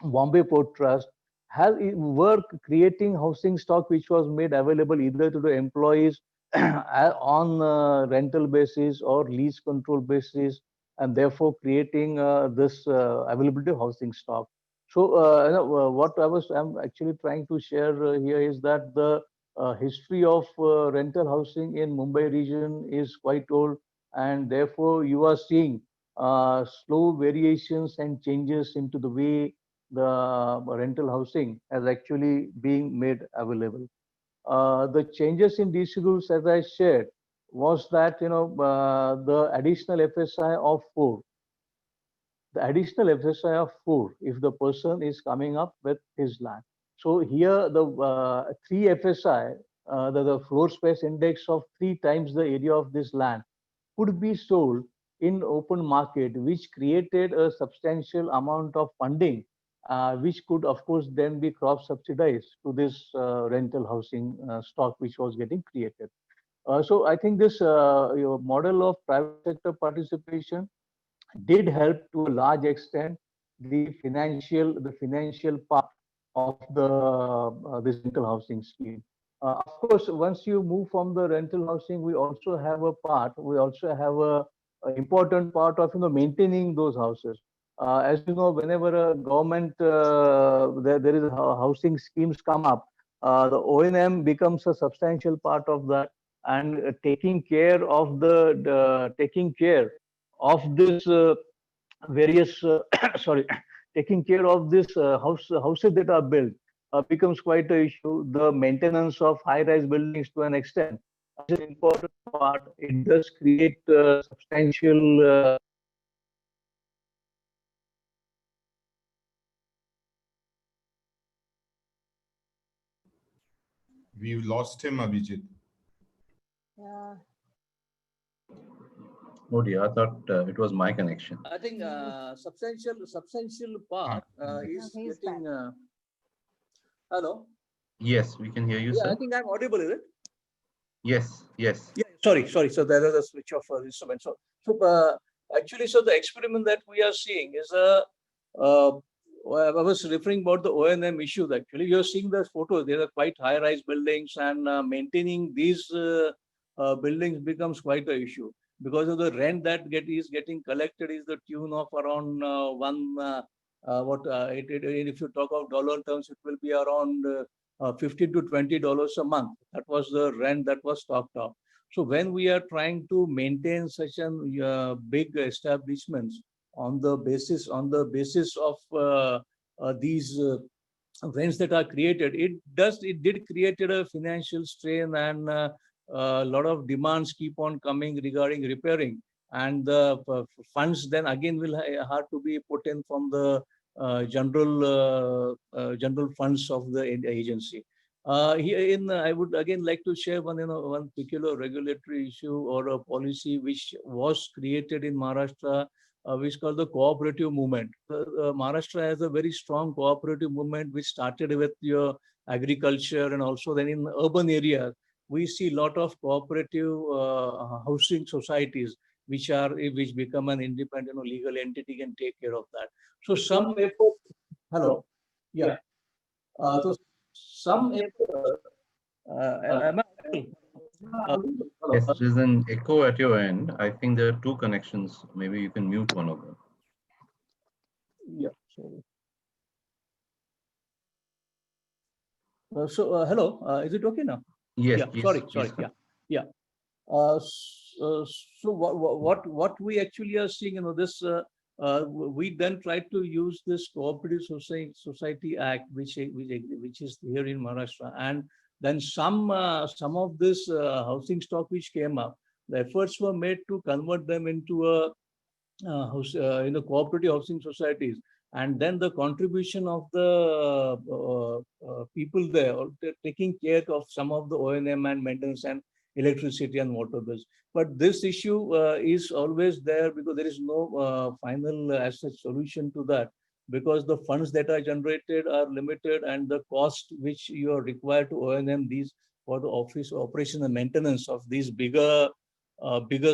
S11: Bombay Port Trust, were creating housing stock which was made available either to the employees on rental basis or lease control basis, and therefore creating this availability of housing stock. So, what I'm actually trying to share here is that the history of rental housing in Mumbai region is quite old, and therefore you are seeing slow variations and changes into the way the rental housing has actually being made available. The changes in these rules, as I shared, was that the additional FSI of 4, if the person is coming up with his land. So here the 3 FSI, the floor space index of 3 times the area of this land could be sold in open market, which created a substantial amount of funding, which could of course then be cross subsidized to this rental housing stock which was getting created. So I think this model of private sector participation did help to a large extent the financial part of the this rental housing scheme. Of course, once you move from the rental housing, we also have a part. We also have a important part of maintaining those houses. As you know, whenever a government there is a housing schemes come up, the O&M becomes a substantial part of that, and taking care of taking care of this various sorry taking care of this houses that are built becomes quite an issue. The maintenance of high-rise buildings to an extent is an important part. It does create substantial
S3: We've lost him, Abhijit.
S1: Yeah.
S10: Oh dear, I thought it was my connection.
S11: I think substantial part is
S1: he's
S11: getting.
S1: back.
S11: Hello.
S10: Yes, we can hear you,
S11: Yeah, I
S10: sir.
S11: think I'm audible, is it?
S10: Yes, yes.
S11: Yeah, sorry. So there is a switch off instrument. Actually, so the experiment that we are seeing is uh, I was referring about the O&M issues. Actually, you're seeing the photos. They are quite high-rise buildings, and maintaining these buildings becomes quite an issue because of the rent that is getting collected is the tune of around if you talk of dollar terms, it will be around $15 to $20 a month. That was the rent that was stocked up. So when we are trying to maintain such a big establishments on the basis of these rents that are created, it did created a financial strain, and a lot of demands keep on coming regarding repairing, and the funds then again will have to be put in from the general funds of the agency. I would again like to share one particular regulatory issue or a policy which was created in Maharashtra, which is called the cooperative movement. Maharashtra has a very strong cooperative movement which started with your agriculture, and also then in urban areas we see a lot of cooperative housing societies which become an independent legal entity and take care of that. So some effort. Hello. Yeah. So some effort Am I
S10: Yes, there's an echo at your end. I think there are two connections. Maybe you can mute one of them.
S11: Yeah, sorry. Hello, is it okay now?
S10: Yes,
S11: Yeah,
S10: please,
S11: sorry,
S10: please.
S11: yeah, yeah. So what we actually are seeing, we then tried to use this Cooperative Society Act, which is here in Maharashtra, and then some of this housing stock which came up, the efforts were made to convert them into a cooperative housing societies, and then the contribution of the people there taking care of some of the O&M and maintenance and electricity and water bills. But this issue is always there because there is no final as such solution to that, because the funds that are generated are limited, and the cost which you are required to O&M these for the office operation and maintenance of these bigger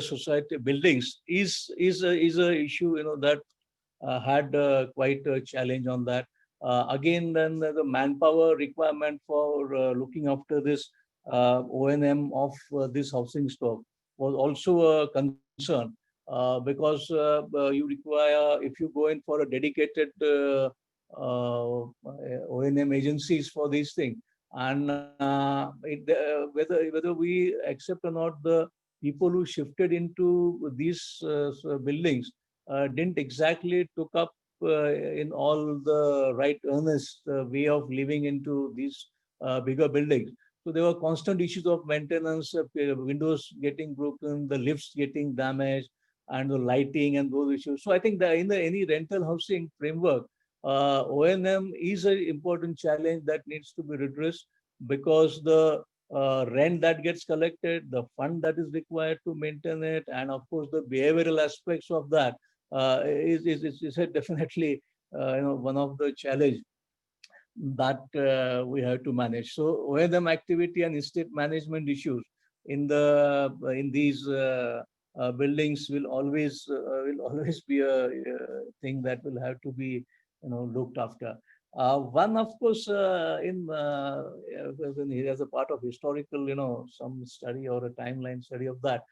S11: society buildings is a issue, that had quite a challenge on that. Again, then the manpower requirement for looking after this O&M of this housing stock was also a concern, because you require, if you go in for a dedicated O&M agencies for these things, and whether we accept or not, the people who shifted into these buildings didn't exactly took up in all the right earnest way of living into these bigger buildings. So there were constant issues of maintenance, windows getting broken, the lifts getting damaged, and the lighting and those issues. So I think that in any rental housing framework, O&M is an important challenge that needs to be redressed, because the rent that gets collected, the fund that is required to maintain it, and of course the behavioral aspects of that is definitely one of the challenge that we have to manage. So O&M activity and estate management issues in these buildings will always be a thing that will have to be looked after. One, of course, as a part of historical, some study or a timeline study of that,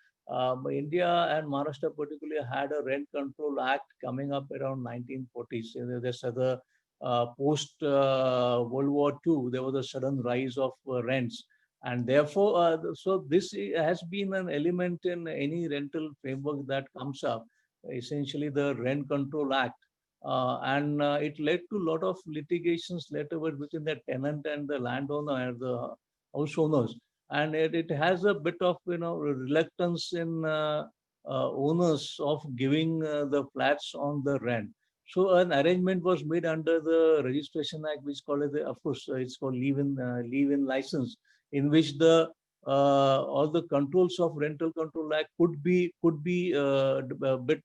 S11: India and Maharashtra particularly had a Rent Control Act coming up around 1940s. There's other post World War II, there was a sudden rise of rents. And therefore, so this has been an element in any rental framework that comes up, essentially the Rent Control Act. And it led to a lot of litigations later between the tenant and the landowner and the house owners. And it has a bit of reluctance in owners of giving the flats on the rent. So an arrangement was made under the Registration Act, which called it, of course, it's called leave-in license, in which the all the controls of Rental Control Act could be a bit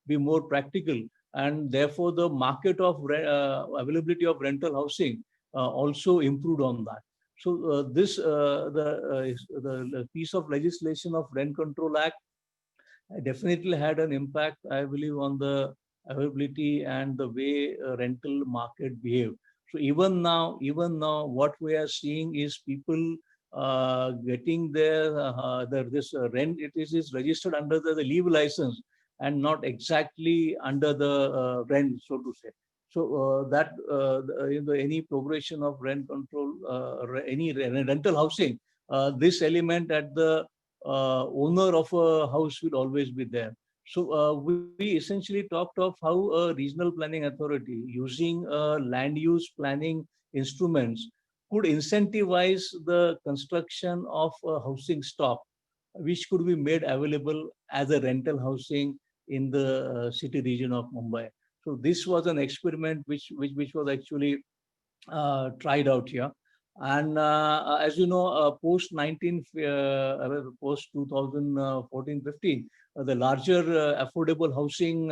S11: be more practical, and therefore the market of availability of rental housing also improved on that. So the piece of legislation of Rent Control Act definitely had an impact, I believe, on the availability and the way rental market behave. So even now, what we are seeing is people getting this rent. It is registered under the leave license and not exactly under the rent, so to say. So any progression of rent control, any rental housing, this element at the owner of a house will always be there. So we essentially talked of how a regional planning authority using land use planning instruments could incentivize the construction of a housing stock, which could be made available as a rental housing in the city region of Mumbai. So this was an experiment which was actually tried out here. And as you know, post 2014-15, the larger affordable housing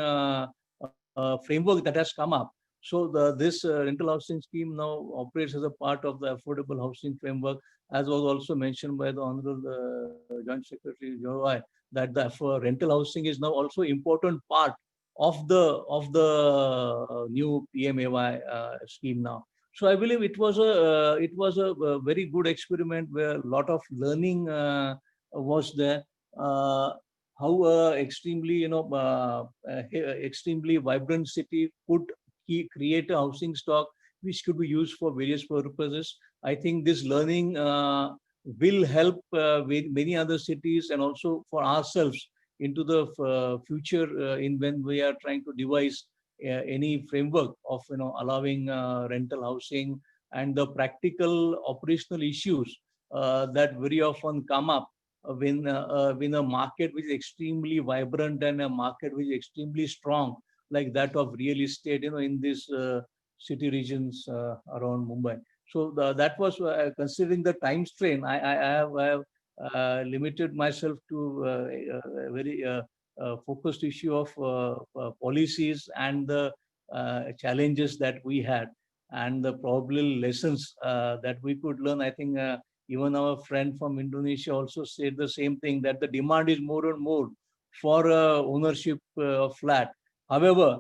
S11: framework that has come up. So this rental housing scheme now operates as a part of the affordable housing framework, as was also mentioned by the Honorable Joint Secretary Joy, that the rental housing is now also important part of the new PMAY scheme now.
S12: So I believe it was a very good experiment where a lot of learning was there. How extremely extremely vibrant city could create a housing stock which could be used for various purposes. I think this learning will help with many other cities and also for ourselves into the future in when we are trying to devise any framework of allowing rental housing and the practical operational issues that very often come up when a market which is extremely vibrant and a market which is extremely strong like that of real estate in these city regions around Mumbai. So that was considering the time strain. I have limited myself to a very focused issue of policies and the challenges that we had and the probable lessons that we could learn. I think even our friend from Indonesia also said the same thing, that the demand is more and more for ownership of flat. However,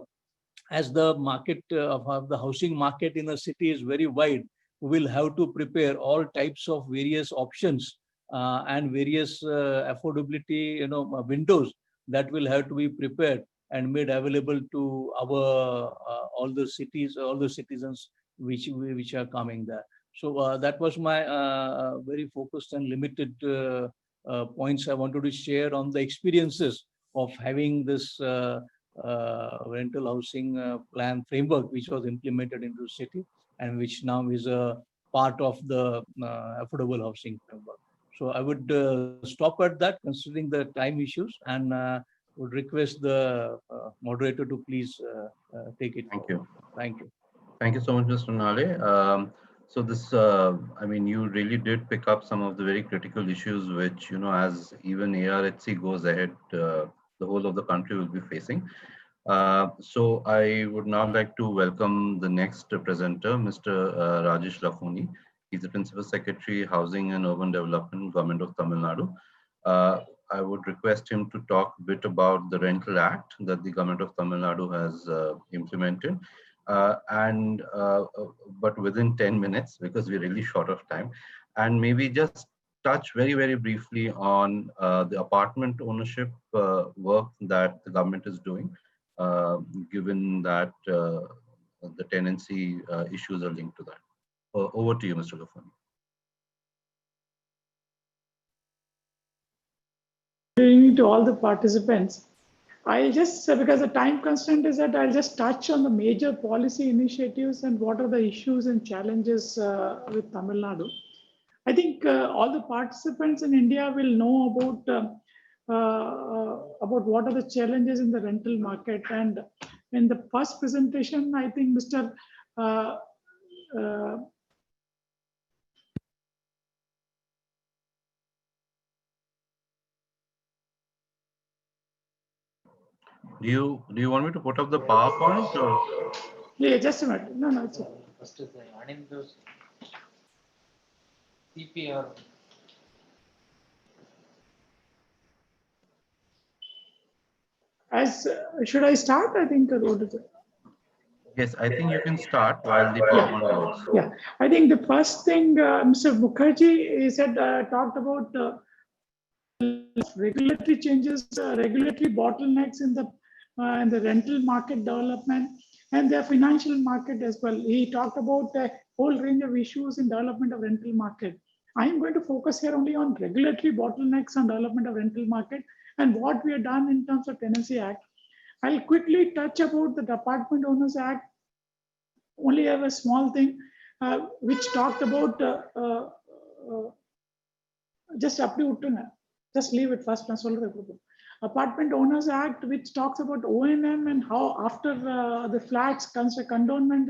S12: as the market of the housing market in a city is very wide, we will have to prepare all types of various options and various affordability windows that will have to be prepared and made available to our all the cities, all the citizens which are coming there. So that was my very focused and limited points I wanted to share on the experiences of having this rental housing plan framework, which was implemented into the city and which now is a part of the affordable housing framework. So I would stop at that, considering the time issues, and would request the moderator to please take it.
S10: Thank you.
S12: Thank you.
S10: Thank you so much, Mr. Nale. So this, I mean, you really did pick up some of the very critical issues, which, as even ARHC goes ahead, the whole of the country will be facing. So I would now like to welcome the next presenter, Mr. Rajesh Lafoni. He's the Principal Secretary, Housing and Urban Development, Government of Tamil Nadu. I would request him to talk a bit about the Rental Act that the Government of Tamil Nadu has implemented. But within 10 minutes, because we're really short of time, and maybe just touch very, very briefly on the apartment ownership work that the government is doing, given that the tenancy issues are linked to that. Over to you, Mr. Lafoni.
S4: Good evening to all the participants. I'll just, because the time constraint is that I'll just touch on the major policy initiatives and what are the issues and challenges with Tamil Nadu. I think all the participants in India will know about what are the challenges in the rental market. And in the first presentation, I think Mr.
S10: Do you want me to put up the PowerPoint or?
S4: Yeah, just a minute. No, it's okay.
S13: First is the unendorsed CPR.
S4: Should I start? I think what is it?
S10: Yes, I think you can start while the PowerPoint loads.
S4: Yeah, I think the first thing Mr. Mukherjee he said talked about regulatory changes, regulatory bottlenecks in the rental market development and the financial market as well. He talked about a whole range of issues in development of rental market. I am going to focus here only on regulatory bottlenecks on development of rental market and what we have done in terms of Tenancy Act. I'll quickly touch about the Apartment Owners Act. Only have a small thing which talked about just up to just leave it first. Apartment Owners Act, which talks about O&M and how after the flats condonment,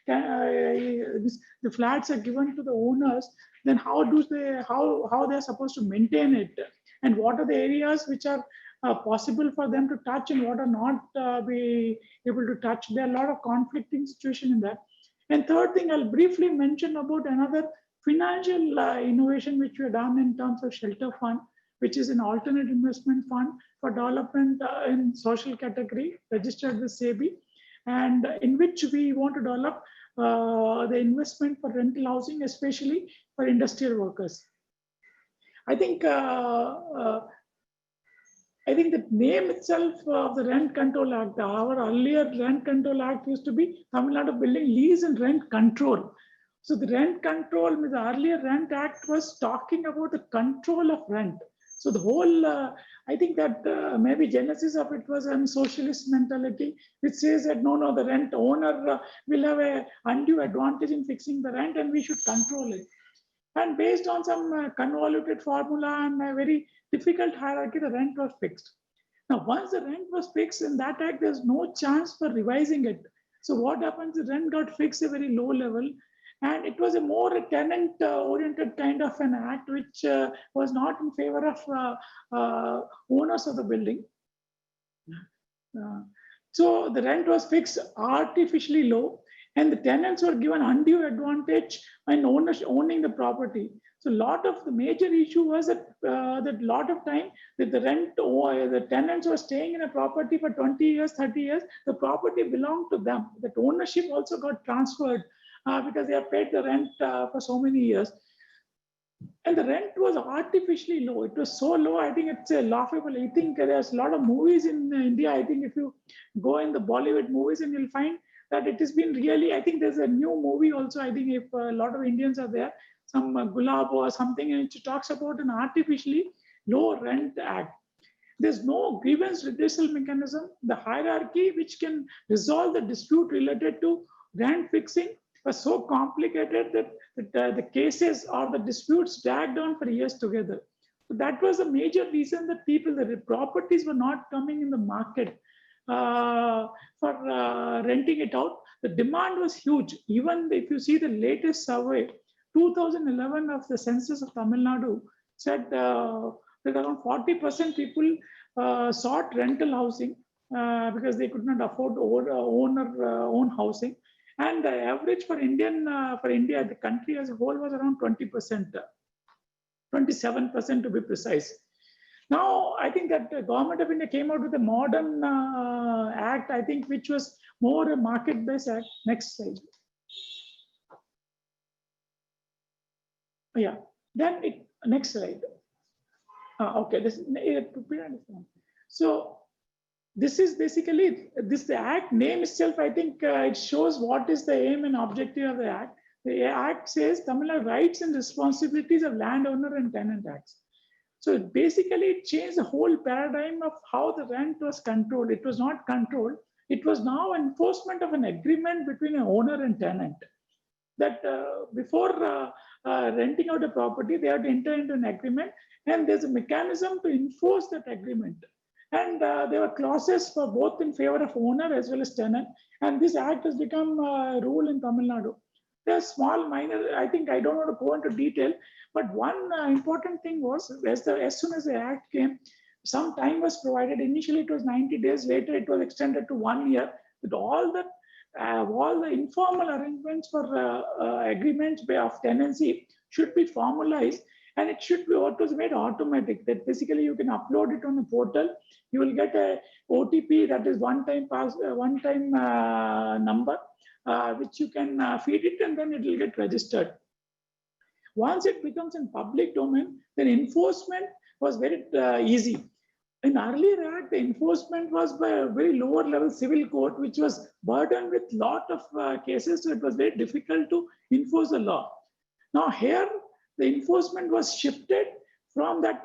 S4: the flats are given to the owners, then how they're supposed to maintain it, and what are the areas which are possible for them to touch and what are not be able to touch. There are a lot of conflicting situation in that. And third thing, I'll briefly mention about another financial innovation which we have done in terms of shelter fund, which is an alternate investment fund for development in social category registered with SEBI, and in which we want to develop the investment for rental housing, especially for industrial workers. I think the name itself of the Rent Control Act, our earlier Rent Control Act used to be Tamil Nadu Building Lease and Rent Control. So the Rent Control, the earlier Rent Act was talking about the control of rent. So the whole, I think that maybe genesis of it was a socialist mentality, which says that no, the rent owner will have a undue advantage in fixing the rent and we should control it. And based on some convoluted formula and a very difficult hierarchy, the rent was fixed. Now, once the rent was fixed in that act, there's no chance for revising it. So what happens, the rent got fixed at a very low level, and it was a more tenant-oriented kind of an act, which was not in favor of owners of the building. So the rent was fixed artificially low, and the tenants were given undue advantage in owning the property. So a lot of the major issue was that that lot of time that the tenants were staying in a property for 20 years, 30 years, the property belonged to them. That ownership also got transferred because they have paid the rent for so many years. And the rent was artificially low. It was so low, I think it's laughable. I think there's a lot of movies in India. I think if you go in the Bollywood movies and you'll find that it has been really, I think there's a new movie also, I think if a lot of Indians are there, some Gulab or something, and it talks about an artificially low rent act. There's no grievance redressal mechanism. The hierarchy which can resolve the dispute related to rent fixing was so complicated that the cases or the disputes dragged on for years together. So that was a major reason that the properties were not coming in the market for renting it out. The demand was huge. Even if you see the latest survey, 2011 of the census of Tamil Nadu said that around 40% people sought rental housing because they could not afford own housing. And the average for India, the country as a whole was around 20%, 27% to be precise. Now, I think that the government of India came out with a modern act, I think, which was more a market-based act. Next slide. Yeah, then next slide. Okay, so this is basically, the act name itself, I think it shows what is the aim and objective of the act. The act says Tamil Nadu rights and responsibilities of landowner and tenant acts. So basically it changed the whole paradigm of how the rent was controlled. It was not controlled. It was now enforcement of an agreement between an owner and tenant. That before renting out a property, they have to enter into an agreement, and there's a mechanism to enforce that agreement. And there were clauses for both in favor of owner as well as tenant. And this act has become a rule in Tamil Nadu. There's small minor, I think I don't want to go into detail, but one important thing was as soon as the act came, some time was provided. Initially it was 90 days, later it was extended to 1 year, with all the informal arrangements for agreements of tenancy should be formalized, and it should be made automatic. That basically you can upload it on a portal. You will get a OTP, that is one-time number, which you can feed it, and then it will get registered. Once it becomes in public domain, then enforcement was very easy. In earlier act, the enforcement was by a very lower level civil court, which was burdened with lot of cases, so it was very difficult to enforce the law. Now here, the enforcement was shifted from that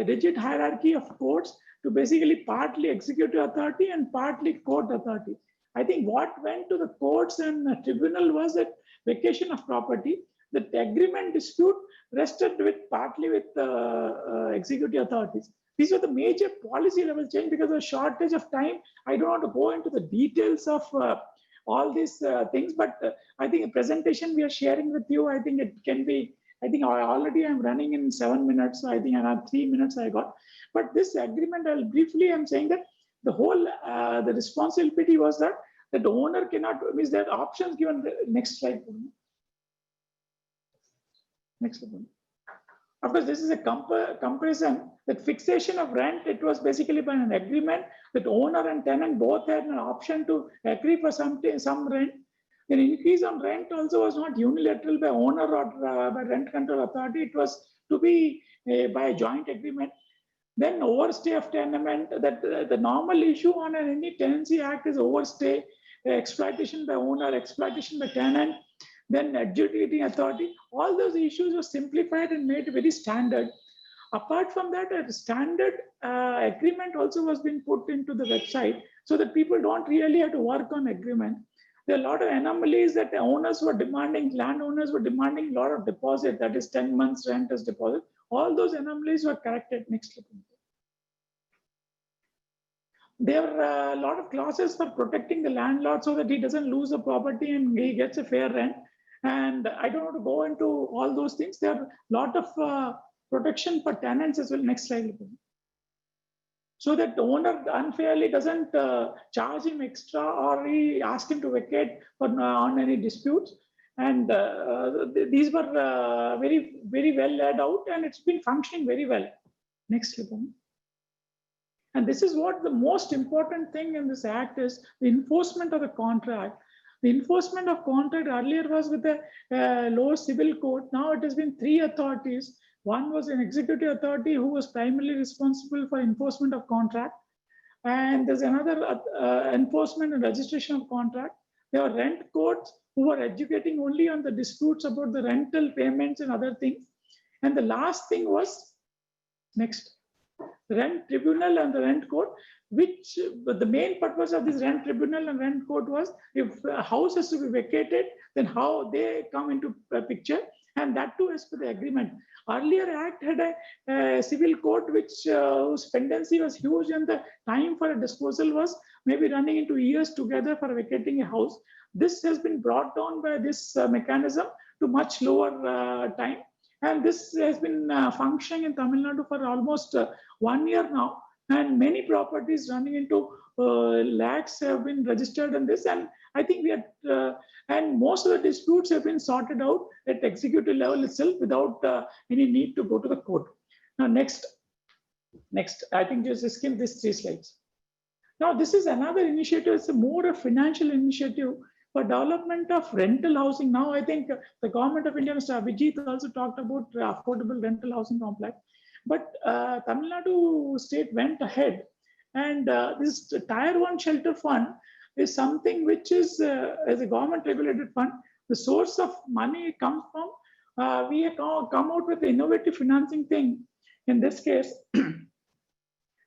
S4: rigid hierarchy of courts to basically partly executive authority and partly court authority. I think what went to the courts and the tribunal was that vacation of property. The agreement dispute rested partly with executive authorities. These were the major policy level change because of shortage of time. I don't want to go into the details of all these things, but I think a presentation we are sharing with you, I think it can be, I think already I'm running in 7 minutes, so I think around 3 minutes I got. But this agreement, I'm saying that the whole, the responsibility was that the owner cannot, means there are options given. Next slide. Next slide. Of course, this is a comparison that fixation of rent, it was basically by an agreement that owner and tenant both had an option to agree for some rent. The increase on rent also was not unilateral by owner or by rent control authority. It was to be by a joint agreement. Then overstay of tenement, that the normal issue on any tenancy act is overstay, exploitation by owner, exploitation by tenant, then adjudicating authority. All those issues were simplified and made very standard. Apart from that, a standard agreement also was being put into the website so that people don't really have to work on agreement. There are a lot of anomalies that the owners were demanding, landowners were demanding a lot of deposit, that is 10 months rent as deposit. All those anomalies were corrected. Next. There are a lot of clauses for protecting the landlord so that he doesn't lose the property and he gets a fair rent. And I don't want to go into all those things. There are a lot of protection for tenants as well. Next slide. So that the owner unfairly doesn't charge him extra or he asks him to vacate for on any disputes. And these were very, very well laid out, and it's been functioning very well. Next slide. And this is what the most important thing in this act is, the enforcement of the contract. The enforcement of contract earlier was with the lower civil court. Now it has been 3 authorities. One was an executive authority who was primarily responsible for enforcement of contract. And there's another enforcement and registration of contract. There are rent courts who are educating only on the disputes about the rental payments and other things. And the last thing was, next, rent tribunal and the rent court, which the main purpose of this rent tribunal and rent court was, if a house has to be vacated, then how they come into a picture, and that too as per the agreement. Earlier act had a civil court which whose pendency was huge, and the time for a disposal was maybe running into years together for vacating a house. This has been brought down by this mechanism to much lower time. And this has been functioning in Tamil Nadu for almost 1 year now. And many properties running into lakhs have been registered in this. And I think we had, and most of the disputes have been sorted out at executive level itself without any need to go to the court. Now, next, I think just skim these 3 slides. Now, this is another initiative. It's more a financial initiative for development of rental housing. Now, I think the government of India, Mr. Abhijit, also talked about affordable rental housing complex. But Tamil Nadu state went ahead, and this Tier 1 shelter fund is something which is, as a government regulated fund, the source of money comes from, we have come out with the innovative financing thing. In this case,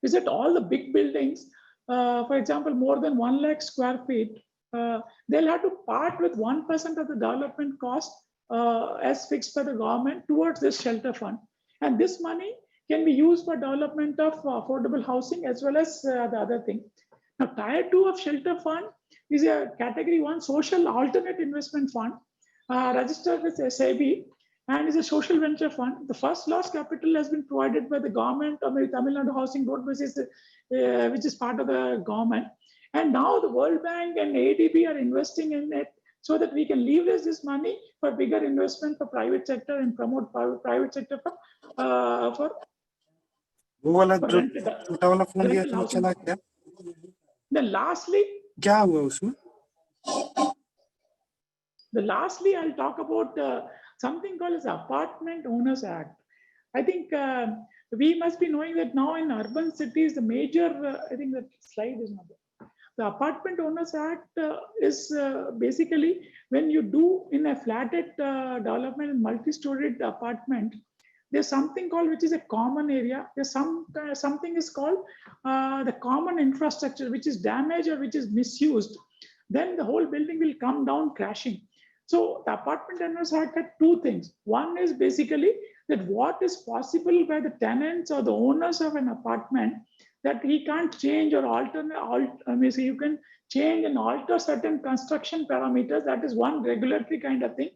S4: is that all the big buildings, for example, more than 1 lakh square feet, they'll have to part with 1% of the development cost as fixed by the government towards this shelter fund. And this money can be used for development of affordable housing as well as the other thing. Now, Tier 2 of shelter fund is a category 1 social alternate investment fund registered with SIB and is a social venture fund. The first loss capital has been provided by the government of the Tamil Nadu Housing Board, which is part of the government. And now the World Bank and ADB are investing in it so that we can leverage this money for bigger investment for private sector and promote private sector for rental housing. Then lastly, I'll talk about something called as Apartment Owners Act. I think we must be knowing that now in urban cities, the major, I think that slide is not there. The Apartment Owners Act is basically when you do in a flatted development and multi-storied apartment, there's something called, which is a common area. There's something is called the common infrastructure, which is damaged or which is misused. Then the whole building will come down crashing. So the Apartment Owners Act had 2 things. One is basically that what is possible by the tenants or the owners of an apartment, that he can't change or alter, you can change and alter certain construction parameters. That is one regulatory kind of thing.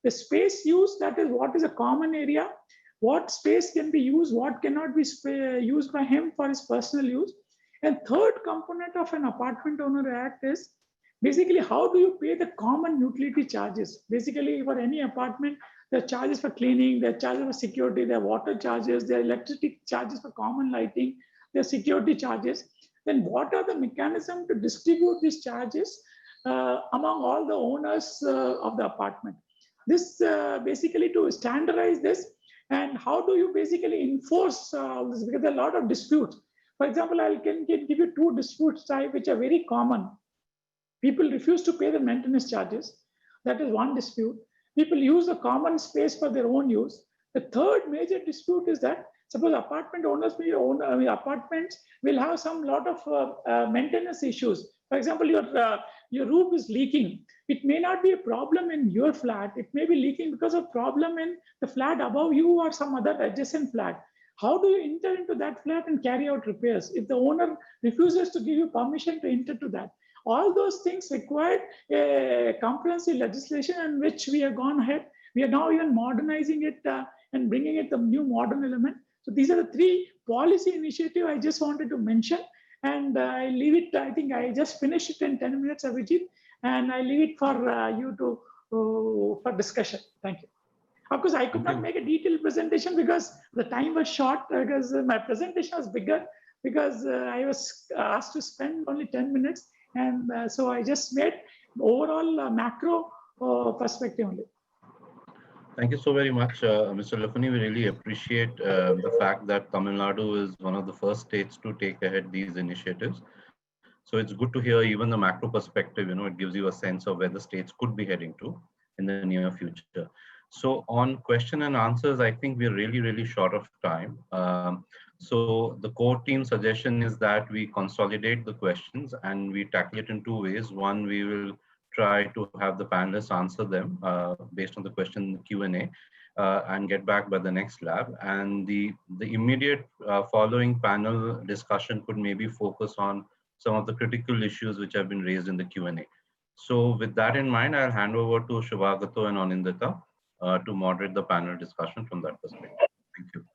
S4: The space use, that is what is a common area, what space can be used, what cannot be used by him for his personal use. And third component of an Apartment Owner Act is basically how do you pay the common utility charges? Basically, for any apartment, there are charges for cleaning, there are charges for security, there are water charges, there are electricity charges for common lighting, there are security charges. Then what are the mechanisms to distribute these charges among all the owners of the apartment. This basically to standardize this, and how do you basically enforce this, because there are a lot of disputes. For example, I can give you two disputes type which are very common. People refuse to pay the maintenance charges. That is one dispute. People use the common space for their own use. The third major dispute is that suppose apartment owners will own apartments will have some lot of maintenance issues. For example, your roof is leaking. It may not be a problem in your flat. It may be leaking because of problem in the flat above you or some other adjacent flat. How do you enter into that flat and carry out repairs if the owner refuses to give you permission to enter to that? All those things required a comprehensive legislation in which we have gone ahead. We are now even modernizing it and bringing it the new modern element. So these are the three policy initiatives I just wanted to mention. And I leave it, I think I just finished it in 10 minutes, Abhijit, and I leave it for you to for discussion. Thank you. Of course, I could not make a detailed presentation because the time was short, because my presentation was bigger, because I was asked to spend only 10 minutes. And so I just made overall macro perspective only.
S10: Thank you so very much, Mr. Lafani. We really appreciate the fact that Tamil Nadu is one of the first states to take ahead these initiatives. So it's good to hear even the macro perspective, it gives you a sense of where the states could be heading to in the near future. So on question and answers, I think we're really, really short of time. So the core team suggestion is that we consolidate the questions and we tackle it in two ways. One, we will try to have the panelists answer them based on the question Q&A and get back by the next lab. And the immediate following panel discussion could maybe focus on some of the critical issues which have been raised in the Q&A. So with that in mind, I'll hand over to Shivagato and Anindita to moderate the panel discussion from that perspective. Thank you.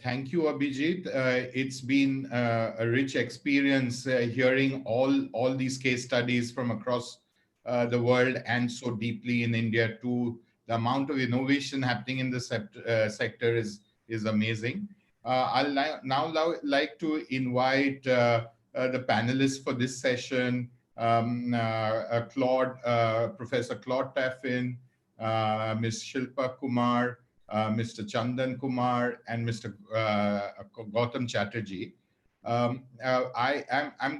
S3: Thank you, Abhijit. It's been a rich experience hearing all these case studies from across the world and so deeply in India too. The amount of innovation happening in the sector is amazing. I'll now like to invite the panelists for this session, Professor Claude Taffin, Ms. Shilpa Kumar, Mr. Chandan Kumar, and Mr. Gautam Chatterjee. I'm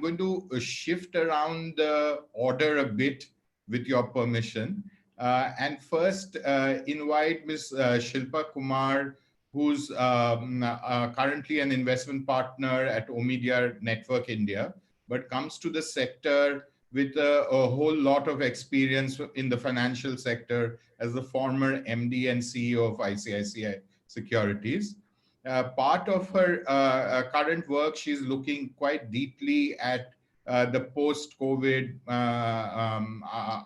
S3: going to shift around the order a bit with your permission. And first invite Ms. Shilpa Kumar, who's currently an investment partner at Omidyar Network India, but comes to the sector with a whole lot of experience in the financial sector as the former MD and CEO of ICICI Securities. Part of her current work, she's looking quite deeply at the post-COVID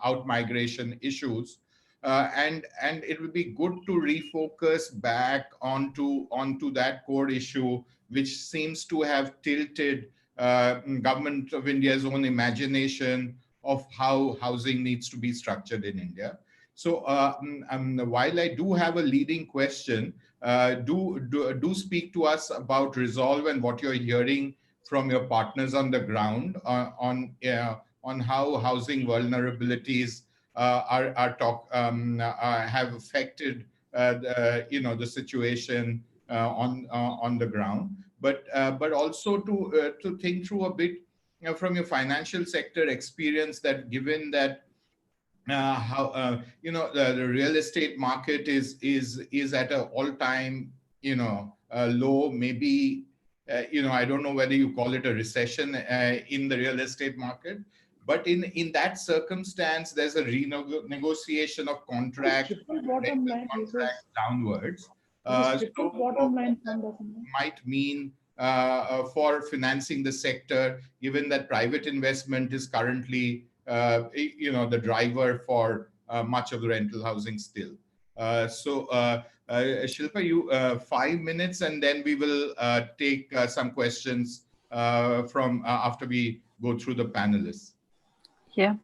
S3: out-migration issues. And it would be good to refocus back onto that core issue, which seems to have tilted Government of India's own imagination of how housing needs to be structured in India. So while I do have a leading question, do speak to us about Resolve and what you're hearing from your partners on the ground on how housing vulnerabilities have affected the situation on the ground, but also to think through a bit from your financial sector experience, that given that the real estate market is at an all-time low, maybe I don't know whether you call it a recession in the real estate market, but in that circumstance, there's a renegotiation of contracts downwards.
S4: Bottom line
S3: might mean for financing the sector, given that private investment is currently the driver for much of the rental housing still. Shilpa, you 5 minutes, and then we will take some questions from after we go through the panelists.
S13: Yeah.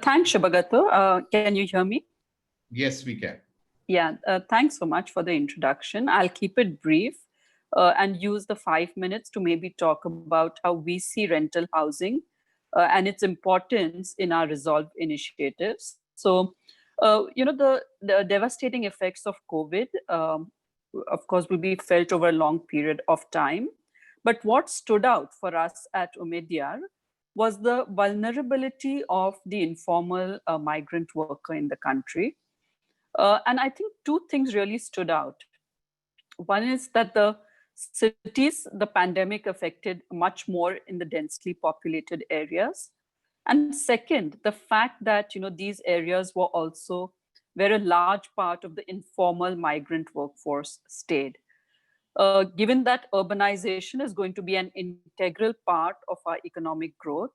S13: Thanks, Shivagato. Can you hear me?
S3: Yes, we can.
S13: Yeah, thanks so much for the introduction. I'll keep it brief and use the 5 minutes to maybe talk about how we see rental housing and its importance in our Resolve initiatives. So, the devastating effects of COVID, of course, will be felt over a long period of time. But what stood out for us at Umedyar was the vulnerability of the informal migrant worker in the country. And I think two things really stood out. One is that the cities, the pandemic affected much more in the densely populated areas. And second, the fact that these areas were also where a large part of the informal migrant workforce stayed. Given that urbanization is going to be an integral part of our economic growth,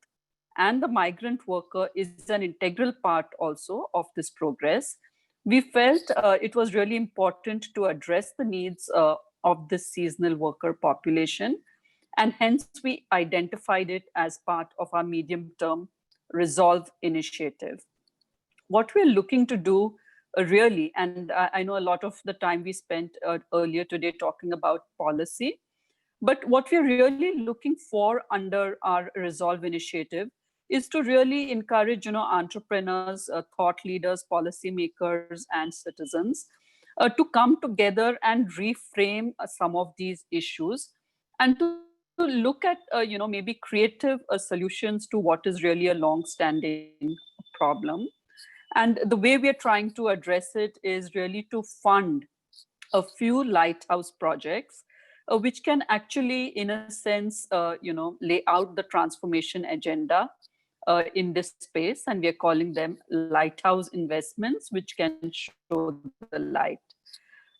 S13: and the migrant worker is an integral part also of this progress, we felt it was really important to address the needs of this seasonal worker population. And hence we identified it as part of our medium-term Resolve initiative. What we're looking to do really, and I know a lot of the time we spent earlier today talking about policy, but what we're really looking for under our Resolve initiative is to really encourage entrepreneurs, thought leaders, policymakers, and citizens to come together and reframe some of these issues, and to look at maybe creative solutions to what is really a long-standing problem. And the way we are trying to address it is really to fund a few lighthouse projects which can actually, in a sense, lay out the transformation agenda in this space. And we are calling them lighthouse investments, which can show the light.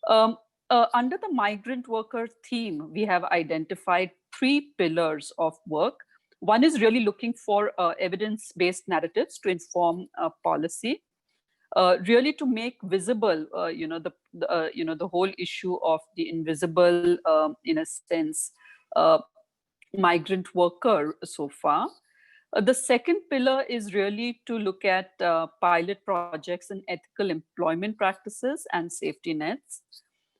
S13: Under the migrant worker theme, we have identified 3 pillars of work. One is really looking for evidence-based narratives to inform policy. Really to make visible, the whole issue of the invisible, in a sense, migrant worker so far. The second pillar is really to look at pilot projects in ethical employment practices and safety nets.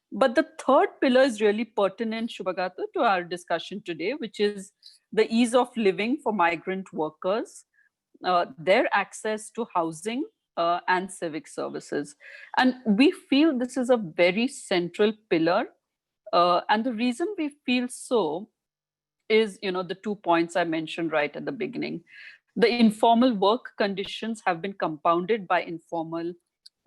S13: But the third pillar is really pertinent, Shubhagata, to our discussion today, which is the ease of living for migrant workers, their access to housing, and civic services. And we feel this is a very central pillar. And the reason we feel so is, the 2 points I mentioned right at the beginning. The informal work conditions have been compounded by informal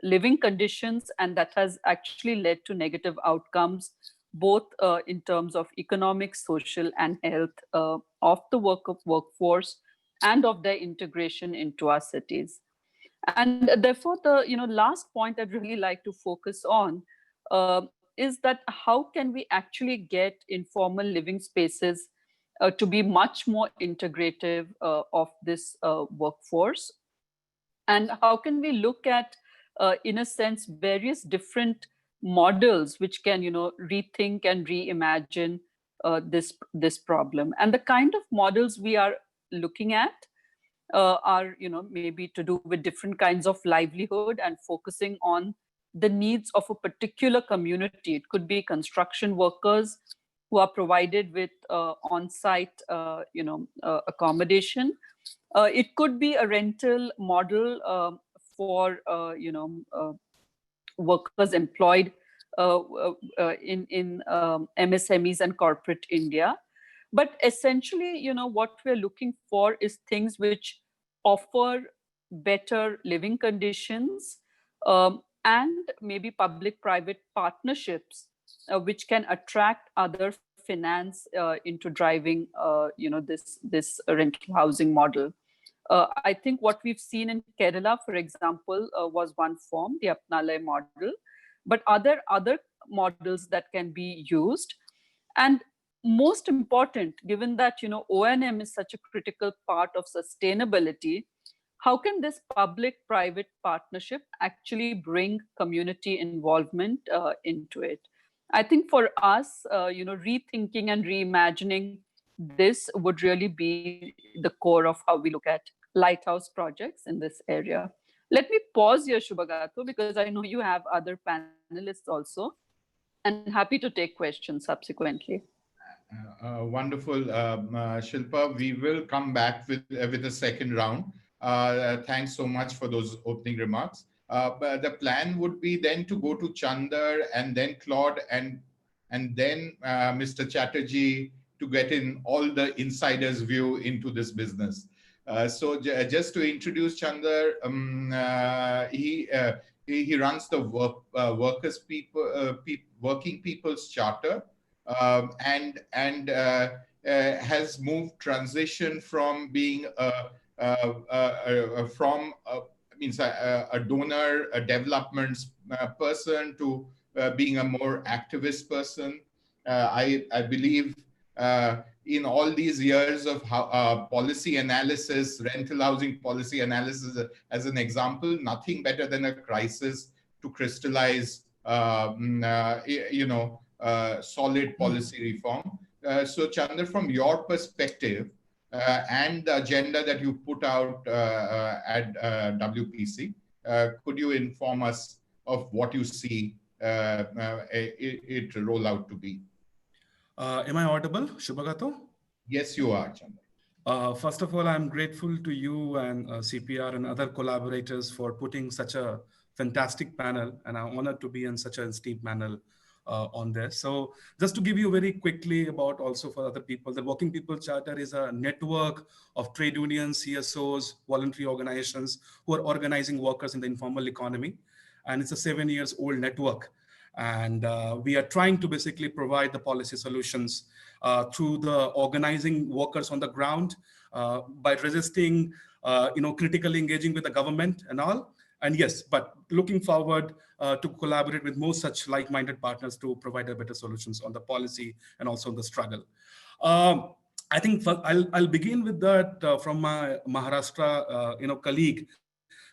S13: living conditions, and that has actually led to negative outcomes, both in terms of economic, social, and health of the workforce and of their integration into our cities. And therefore, the last point I'd really like to focus on is that how can we actually get informal living spaces to be much more integrative of this workforce? And how can we look at, in a sense, various different models which can, rethink and reimagine this problem? And the kind of models we are looking at are, maybe to do with different kinds of livelihood and focusing on the needs of a particular community. It could be construction workers who are provided with on-site, accommodation. It could be a rental model for, workers employed in MSMEs and corporate India. But essentially, what we're looking for is things which offer better living conditions and maybe public-private partnerships which can attract other finance into driving, this rental housing model. I think what we've seen in Kerala, for example, was one form, the Apnalay model, but other models that can be used. And most important, given that O&M is such a critical part of sustainability, how can this public-private partnership actually bring community involvement into it? I think for us, rethinking and reimagining this would really be the core of how we look at lighthouse projects in this area. Let me pause here, Shubhagato, because I know you have other panelists also, and happy to take questions subsequently.
S3: Wonderful, Shilpa. We will come back with a second round. Thanks so much for those opening remarks. But the plan would be then to go to Chandar and then Claude and then Mr. Chatterjee to get in all the insider's view into this business. So just to introduce Chandar, he runs the Working People's Charter, and has moved transition from being a donor, a development person to being a more activist person. I believe in all these years of policy analysis, rental housing policy analysis, as an example, nothing better than a crisis to crystallize, solid policy reform. So, Chandra, from your perspective and the agenda that you put out at WPC, could you inform us of what you see it roll out to be?
S14: Am I audible, Shubhagato?
S3: Yes, you are, Chandra.
S14: First of all, I'm grateful to you and CPR and other collaborators for putting such a fantastic panel, and I'm honored to be in such a esteemed panel on this. So just to give you very quickly about also for other people, the Working People Charter is a network of trade unions, CSOs, voluntary organizations who are organizing workers in the informal economy. And it's a 7 years old network. And we are trying to basically provide the policy solutions through the organizing workers on the ground by resisting, critically engaging with the government and all. And yes, but looking forward to collaborate with more such like-minded partners to provide a better solutions on the policy and also on the struggle. I think I'll begin with that from my Maharashtra, colleague,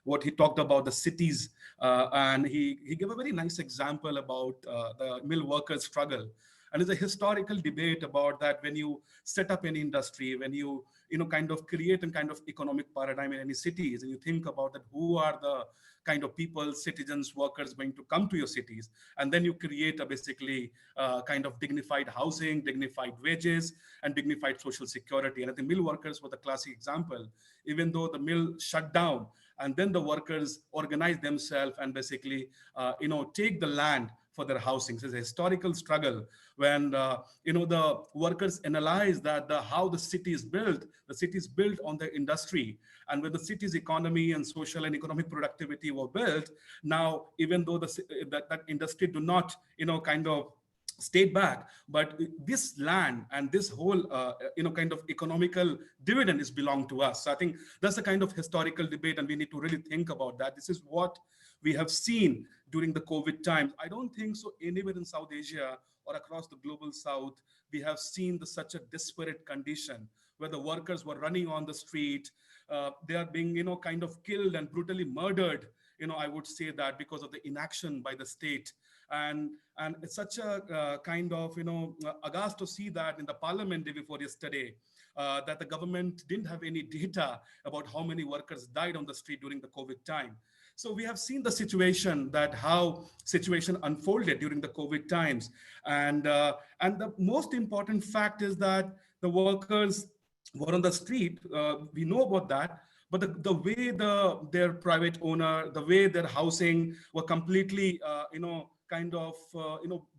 S14: what he talked about the cities, and he gave a very nice example about the mill workers struggle. And it's a historical debate about that when you set up any industry, when you kind of create a kind of economic paradigm in any cities, and you think about that, who are the kind of people, citizens, workers going to come to your cities, and then you create a basically kind of dignified housing, dignified wages, and dignified social security. And I think mill workers were the classic example. Even though the mill shut down, and then the workers organize themselves and basically, take the land for their housing. So it's a historical struggle when, the workers analyze that how the city is built. The city is built on the industry. And when the city's economy and social and economic productivity were built, now, even though that industry do not, kind of stayed back, but this land and this whole kind of economical dividend is belong to us. So I think that's a kind of historical debate, and we need to really think about that. This is what we have seen during the COVID times. I don't think so anywhere in South Asia or across the global South we have seen such a desperate condition where the workers were running on the street. They are being kind of killed and brutally murdered. I would say that because of the inaction by the state. And it's such a kind of, aghast to see that in the parliament day before yesterday, that the government didn't have any data about how many workers died on the street during the COVID time. So we have seen the situation, that how situation unfolded during the COVID times. And the most important fact is that the workers were on the street. We know about that. But the way their private owner, the way their housing were completely, kind of,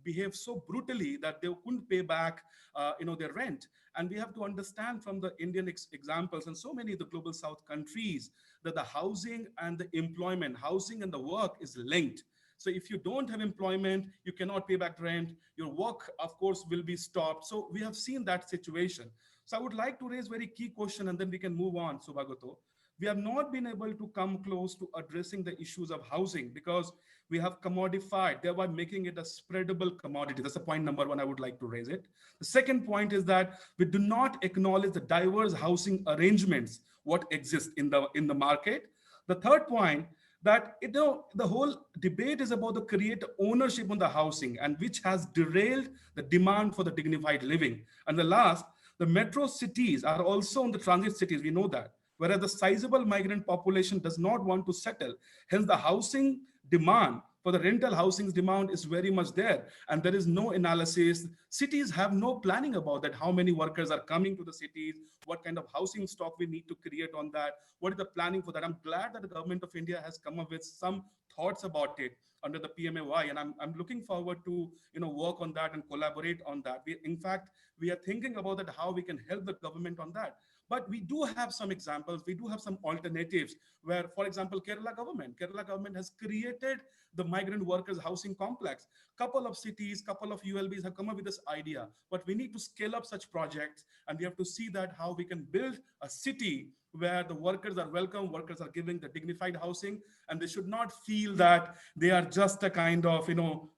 S14: behave so brutally that they couldn't pay back, their rent. And we have to understand from the Indian examples and so many of the global South countries that the housing and the employment, housing and the work is linked. So if you don't have employment, you cannot pay back rent. Your work, of course, will be stopped. So we have seen that situation. So I would like to raise very key question, and then we can move on, Subhagato. We have not been able to come close to addressing the issues of housing because we have commodified, thereby making it a spreadable commodity. That's the point number one I would like to raise it. The second point is that we do not acknowledge the diverse housing arrangements what exist in the market. The third point, that the whole debate is about the create ownership on the housing, and which has derailed the demand for the dignified living. And the last, the metro cities are also in the transit cities, we know that, whereas the sizable migrant population does not want to settle. Hence the housing demand for for the rental housing demand is very much there, and there is no analysis. Cities have no planning about that, how many workers are coming to the cities, what kind of housing stock we need to create on that, what is the planning for that. I'm glad that the government of India has come up with some thoughts about it under the PMAY, and I'm looking forward to work on that and collaborate on that. In fact, we are thinking about that, how we can help the government on that. But we do have some examples, we do have some alternatives where, for example, Kerala government has created the migrant workers housing complex. Couple of cities, couple of ULBs have come up with this idea, but we need to scale up such projects, and we have to see that how we can build a city where the workers are welcome, workers are giving the dignified housing, and they should not feel that they are just a kind of,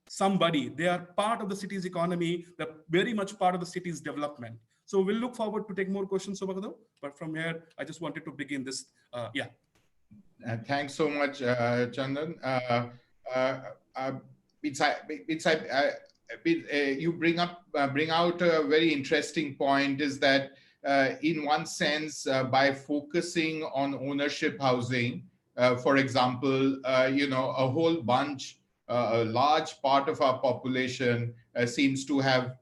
S14: somebody. They are part of the city's economy, they're very much part of the city's development. So we'll look forward to take more questions, Sobhagado. But from here, I just wanted to begin this.
S3: Thanks so much, Chandan. You bring out a very interesting point, is that in one sense, by focusing on ownership housing, for example, a whole bunch, a large part of our population seems to have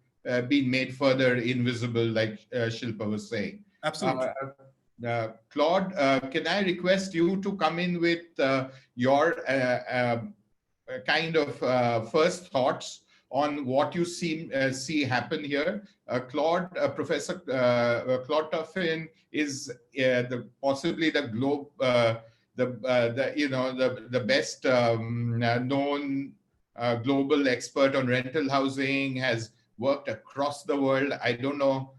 S3: been made further invisible, like Shilpa was saying.
S14: Absolutely.
S3: Claude, can I request you to come in with your kind of first thoughts on what you see happen here? Professor Claude Tuffin is possibly the globe, the best known global expert on rental housing, has worked across the world. I don't know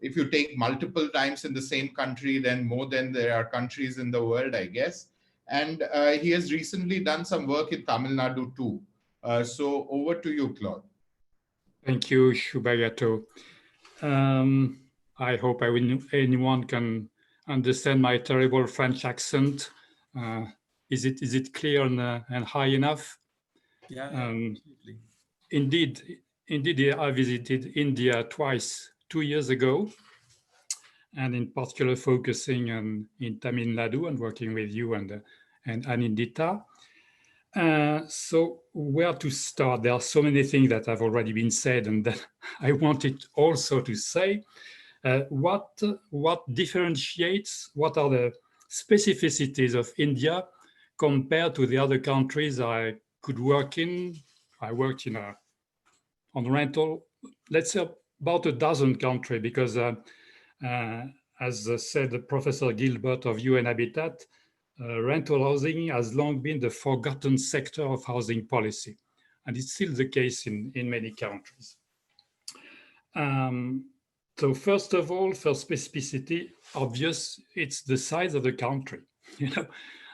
S3: if you take multiple times in the same country, then more than there are countries in the world, I guess. And he has recently done some work in Tamil Nadu too. So over to you, Claude.
S15: Thank you, Shubhagato. I hope anyone can understand my terrible French accent. Is it clear and high enough?
S14: Yeah, absolutely.
S15: Indeed, I visited India twice, 2 years ago, and in particular focusing in Tamil Nadu and working with you and Anindita. So where to start? There are so many things that have already been said, and that I wanted also to say what differentiates, what are the specificities of India compared to the other countries I could work in. I worked on rental, let's say about a dozen countries, because as said Professor Gilbert of UN Habitat, rental housing has long been the forgotten sector of housing policy, and it's still the case in many countries. So first of all, for specificity, obvious, it's the size of the country.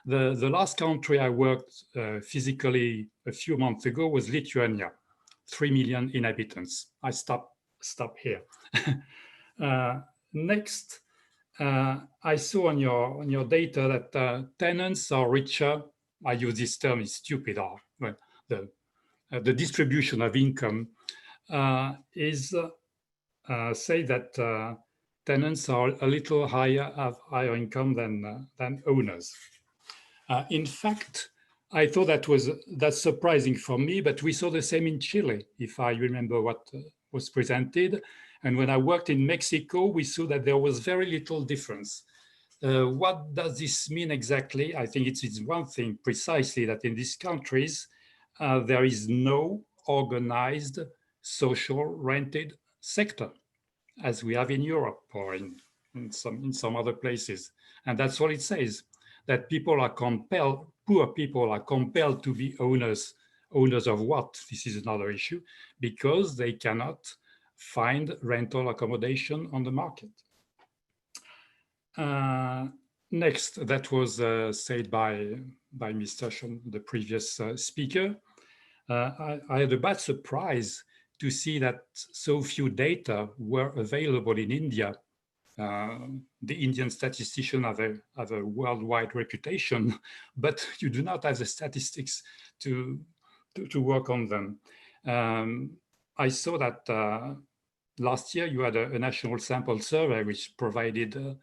S15: The last country I worked physically a few months ago was Lithuania, 3 million inhabitants. I stop here. Next, I saw on your data that tenants are richer. I use this term, it's stupid. The distribution of income is say that tenants are a little higher, have higher income than owners. In fact, I thought that's surprising for me, but we saw the same in Chile, if I remember what was presented. And when I worked in Mexico, we saw that there was very little difference. What does this mean exactly? I think it's one thing precisely that in these countries, there is no organized social rented sector, as we have in Europe or in some other places. And that's what it says, that people are compelled, poor people are compelled to be owners of what? This is another issue, because they cannot find rental accommodation on the market. Next, that was said by Mr. Sean, the previous speaker. I had a bad surprise to see that so few data were available in India. The Indian statisticians have a worldwide reputation, but you do not have the statistics to work on them. I saw that last year you had a national sample survey which provided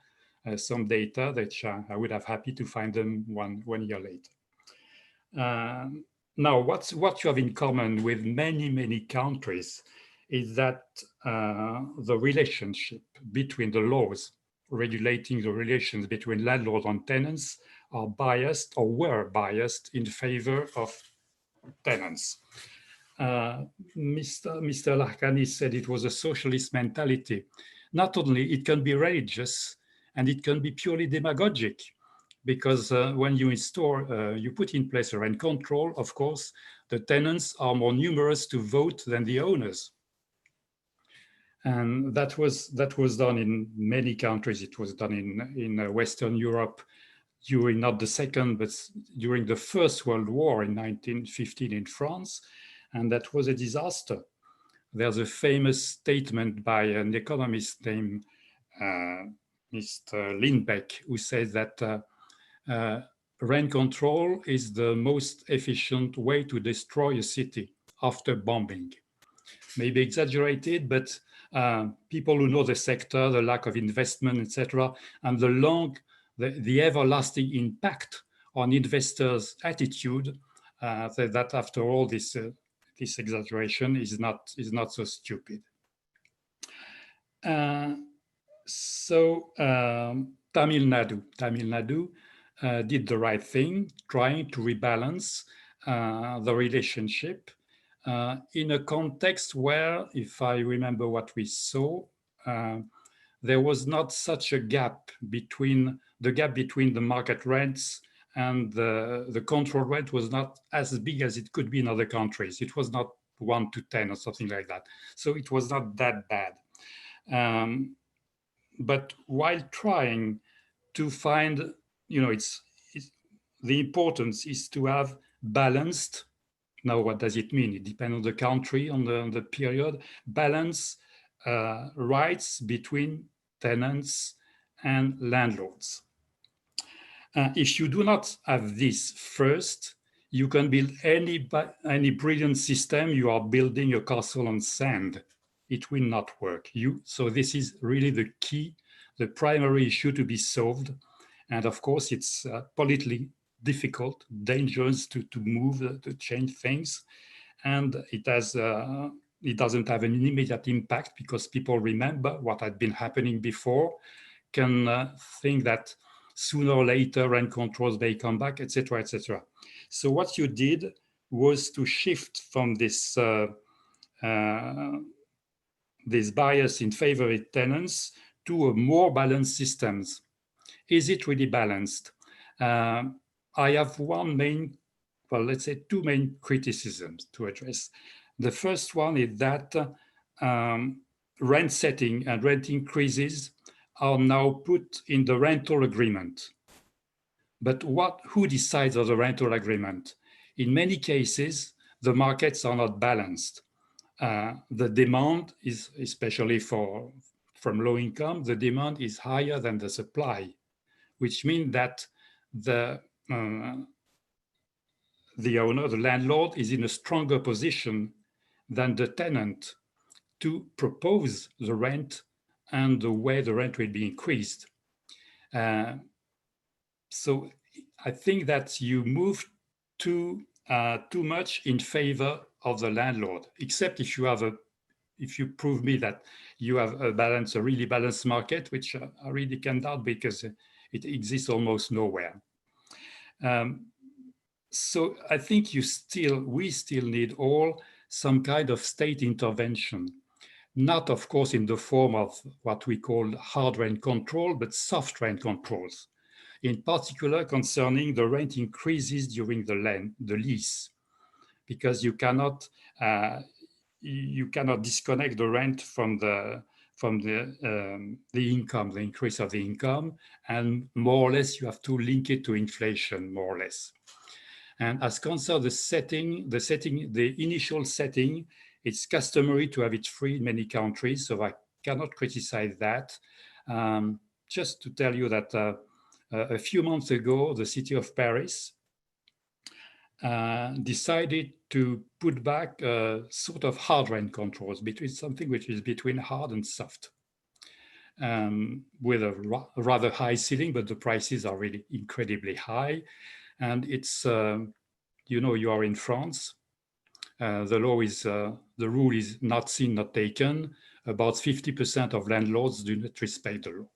S15: some data that I would have happy to find them one year later. now, what you have in common with many countries is that the relationship between the laws regulating the relations between landlords and tenants are biased or were biased in favor of tenants. Mr. Larkani said it was a socialist mentality. Not only, it can be religious and it can be purely demagogic, because when you install, you put in place a rent control, of course, the tenants are more numerous to vote than the owners. And that was done in many countries. It was done in Western Europe during not the second, but during the First World War in 1915 in France. And that was a disaster. There's a famous statement by an economist named Mr. Lindbeck, who says that rent control is the most efficient way to destroy a city after bombing. Maybe exaggerated, but people who know the sector, the lack of investment, etc., and the everlasting impact on investors' attitude, that after all this exaggeration is not so stupid. Tamil Nadu did the right thing, trying to rebalance the relationship in a context where, if I remember what we saw, there was not such a gap between the market rents and the control rent was not as big as it could be in other countries. It was not 1 to 10 or something like that. So it was not that bad. But while trying to find, the importance is to have balanced. Now, what does it mean? It depends on the country, on the period. Balance rights between tenants and landlords. If you do not have this first, you can build any brilliant system. You are building a castle on sand. It will not work. So this is really the key, the primary issue to be solved. And of course, it's politically difficult, dangerous to move, to change things. And it doesn't have an immediate impact because people remember what had been happening before, can think that sooner or later rent controls may come back, etc., etc. So what you did was to shift from this bias in favor of tenants to a more balanced systems. Is it really balanced? I have let's say two main criticisms to address. The first one is that rent setting and rent increases are now put in the rental agreement. But who decides on the rental agreement? In many cases, the markets are not balanced. The demand is, especially from low income, the demand is higher than the supply, which means that the owner, the landlord, is in a stronger position than the tenant to propose the rent and the way the rent will be increased. So I think that you move too much in favor of the landlord, except if you prove me that you have a really balanced market, which I really can doubt because it exists almost nowhere. So I think we still need some kind of state intervention, not of course in the form of what we call hard rent control, but soft rent controls, in particular concerning the rent increases during the lease, because you cannot disconnect the rent from the income, the increase of the income, and more or less you have to link it to inflation, more or less. And as concerns the initial setting, it's customary to have it free in many countries, so I cannot criticize that. Just to tell you that a few months ago, the city of Paris decided to put back a sort of hard rent controls, between something which is between hard and soft, with a rather high ceiling, but the prices are really incredibly high. And it's you know you are in France. The rule is not seen, not taken. About 50% of landlords do not respect the law.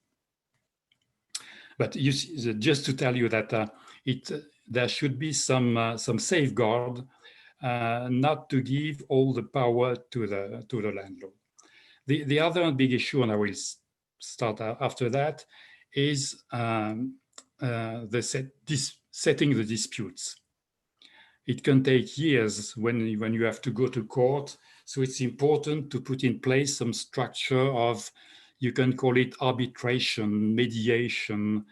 S15: But you see, just to tell you that there should be some safeguard, not to give all the power to the landlord. The other big issue, and I will start after that, is setting the disputes. It can take years when you have to go to court. So it's important to put in place some structure of, you can call it arbitration, mediation,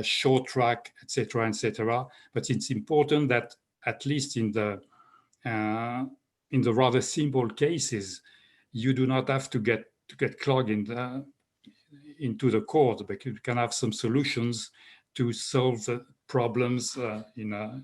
S15: short track, etc., etc. But it's important that at least in the rather simple cases, you do not have to get clogged into the court, but you can have some solutions to solve the problems in a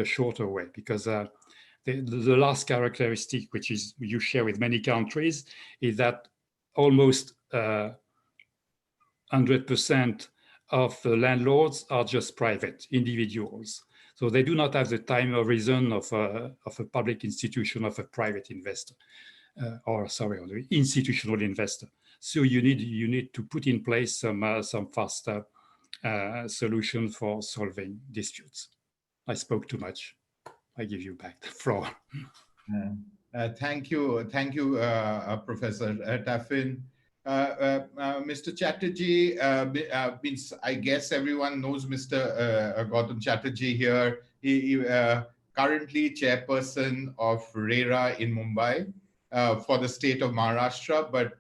S15: shorter way. Because the last characteristic, which is you share with many countries, is that almost 100% of the landlords are just private individuals. So they do not have the time horizon of a public institution, of a private investor, or the institutional investor. So you need to put in place some faster solution for solving disputes. I spoke too much. I give you back the floor.
S3: Thank you, Professor Taffin. Mr. Chatterjee, I guess everyone knows Mr. Gautam Chatterjee here. He currently chairperson of RERA in Mumbai for the state of Maharashtra, but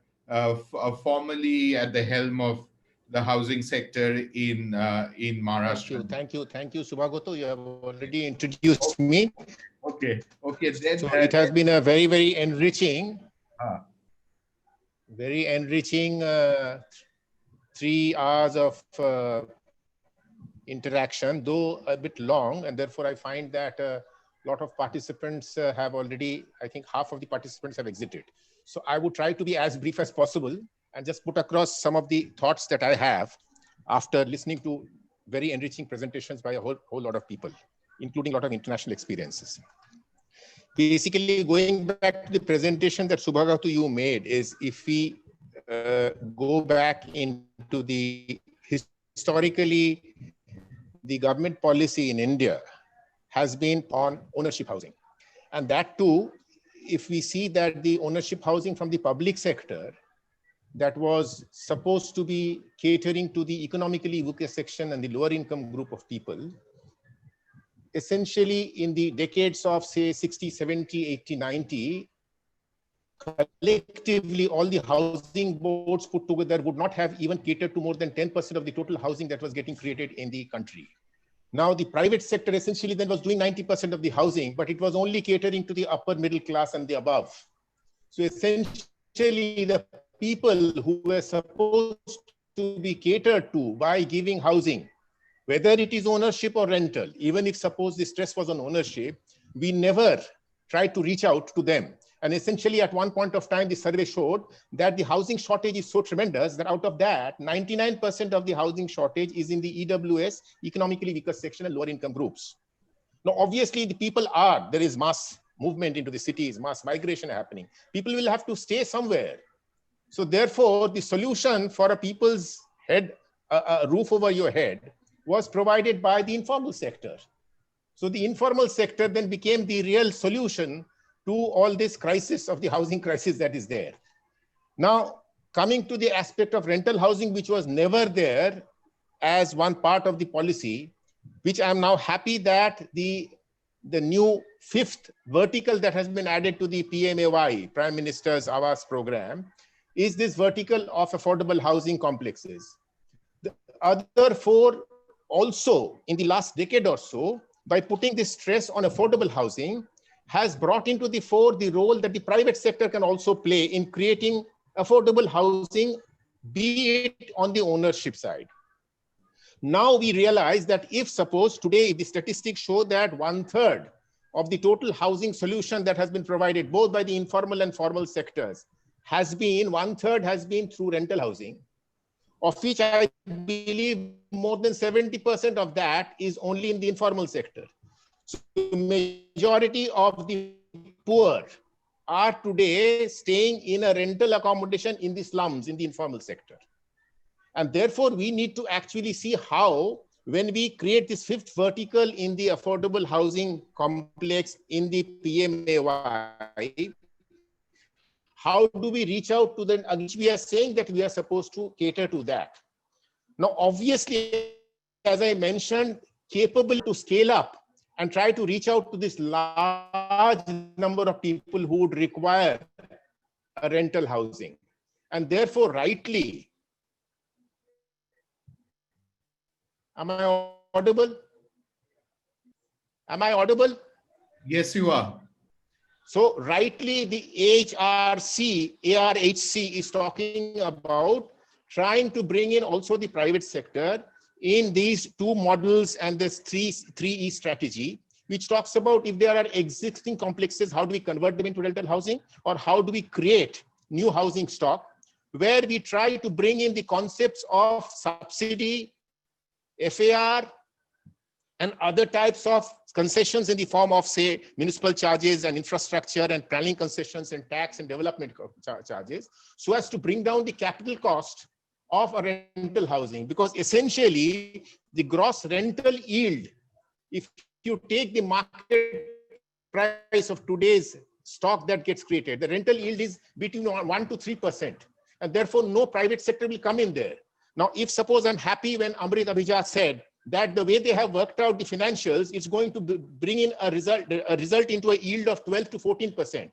S3: formerly at the helm of the housing sector in Maharashtra.
S16: Thank you, Subhagatu. You have already introduced me.
S3: Okay. Then,
S16: so it has been a very, very enriching, 3 hours of interaction, though a bit long, and therefore I find that a lot of participants have already, I think half of the participants have exited. So I would try to be as brief as possible and just put across some of the thoughts that I have after listening to very enriching presentations by a whole lot of people, including a lot of international experiences. Basically, going back to the presentation that Subhagatu you made, is if we go back into the historically, the government policy in India has been on ownership housing. And that too, if we see that the ownership housing from the public sector that was supposed to be catering to the economically weaker section and the lower income group of people, essentially in the decades of say 60, 70, 80, 90, collectively all the housing boards put together would not have even catered to more than 10% of the total housing that was getting created in the country. Now the private sector essentially then was doing 90% of the housing, but it was only catering to the upper middle class and the above. So essentially the people who were supposed to be catered to by giving housing, whether it is ownership or rental, even if suppose the stress was on ownership, we never tried to reach out to them. And essentially at one point of time, the survey showed that the housing shortage is so tremendous that out of that, 99% of the housing shortage is in the EWS, economically weaker section and lower income groups. Now, obviously the people there is mass movement into the cities, mass migration happening. People will have to stay somewhere. So therefore, the solution for a people's head, a roof over your head, was provided by the informal sector. So the informal sector then became the real solution to all this crisis of the housing crisis that is there. Now, coming to the aspect of rental housing, which was never there as one part of the policy, which I'm now happy that the new 5th vertical that has been added to the PMAY, Prime Minister's Awas program, is this vertical of affordable housing complexes. The other 4 also in the last decade or so, by putting this stress on affordable housing, has brought into the fore the role that the private sector can also play in creating affordable housing, be it on the ownership side. Now we realize that if suppose today the statistics show that 1/3 of the total housing solution that has been provided both by the informal and formal sectors has been, 1/3 has been through rental housing, of which I believe more than 70% of that is only in the informal sector. So majority of the poor are today staying in a rental accommodation in the slums, in the informal sector. And therefore, we need to actually see how, when we create this fifth vertical in the affordable housing complex in the PMAY, how do we reach out to them, which we are saying that we are supposed to cater to that. Now, obviously, as I mentioned, capable to scale up and try to reach out to this large number of people who would require a rental housing. And therefore, rightly, am I audible? Am I audible?
S3: Yes, you are.
S16: So rightly, the ARHC is talking about trying to bring in also the private sector in these two models and this 3E strategy, which talks about if there are existing complexes, how do we convert them into rental housing, or how do we create new housing stock, where we try to bring in the concepts of subsidy, FAR, and other types of concessions in the form of, say, municipal charges and infrastructure and planning concessions and tax and development charges, so as to bring down the capital cost of a rental housing. Because essentially, the gross rental yield, if you take the market price of today's stock that gets created, the rental yield is between 1 to 3%. And therefore, no private sector will come in there. Now, if suppose I'm happy when Amrit Abhijat said that the way they have worked out the financials, it's going to bring in a result into a yield of 12 to 14%.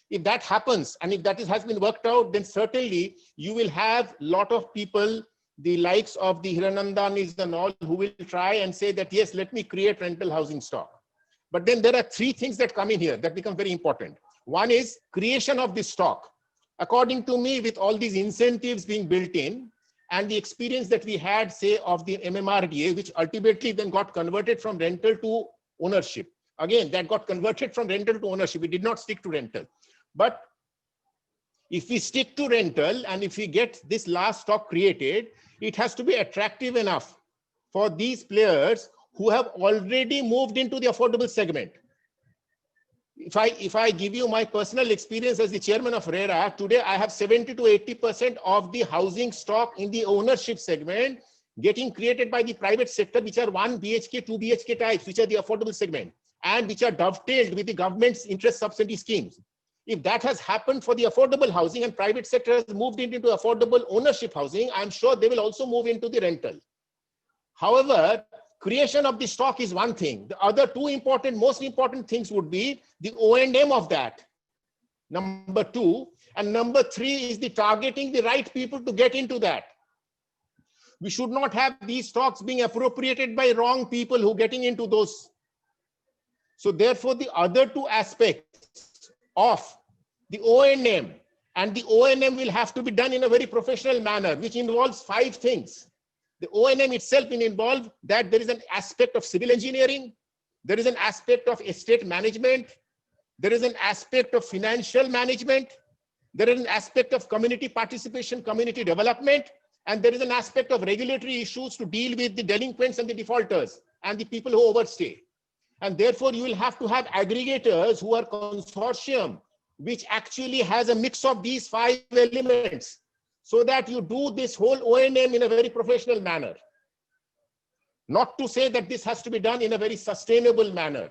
S16: If that happens, and if that has been worked out, then certainly you will have a lot of people, the likes of the Hiranandanis and all, who will try and say that, yes, let me create rental housing stock. But then there are three things that come in here that become very important. One is creation of this stock. According to me, with all these incentives being built in, and the experience that we had, say, of the MMRDA, which ultimately then got converted from rental to ownership. Again, that got converted from rental to ownership. We did not stick to rental. But if we stick to rental and if we get this last stock created, it has to be attractive enough for these players who have already moved into the affordable segment. If I give you my personal experience as the chairman of RERA, today I have 70 to 80% of the housing stock in the ownership segment getting created by the private sector, which are 1 BHK, 2 BHK types, which are the affordable segment, and which are dovetailed with the government's interest subsidy schemes. If that has happened for the affordable housing and private sector has moved into affordable ownership housing, I'm sure they will also move into the rental. However, creation of the stock is one thing. The other two most important things would be the O&M of that, number two. And number three is the targeting the right people to get into that. We should not have these stocks being appropriated by wrong people who are getting into those. So therefore, the other two aspects of the O&M, and the O&M will have to be done in a very professional manner, which involves 5 things. The O&M itself will involve that there is an aspect of civil engineering, there is an aspect of estate management, there is an aspect of financial management, there is an aspect of community participation, community development, and there is an aspect of regulatory issues to deal with the delinquents and the defaulters and the people who overstay. And therefore, you will have to have aggregators who are consortium, which actually has a mix of these 5 elements, so that you do this whole O&M in a very professional manner. Not to say that this has to be done in a very sustainable manner.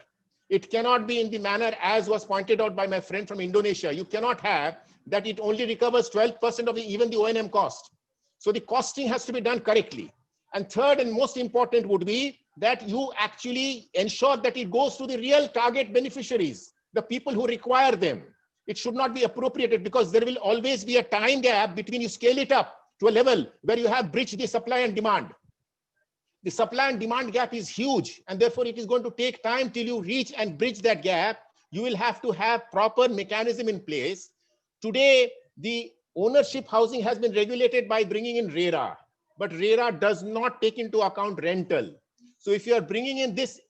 S16: It cannot be in the manner as was pointed out by my friend from Indonesia. You cannot have that it only recovers 12% of even the O&M cost. So the costing has to be done correctly. And third and most important would be that you actually ensure that it goes to the real target beneficiaries, the people who require them. It should not be appropriated, because there will always be a time gap between you scale it up to a level where you have breached the supply and demand. The supply and demand gap is huge, and therefore it is going to take time till you reach and bridge that gap. You will have to have proper mechanism in place. Today, the ownership housing has been regulated by bringing in RERA, but RERA does not take into account rental. So if you are bringing in this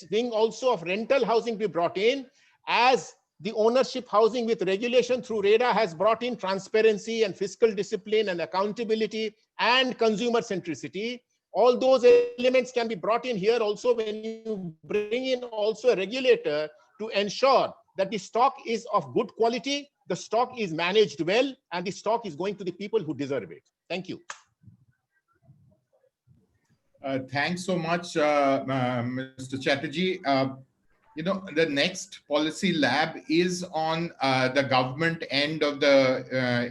S16: thing also of rental housing be brought in, as the ownership housing with regulation through RERA has brought in transparency and fiscal discipline and accountability and consumer centricity, All those elements can be brought in here also when you bring in also a regulator to ensure that the stock is of good quality, the stock is managed well, and the stock is going to the people who deserve it. Thank you.
S3: Thanks so much, Mr. Chatterjee. The next policy lab is on the government end of the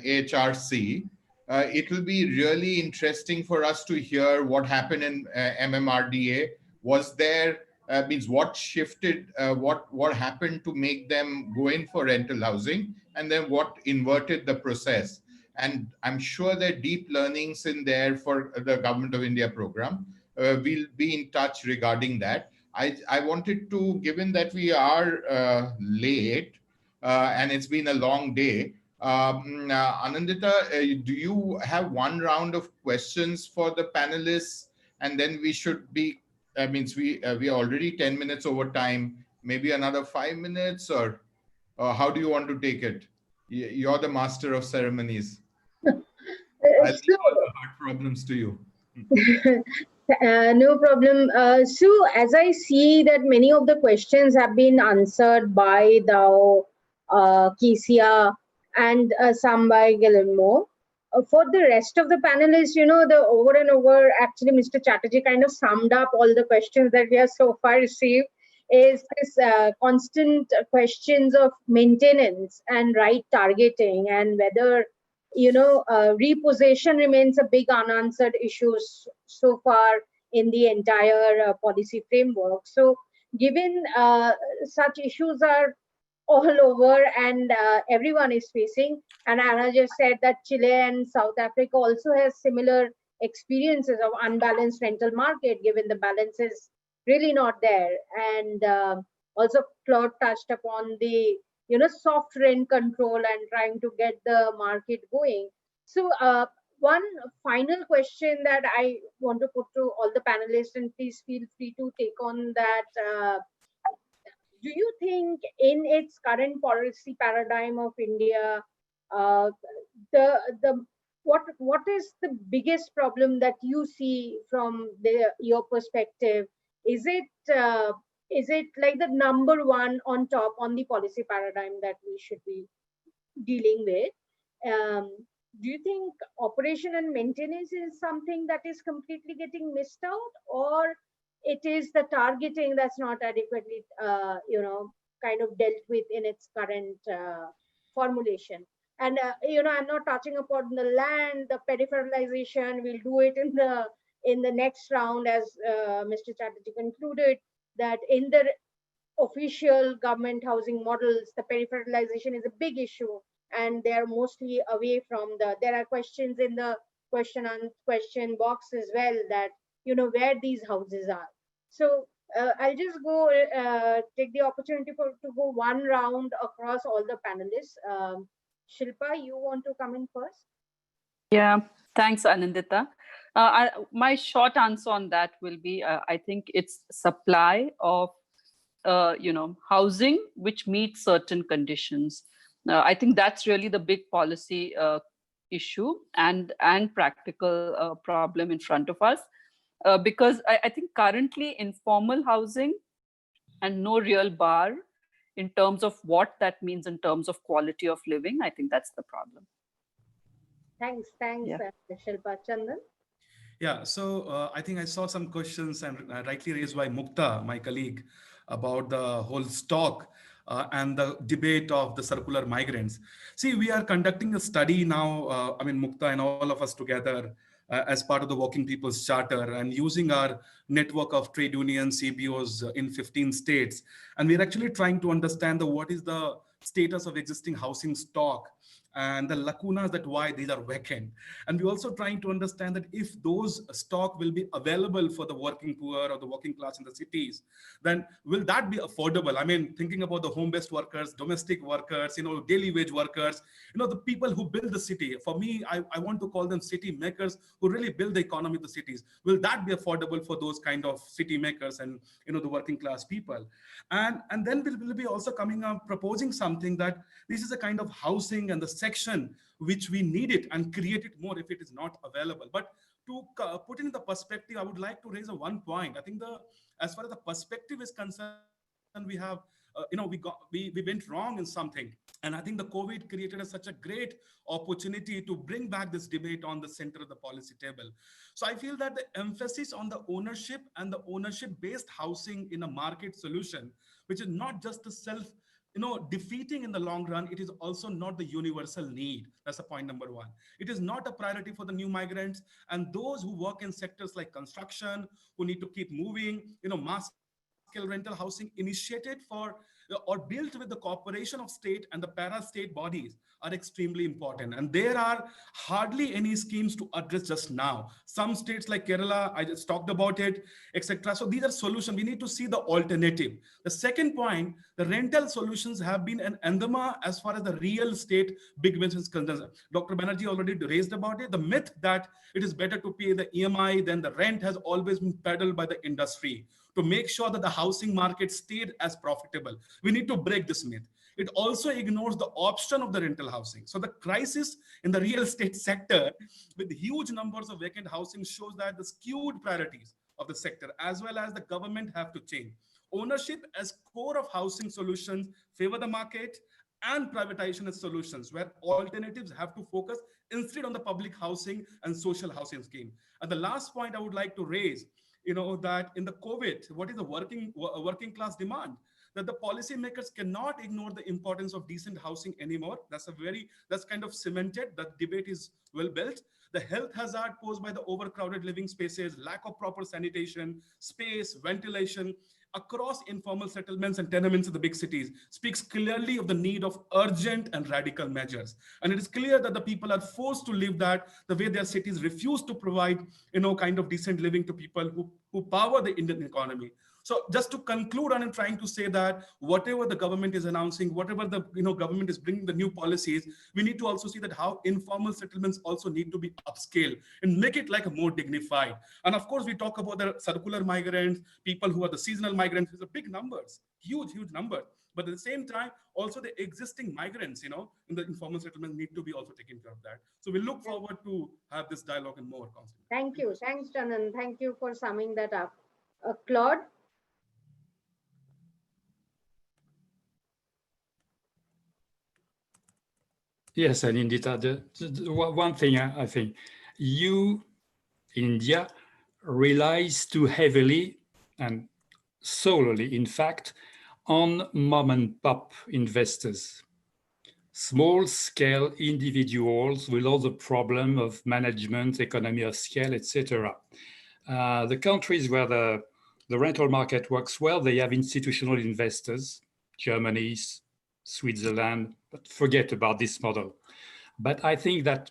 S3: AHRC. It will be really interesting for us to hear what happened in MMRDA. Was there, means what shifted, what happened to make them go in for rental housing, and then what inverted the process. And I'm sure there are deep learnings in there for the Government of India program. We'll be in touch regarding that. I wanted to, given that we are late and it's been a long day, Anandita, do you have one round of questions for the panelists? And then we should be, means we are already 10 minutes over time, maybe another 5 minutes, or how do you want to take it? You're the master of ceremonies. I'll leave all the hard problems to you.
S1: No problem. So as I see that many of the questions have been answered by the Kesia and some by Guillermo. For the rest of the panelists, the over and over, actually, Mr. Chatterjee kind of summed up all the questions that we have so far received, is this constant questions of maintenance and right targeting, and whether repossession remains a big unanswered issue so far in the entire policy framework. So given such issues are all over and everyone is facing, and Anna just said that Chile and South Africa also has similar experiences of unbalanced rental market, given the balance is really not there. And also Claude touched upon the soft rent control and trying to get the market going. So one final question that I want to put to all the panelists, and please feel free to take on that. Do you think in its current policy paradigm of India, what is the biggest problem that you see from your perspective? Is it like the number one on top on the policy paradigm that we should be dealing with? Do you think operation and maintenance is something that is completely getting missed out, or it is the targeting that's not adequately, kind of dealt with in its current formulation? And I'm not touching upon the land, the peripheralization. We'll do it in the next round, as Mr. Chatterjee concluded that in the official government housing models, the peripheralization is a big issue, and they're mostly away from there are questions in the question box as well, that where these houses are. So I'll just go take the opportunity to go one round across all the panelists. Shilpa, you want to come in first?
S13: Yeah, thanks, Anandita. My short answer on that will be, I think it's supply of, housing which meets certain conditions. I think that's really the big policy issue and practical problem in front of us. Because I think currently informal housing and no real bar in terms of what that means in terms of quality of living, I think that's the problem.
S1: Thanks, yeah. Shilpa. Chandan?
S14: Yeah, so I think I saw some questions and rightly raised by Mukta, my colleague, about the whole stock and the debate of the circular migrants. See, we are conducting a study now, Mukta and all of us together as part of the Working People's Charter, and using our network of trade unions, CBOs in 15 states. And we're actually trying to understand what is the status of existing housing stock and the lacunas, that why these are vacant. And we're also trying to understand that if those stock will be available for the working poor or the working class in the cities, then will that be affordable? I mean, thinking about the home-based workers, domestic workers, daily wage workers, the people who build the city. For me, I want to call them city makers who really build the economy of the cities. Will that be affordable for those kind of city makers and, the working class people? And then we'll be also coming up proposing something that this is a kind of housing and the section which we need it and create it more if it is not available. But put it in the perspective, I would like to raise a one point. I think as far as the perspective is concerned, we have, we went wrong in something. And I think the COVID created such a great opportunity to bring back this debate on the center of the policy table. So I feel that the emphasis on the ownership and the ownership-based housing in a market solution, which is not just the defeating in the long run, it is also not the universal need. That's the point number one. It is not a priority for the new migrants and those who work in sectors like construction, who need to keep moving, mass scale rental housing initiated for or built with the cooperation of state and the para-state bodies are extremely important. And there are hardly any schemes to address just now. Some states like Kerala, I just talked about it, etc. So these are solutions. We need to see the alternative. The second point, the rental solutions have been an anathema as far as the real estate big business is concerned. Dr. Banerjee already raised about it. The myth that it is better to pay the EMI than the rent has always been peddled by the industry to make sure that the housing market stayed as profitable. We need to break this myth. It also ignores the option of the rental housing. So the crisis in the real estate sector with huge numbers of vacant housing shows that the skewed priorities of the sector as well as the government have to change. Ownership as core of housing solutions favor the market, and privatization as solutions where alternatives have to focus instead on the public housing and social housing scheme. And the last point I would like to raise, that in the COVID, what is the working class demand? That the policymakers cannot ignore the importance of decent housing anymore. That's kind of cemented. That debate is well built. The health hazard posed by the overcrowded living spaces, lack of proper sanitation, space, ventilation across informal settlements and tenements in the big cities speaks clearly of the need of urgent and radical measures. And it is clear that the people are forced to live that the way their cities refuse to provide, kind of decent living to people who power the Indian economy. So just to conclude on, I'm trying to say that whatever the government is announcing, whatever the government is bringing the new policies, we need to also see that how informal settlements also need to be upscaled and make it like a more dignified. And of course, we talk about the circular migrants, people who are the seasonal migrants. These are big numbers, huge numbers. But at the same time, also the existing migrants, in the informal settlement need to be also taken care of that. So we look forward to have this dialogue and more constantly.
S1: Thank you. Thanks, Chandan. Thank you for summing that up. Claude?
S15: Yes, and indeed, one thing I think, India, relies too heavily and solely, in fact, on mom and pop investors. Small-scale individuals with all the problem of management, economy of scale, etc. The countries where the rental market works well, they have institutional investors, Germany, Switzerland, but forget about this model. But I think that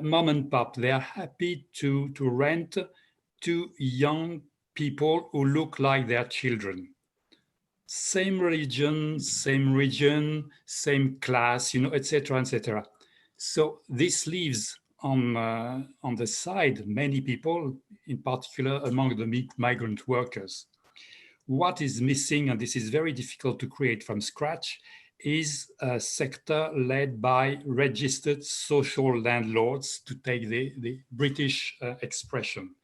S15: mom and pop, they are happy to rent to young people who look like their children. Same religion, same region, same class, etc., etc. So this leaves on the side many people, in particular among the migrant workers. What is missing, and this is very difficult to create from scratch, is a sector led by registered social landlords, to take the British expression.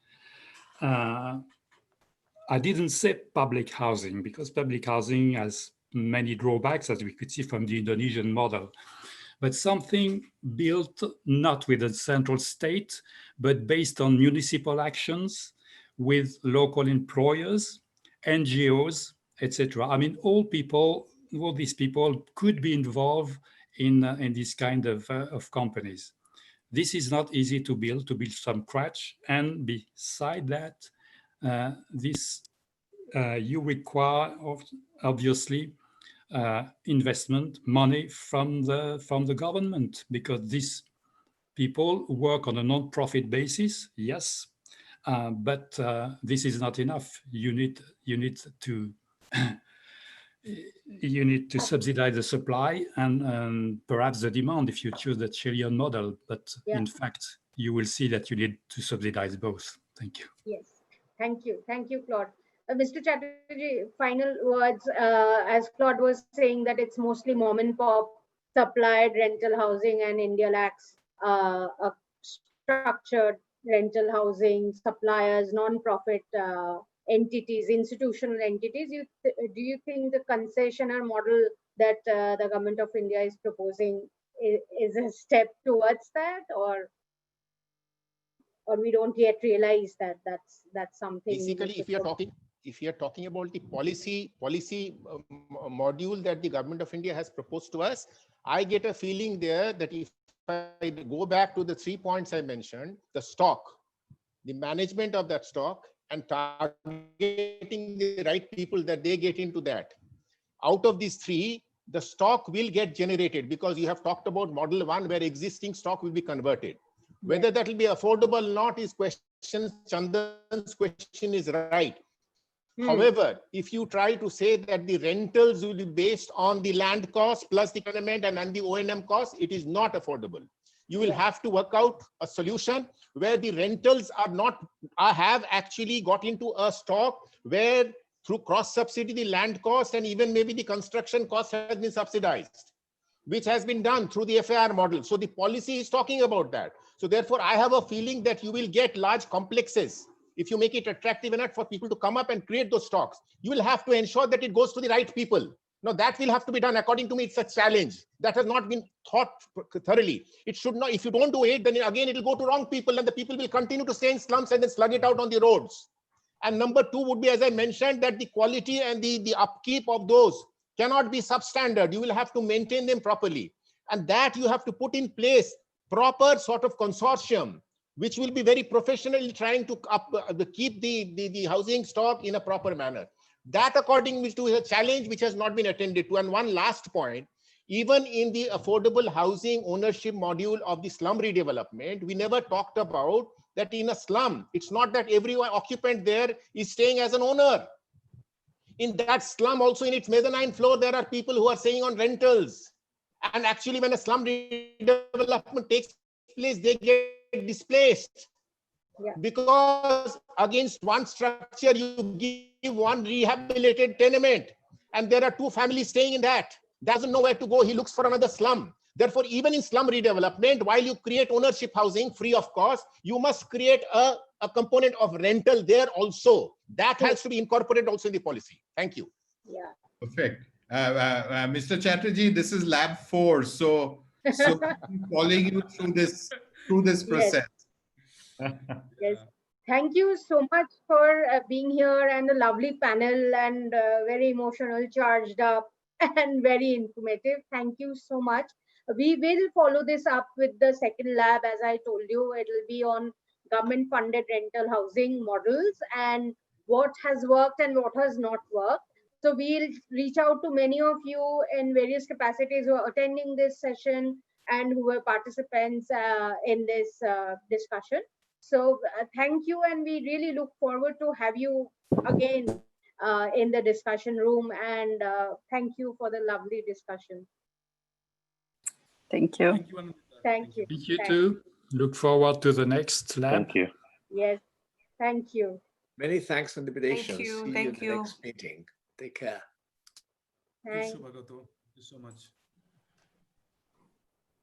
S15: I didn't say public housing because public housing has many drawbacks, as we could see from the Indonesian model, but something built not with a central state, but based on municipal actions with local employers, NGOs, etc. I mean, all these people could be involved in this kind of companies. This is not easy to build from scratch, and beside that, you require obviously investment money from the government, because these people work on a non-profit basis, yes, but this is not enough. You need to subsidize the supply and perhaps the demand if you choose the Chilean model. But in fact, you will see that you need to subsidize both. Thank you.
S1: Yes, thank you, Claude. Mr. Chatterjee, final words. As Claude was saying, that it's mostly mom and pop supplied rental housing, and India lacks a structured rental housing suppliers, non-profit entities, institutional entities. Do you think the concessionaire model that the government of India is proposing is a step towards that, or we don't yet realize that that's something?
S16: Basically, if you're talking about the policy module that the government of India has proposed to us, I get a feeling there that if I go back to the 3 points I mentioned, the stock, the management of that stock, and targeting the right people that they get into that. Out of these three, the stock will get generated because you have talked about model 1 where existing stock will be converted. Whether that will be affordable or not is question. Chandan's question is right. However, if you try to say that the rentals will be based on the land cost plus the tenement and the O&M cost, it is not affordable. You will have to work out a solution where the rentals have actually got into a stock where through cross subsidy, the land cost and even maybe the construction cost has been subsidized, which has been done through the FAR model. So the policy is talking about that. So therefore, I have a feeling that you will get large complexes. If you make it attractive enough for people to come up and create those stocks, you will have to ensure that it goes to the right people. Now that will have to be done. According to me, it's a challenge that has not been thought thoroughly. It should not, if you don't do it, then again, it will go to wrong people and the people will continue to stay in slums and then slug it out on the roads. And number 2 would be, as I mentioned, that the quality and the upkeep of those cannot be substandard. You will have to maintain them properly. And that you have to put in place proper sort of consortium, which will be very professionally trying to keep the housing stock in a proper manner. That, according to is a challenge which has not been attended to. And one last point, even in the affordable housing ownership module of the slum redevelopment, we never talked about that in a slum, it's not that every occupant there is staying as an owner. In that slum also, in its mezzanine floor, there are people who are staying on rentals. And actually, when a slum redevelopment takes place, they get displaced. Because against one structure, you give one rehabilitated tenement, and there are 2 families staying in that. Doesn't know where to go. He looks for another slum. Therefore, even in slum redevelopment, while you create ownership housing free of cost, you must create a component of rental there also. That has to be incorporated also in the policy. Thank you.
S1: Yeah.
S3: Perfect. Mr. Chatterjee, this is lab 4. So following you through this process.
S1: Yes. Thank you so much for being here, and a lovely panel, and very emotional, charged up, and very informative. Thank you so much. We will follow this up with the second lab. As I told you, it will be on government funded rental housing models and what has worked and what has not worked. So we'll reach out to many of you in various capacities who are attending this session and who were participants in this discussion. So thank you, and we really look forward to have you again in the discussion room, and thank you for the lovely discussion.
S13: Thank you.
S1: Thank you.
S15: Thank you too. Look forward to the next lab.
S17: Thank you.
S1: Yes, thank you.
S18: Many thanks for the invitation.
S6: Thank you.
S18: See you
S6: Thank
S18: at the
S6: you.
S18: next meeting. Take care.
S1: Thanks.
S14: Thank you so much.